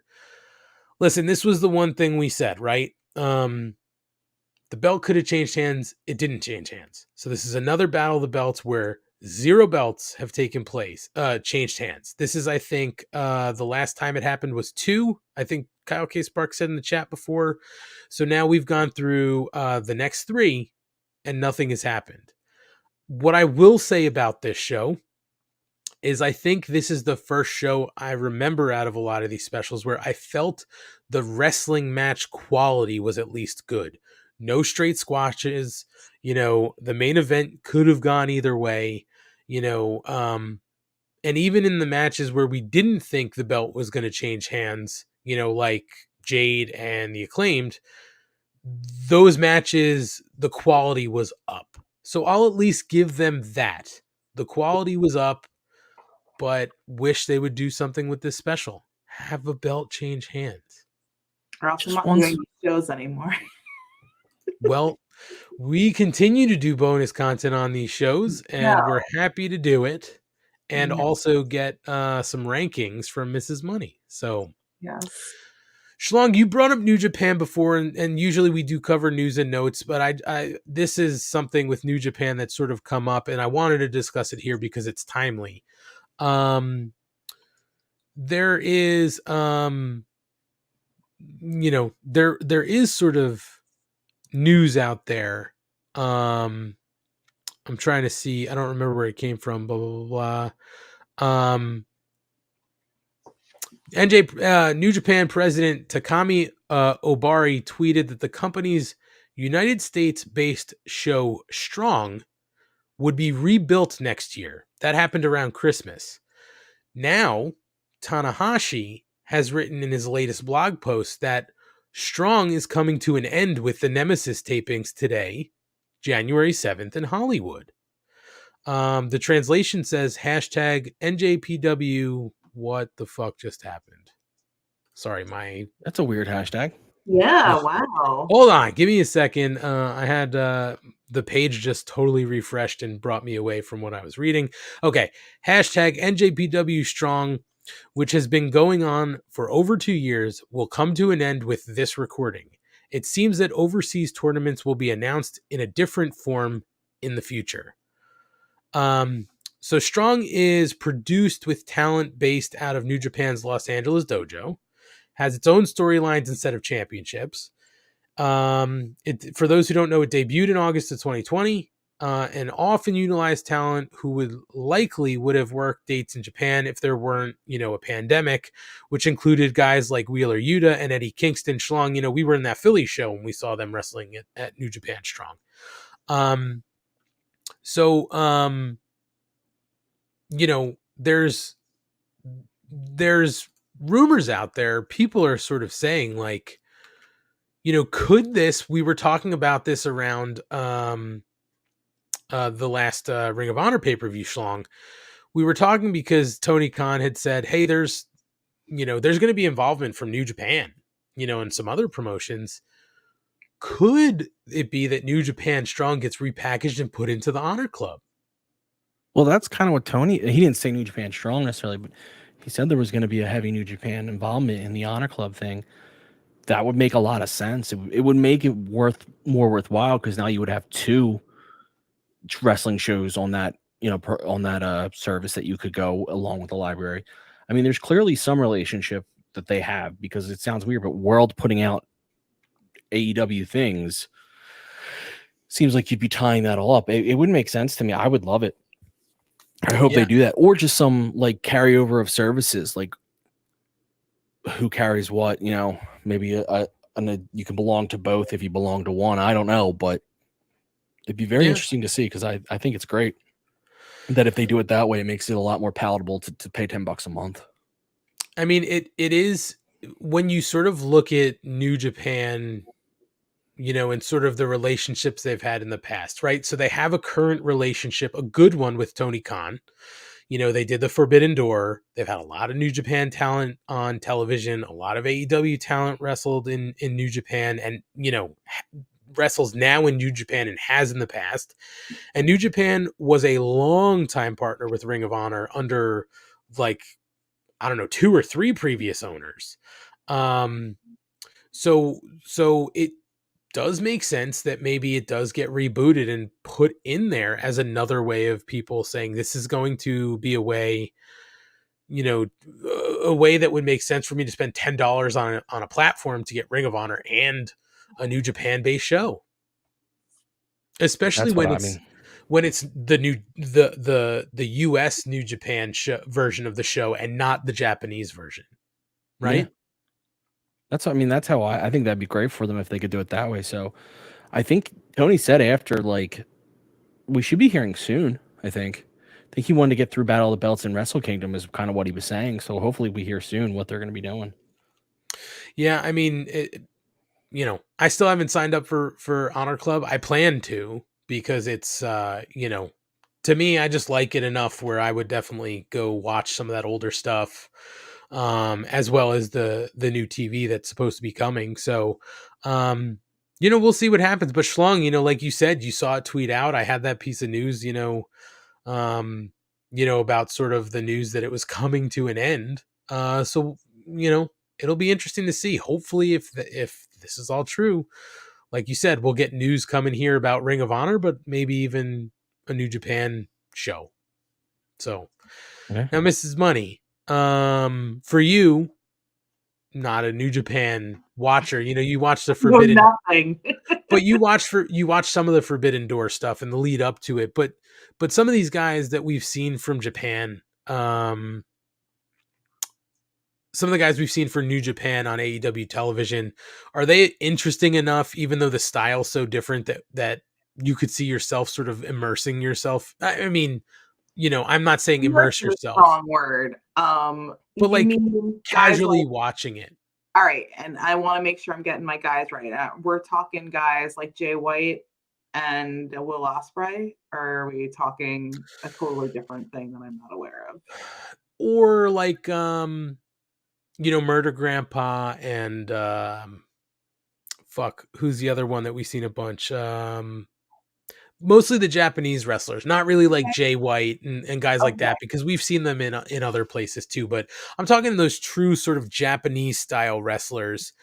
listen, this was the one thing we said, right? The belt could have changed hands. It didn't change hands. So this is another battle of the belts where 0 belts have taken place, changed hands. This is, I think, the last time it happened was 2. I think Kyle K. Spark said in the chat before. So now we've gone through the next 3 and nothing has happened. What I will say about this show is I think this is the first show I remember out of a lot of these specials where I felt the wrestling match quality was at least good. No straight squashes, the main event could have gone either way, and even in the matches where we didn't think the belt was going to change hands, like Jade and the Acclaimed, those matches, the quality was up. So I'll at least give them that. The quality was up, but wish they would do something with this special. Have a belt change hands. Or else I'm Just not once. doing these shows anymore. Well, we continue to do bonus content on these shows, and we're happy to do it, and also get some rankings from Mrs. Money. So, yes. Schlong, you brought up New Japan before, and usually we do cover news and notes, but I this is something with New Japan that's sort of come up, and I wanted to discuss it here because it's timely. There is there is sort of news out there. I'm trying to see, I don't remember where it came from, blah blah blah. New Japan president Takami Obari tweeted that the company's United States-based show Strong would be rebuilt next year. That happened around Christmas. Now, Tanahashi has written in his latest blog post that Strong is coming to an end with the Nemesis tapings today, January 7th in Hollywood. The translation says hashtag NJPW. What the fuck just happened? Sorry, That's a weird hashtag. Yeah, wow. Hold on, give me a second. I had the page just totally refreshed and brought me away from what I was reading. Okay, hashtag NJPW Strong, which has been going on for over 2 years, will come to an end with this recording. It seems that overseas tournaments will be announced in a different form in the future. So Strong is produced with talent based out of New Japan's Los Angeles dojo, has its own storylines and set of championships. For those who don't know, it debuted in August of 2020, and often utilized talent who would have worked dates in Japan if there weren't, a pandemic, which included guys like Wheeler Yuta and Eddie Kingston. Schlong, we were in that Philly show and we saw them wrestling at New Japan Strong. There's rumors out there. People are sort of saying like, could this, we were talking about this around the last Ring of Honor pay-per-view, Schlong. We were talking because Tony Khan had said, hey, there's going to be involvement from New Japan, and some other promotions. Could it be that New Japan Strong gets repackaged and put into the Honor Club? Well, that's kind of what he didn't say New Japan Strong necessarily, but he said there was going to be a heavy New Japan involvement in the Honor Club thing. That would make a lot of sense. It would make it more worthwhile because now you would have 2 wrestling shows on that, on that service that you could go along with the library. I mean, there's clearly some relationship that they have because it sounds weird, but World putting out AEW things seems like you'd be tying that all up. It wouldn't make sense to me. I would love it. I hope they do that, or just some like carryover of services, like who carries what. Maybe you can belong to both if you belong to one. I don't know, but it'd be very interesting to see because I think it's great that if they do it that way, it makes it a lot more palatable to pay $10 a month. I mean, it is when you sort of look at New Japan, and sort of the relationships they've had in the past, right? So they have a current relationship, a good one with Tony Khan. They did the Forbidden Door. They've had a lot of New Japan talent on television. A lot of AEW talent wrestled in New Japan and, wrestles now in New Japan and has in the past. And New Japan was a long time partner with Ring of Honor under like, I don't know, 2 or 3 previous owners. So it does make sense that maybe it does get rebooted and put in there as another way of people saying this is going to be a way, a way that would make sense for me to spend $10 on a platform to get Ring of Honor and a New Japan based show. Especially when it's the US New Japan version of the show and not the Japanese version. Right? Yeah. That's how I think that'd be great for them if they could do it that way. So I think Tony said after, like, we should be hearing soon. I think he wanted to get through Battle of the Belts and Wrestle Kingdom is kind of what he was saying. So hopefully we hear soon what they're going to be doing. Yeah, I mean, I still haven't signed up for Honor Club. I plan to, because it's, to me, I just like it enough where I would definitely go watch some of that older stuff, as well as the new TV that's supposed to be coming. So, we'll see what happens. But Schlong, like you said, you saw it tweet out. I had that piece of news, about sort of the news that it was coming to an end. So, it'll be interesting to see. Hopefully, if this is all true, like you said, we'll get news coming here about Ring of Honor, but maybe even a New Japan show. So, Now, Mrs. Money, for you, not a New Japan watcher, you watch the Forbidden, nothing. but you watch some of the Forbidden Door stuff and the lead up to it. But some of these guys that we've seen from Japan, some of the guys we've seen for New Japan on AEW television, are they interesting enough, even though the style's so different, that you could see yourself sort of immersing yourself? I mean, I'm not saying immerse yourself. Wrong word. But like casually watching it. All right, and I want to make sure I'm getting my guys right. We're talking guys like Jay White and Will Ospreay, or are we talking a totally different thing that I'm not aware of? Or like Murder Grandpa and who's the other one that we've seen a bunch? Mostly the Japanese wrestlers, not really like Jay White and guys like that, because we've seen them in other places too. But I'm talking those true sort of Japanese style wrestlers,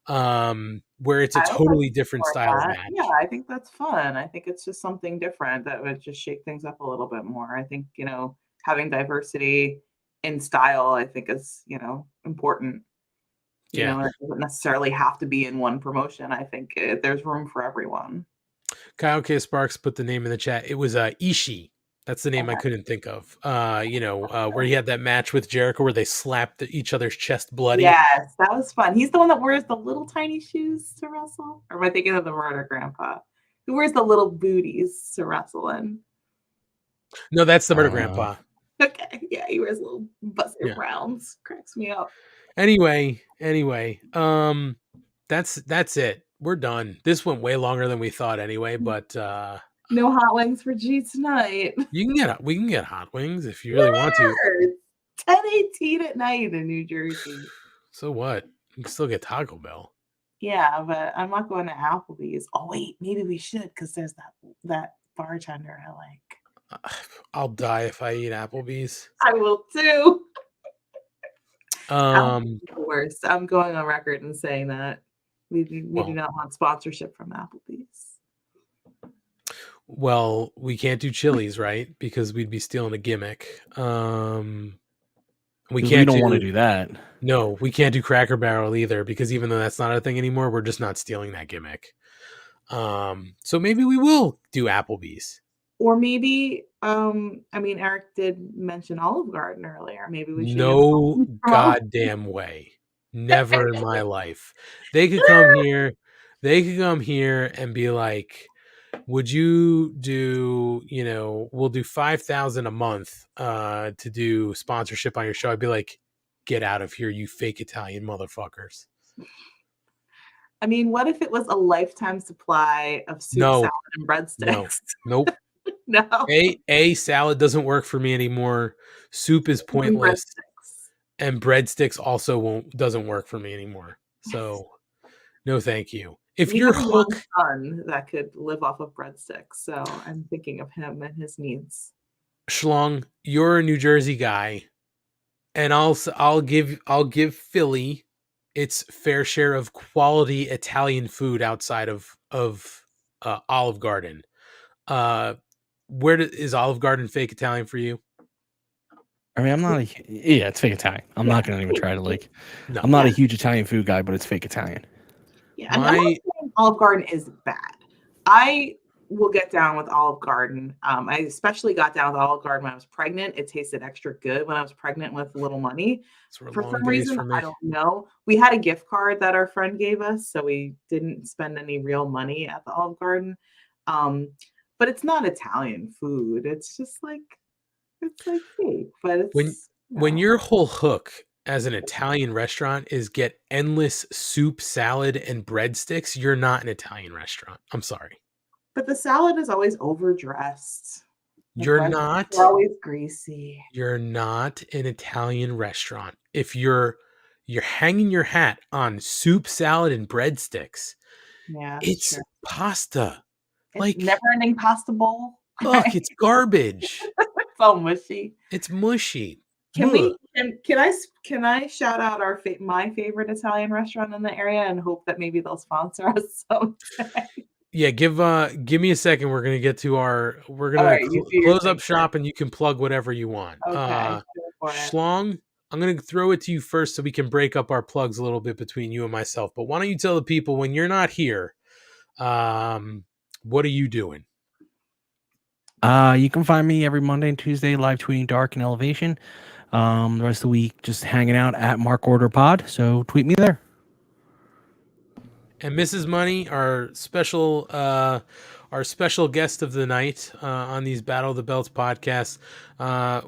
where it's a totally different style of match. Yeah, I think that's fun. I think it's just something different that would just shake things up a little bit more. I think, having diversity in style, I think is, important. It doesn't necessarily have to be in one promotion. I think there's room for everyone. Kyle K. Sparks put the name in the chat. It was Ishii. That's the name I couldn't think of. Where he had that match with Jericho where they slapped each other's chest bloody. Yes, that was fun. He's the one that wears the little tiny shoes to wrestle? Or am I thinking of the Murder Grandpa? Who wears the little booties to wrestle in? No, that's the Murder Grandpa. Okay, yeah, he wears little Buster Browns. Cracks me up. Anyway, that's it. We're done. This went way longer than we thought anyway, but no hot wings for G tonight. We can get hot wings if you really want to. 10:18 at night in New Jersey. So what? You can still get Taco Bell. Yeah, but I'm not going to Applebee's. Oh wait, maybe we should, because there's that bartender I like. I'll die if I eat Applebee's. I will too. Worst. I'm going on record and saying that we do not want sponsorship from Applebee's. Well, we can't do Chili's, right? Because we'd be stealing a gimmick. We don't want to do that. No, we can't do Cracker Barrel either, because even though that's not a thing anymore, we're just not stealing that gimmick. So maybe we will do Applebee's. Or maybe, Eric did mention Olive Garden earlier. Maybe we should. No goddamn way. Never in my life. They could come here. They could come here and be like, would you do, we'll do $5,000 a month to do sponsorship on your show. I'd be like, get out of here, you fake Italian motherfuckers. I mean, what if it was a lifetime supply of soup, salad, and breadsticks? Nope. No. Salad doesn't work for me anymore. Soup is pointless. And breadsticks also doesn't work for me anymore. So no, thank you. if He your has a young hook, son that could live off of breadsticks, so I'm thinking of him and his needs. Schlong, you're a New Jersey guy, and I'll give Philly its fair share of quality Italian food outside of Olive Garden. Uh, is Olive Garden fake Italian for you? I mean, I'm not yeah, it's fake Italian. I'm not gonna even try to like. No. I'm not a Yeah. huge Italian food guy, but it's fake Italian. Yeah, and I'm not saying Olive Garden is bad. I will get down with Olive Garden. I especially got down with Olive Garden when I was pregnant. It tasted extra good when I was pregnant with little money. For some reason, I don't know. We had a gift card that our friend gave us, so we didn't spend any real money at the Olive Garden. But it's not Italian food. It's just like fake, but it's when your whole hook as an Italian restaurant is get endless soup, salad, and breadsticks, you're not an Italian restaurant. I'm sorry. But the salad is always overdressed. You're not. They're always greasy. You're not an Italian restaurant. If you're hanging your hat on soup, salad, and breadsticks, Yeah, it's sure. Pasta. It's Like never-ending pasta bowl. Ugh, it's garbage. It's all mushy. It's mushy. Can I shout out my favorite Italian restaurant in the area and hope that maybe they'll sponsor us someday? Yeah, give me a second. We're gonna close up shop and you can plug whatever you want. Okay, Schlong, I'm gonna throw it to you first so we can break up our plugs a little bit between you and myself. But why don't you tell the people when you're not here, what are you doing? You can find me every Monday and Tuesday live tweeting Dark and Elevation. The rest of the week just hanging out at Mark Order Pod. So tweet me there. And Mrs. Money, our special guest of the night on these Battle of the Belts podcasts.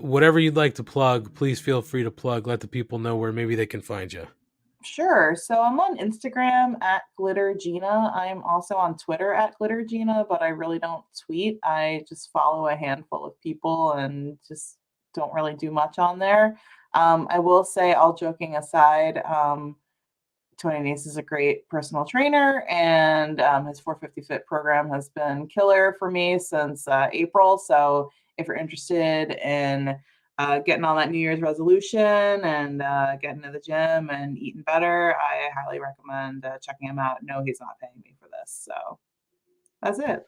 Whatever you'd like to plug, please feel free to plug. Let the people know where maybe they can find you. Sure. So I'm on Instagram at GlitterGina. I'm also on Twitter at GlitterGina, but I really don't tweet. I just follow a handful of people and just don't really do much on there. I will say, all joking aside, Tony Nese is a great personal trainer, and his 450 Fit program has been killer for me since April. So if you're interested in getting on that New Year's resolution and getting to the gym and eating better, I highly recommend checking him out. No, he's not paying me for this. So that's it.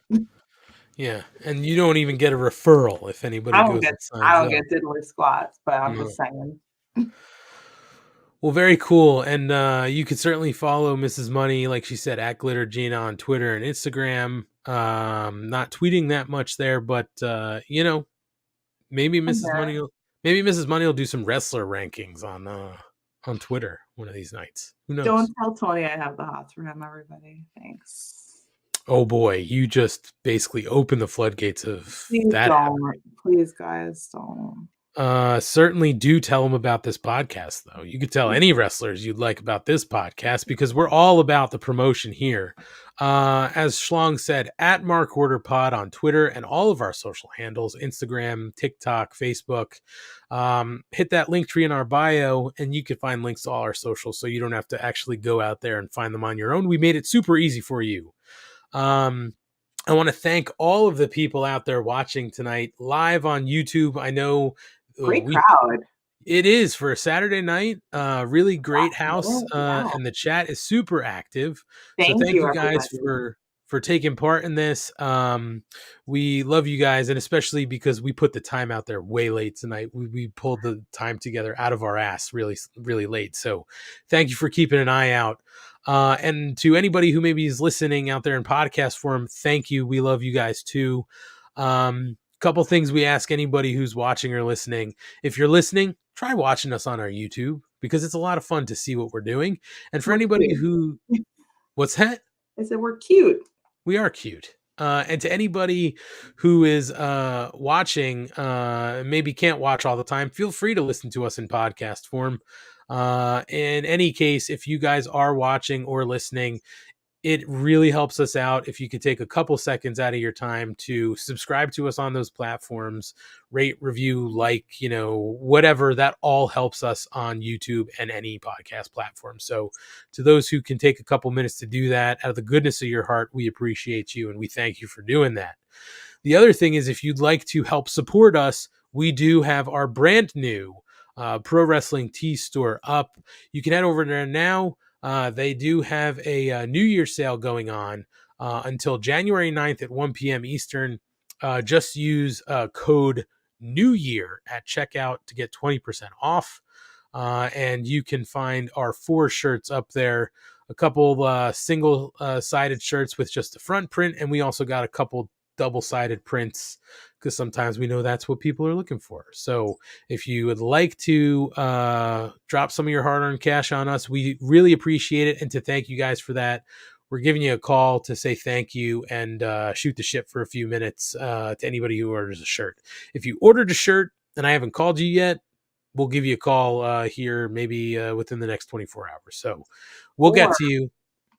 Yeah, and you don't even get a referral if anybody goes and signs up. I don't get diddly squats, but I'm just saying. Well, very cool. And you could certainly follow Mrs. Money, like she said, at GlitterGina on Twitter and Instagram. Not tweeting that much there, but maybe Mrs. Money will do some wrestler rankings on Twitter one of these nights. Who knows? Don't tell Tony I have the hots for him, everybody. Thanks. Oh boy, you just basically opened the floodgates of that. Please, guys, don't. Certainly do tell them about this podcast, though. You could tell any wrestlers you'd like about this podcast because we're all about the promotion here. As Schlong said, at Mark Order Pod on Twitter and all of our social handles, Instagram, TikTok, Facebook. Hit that link tree in our bio and you can find links to all our socials so you don't have to actually go out there and find them on your own. We made it super easy for you. I want to thank all of the people out there watching tonight live on YouTube. I know great crowd. It is for a Saturday night. Really great house. And the chat is super active. Thank you guys for taking part in this. We love you guys, and especially because we put the time out there way late tonight. We pulled the time together out of our ass really, really late. So thank you for keeping an eye out. And to anybody who maybe is listening out there in podcast form, thank you. We love you guys too. Couple things we ask anybody who's watching or listening. If you're listening, try watching us on our YouTube because it's a lot of fun to see what we're doing. And for anybody who, what's that? I said we're cute. We are cute. And to anybody who is watching, maybe can't watch all the time, feel free to listen to us in podcast form. In any case, if you guys are watching or listening, it really helps us out if you could take a couple seconds out of your time to subscribe to us on those platforms, rate, review, like, whatever. That all helps us on YouTube and any podcast platform. So to those who can take a couple minutes to do that out of the goodness of your heart, we appreciate you and we thank you for doing that. The other thing is, if you'd like to help support us, we do have our brand new Pro Wrestling Tees store up. You can head over there now. They do have a New Year's sale going on until January 9th at 1 p.m. Eastern. Just use code New Year at checkout to get 20% off. And you can find our 4 shirts up there, a couple single-sided shirts with just the front print, and we also got a couple double-sided prints because sometimes we know that's what people are looking for. So if you would like to drop some of your hard-earned cash on us, we really appreciate it. And to thank you guys for that, we're giving you a call to say thank you and shoot the shit for a few minutes to anybody who orders a shirt. If you ordered a shirt and I haven't called you yet, we'll give you a call here maybe within the next 24 hours. So we'll get to you.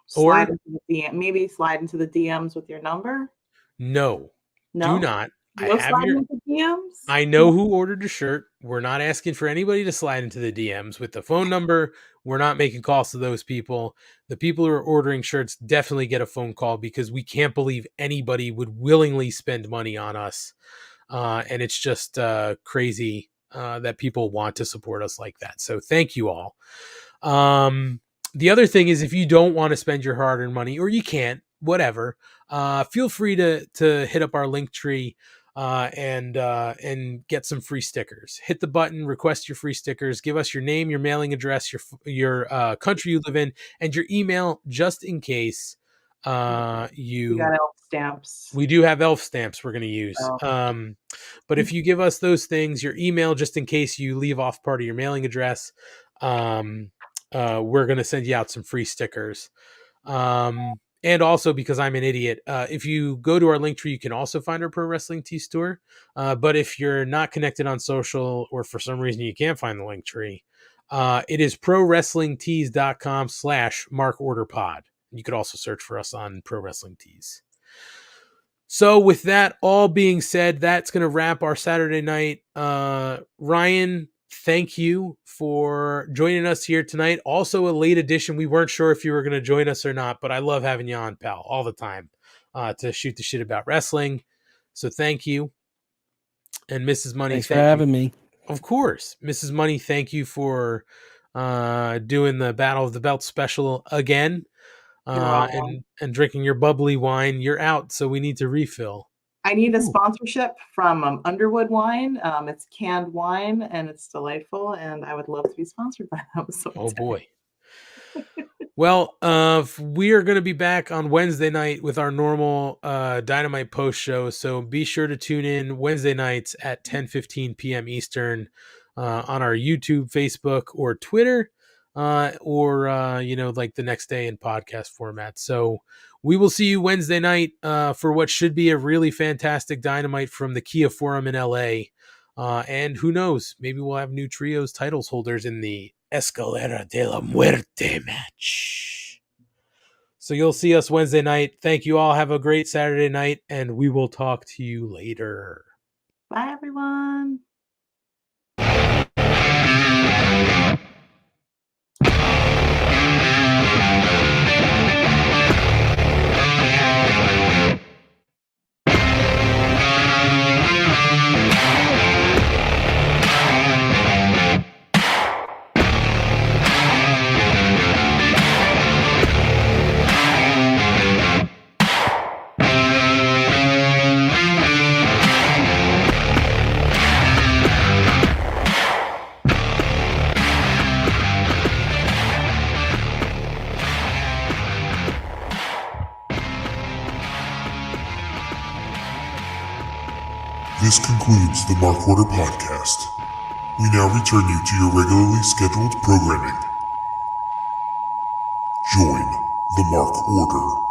Slide into the DMs with your number. No, do not. No sliding into DMs? I know who ordered the shirt. We're not asking for anybody to slide into the DMs with the phone number. We're not making calls to those people. The people who are ordering shirts definitely get a phone call because we can't believe anybody would willingly spend money on us. And it's just crazy that people want to support us like that. So thank you all. The other thing is, if you don't want to spend your hard-earned money, or you can't, whatever, feel free to hit up our link tree and get some free stickers. Hit the button, request your free stickers, give us your name, your mailing address, your country you live in, and your email, just in case you got elf stamps. We do have elf stamps we're going to use. But if you give us those things, your email, just in case you leave off part of your mailing address, we're going to send you out some free stickers. And also, because I'm an idiot, if you go to our link tree, you can also find our Pro Wrestling Tees store. But if you're not connected on social, or for some reason you can't find the link tree, it is prowrestlingtees.com/markorderpod. You could also search for us on Pro Wrestling Tees. So with that all being said, that's going to wrap our Saturday night. Ryan, thank you for joining us here tonight. Also a late edition. We weren't sure if you were going to join us or not, but I love having you on, pal, all the time to shoot the shit about wrestling. So thank you. And Mrs. Money, thanks for having me. Of course. Mrs. Money, thank you for doing the Battle of the Belt special again. And drinking your bubbly wine. You're out, so we need to refill. I need a sponsorship from Underwood Wine. It's canned wine and it's delightful, and I would love to be sponsored by them. So oh boy. Well, we are going to be back on Wednesday night with our normal Dynamite post show, so be sure to tune in Wednesday nights at 10:15 p.m. Eastern on our YouTube, Facebook, or Twitter. Or like the next day in podcast format. So we will see you Wednesday night for what should be a really fantastic Dynamite from the Kia Forum in LA. And who knows, maybe we'll have new trios titles holders in the Escalera de la Muerte match. So you'll see us Wednesday night. Thank you all. Have a great Saturday night, and we will talk to you later. Bye, everyone. This concludes the Mark Order podcast. We now return you to your regularly scheduled programming. Join the Mark Order.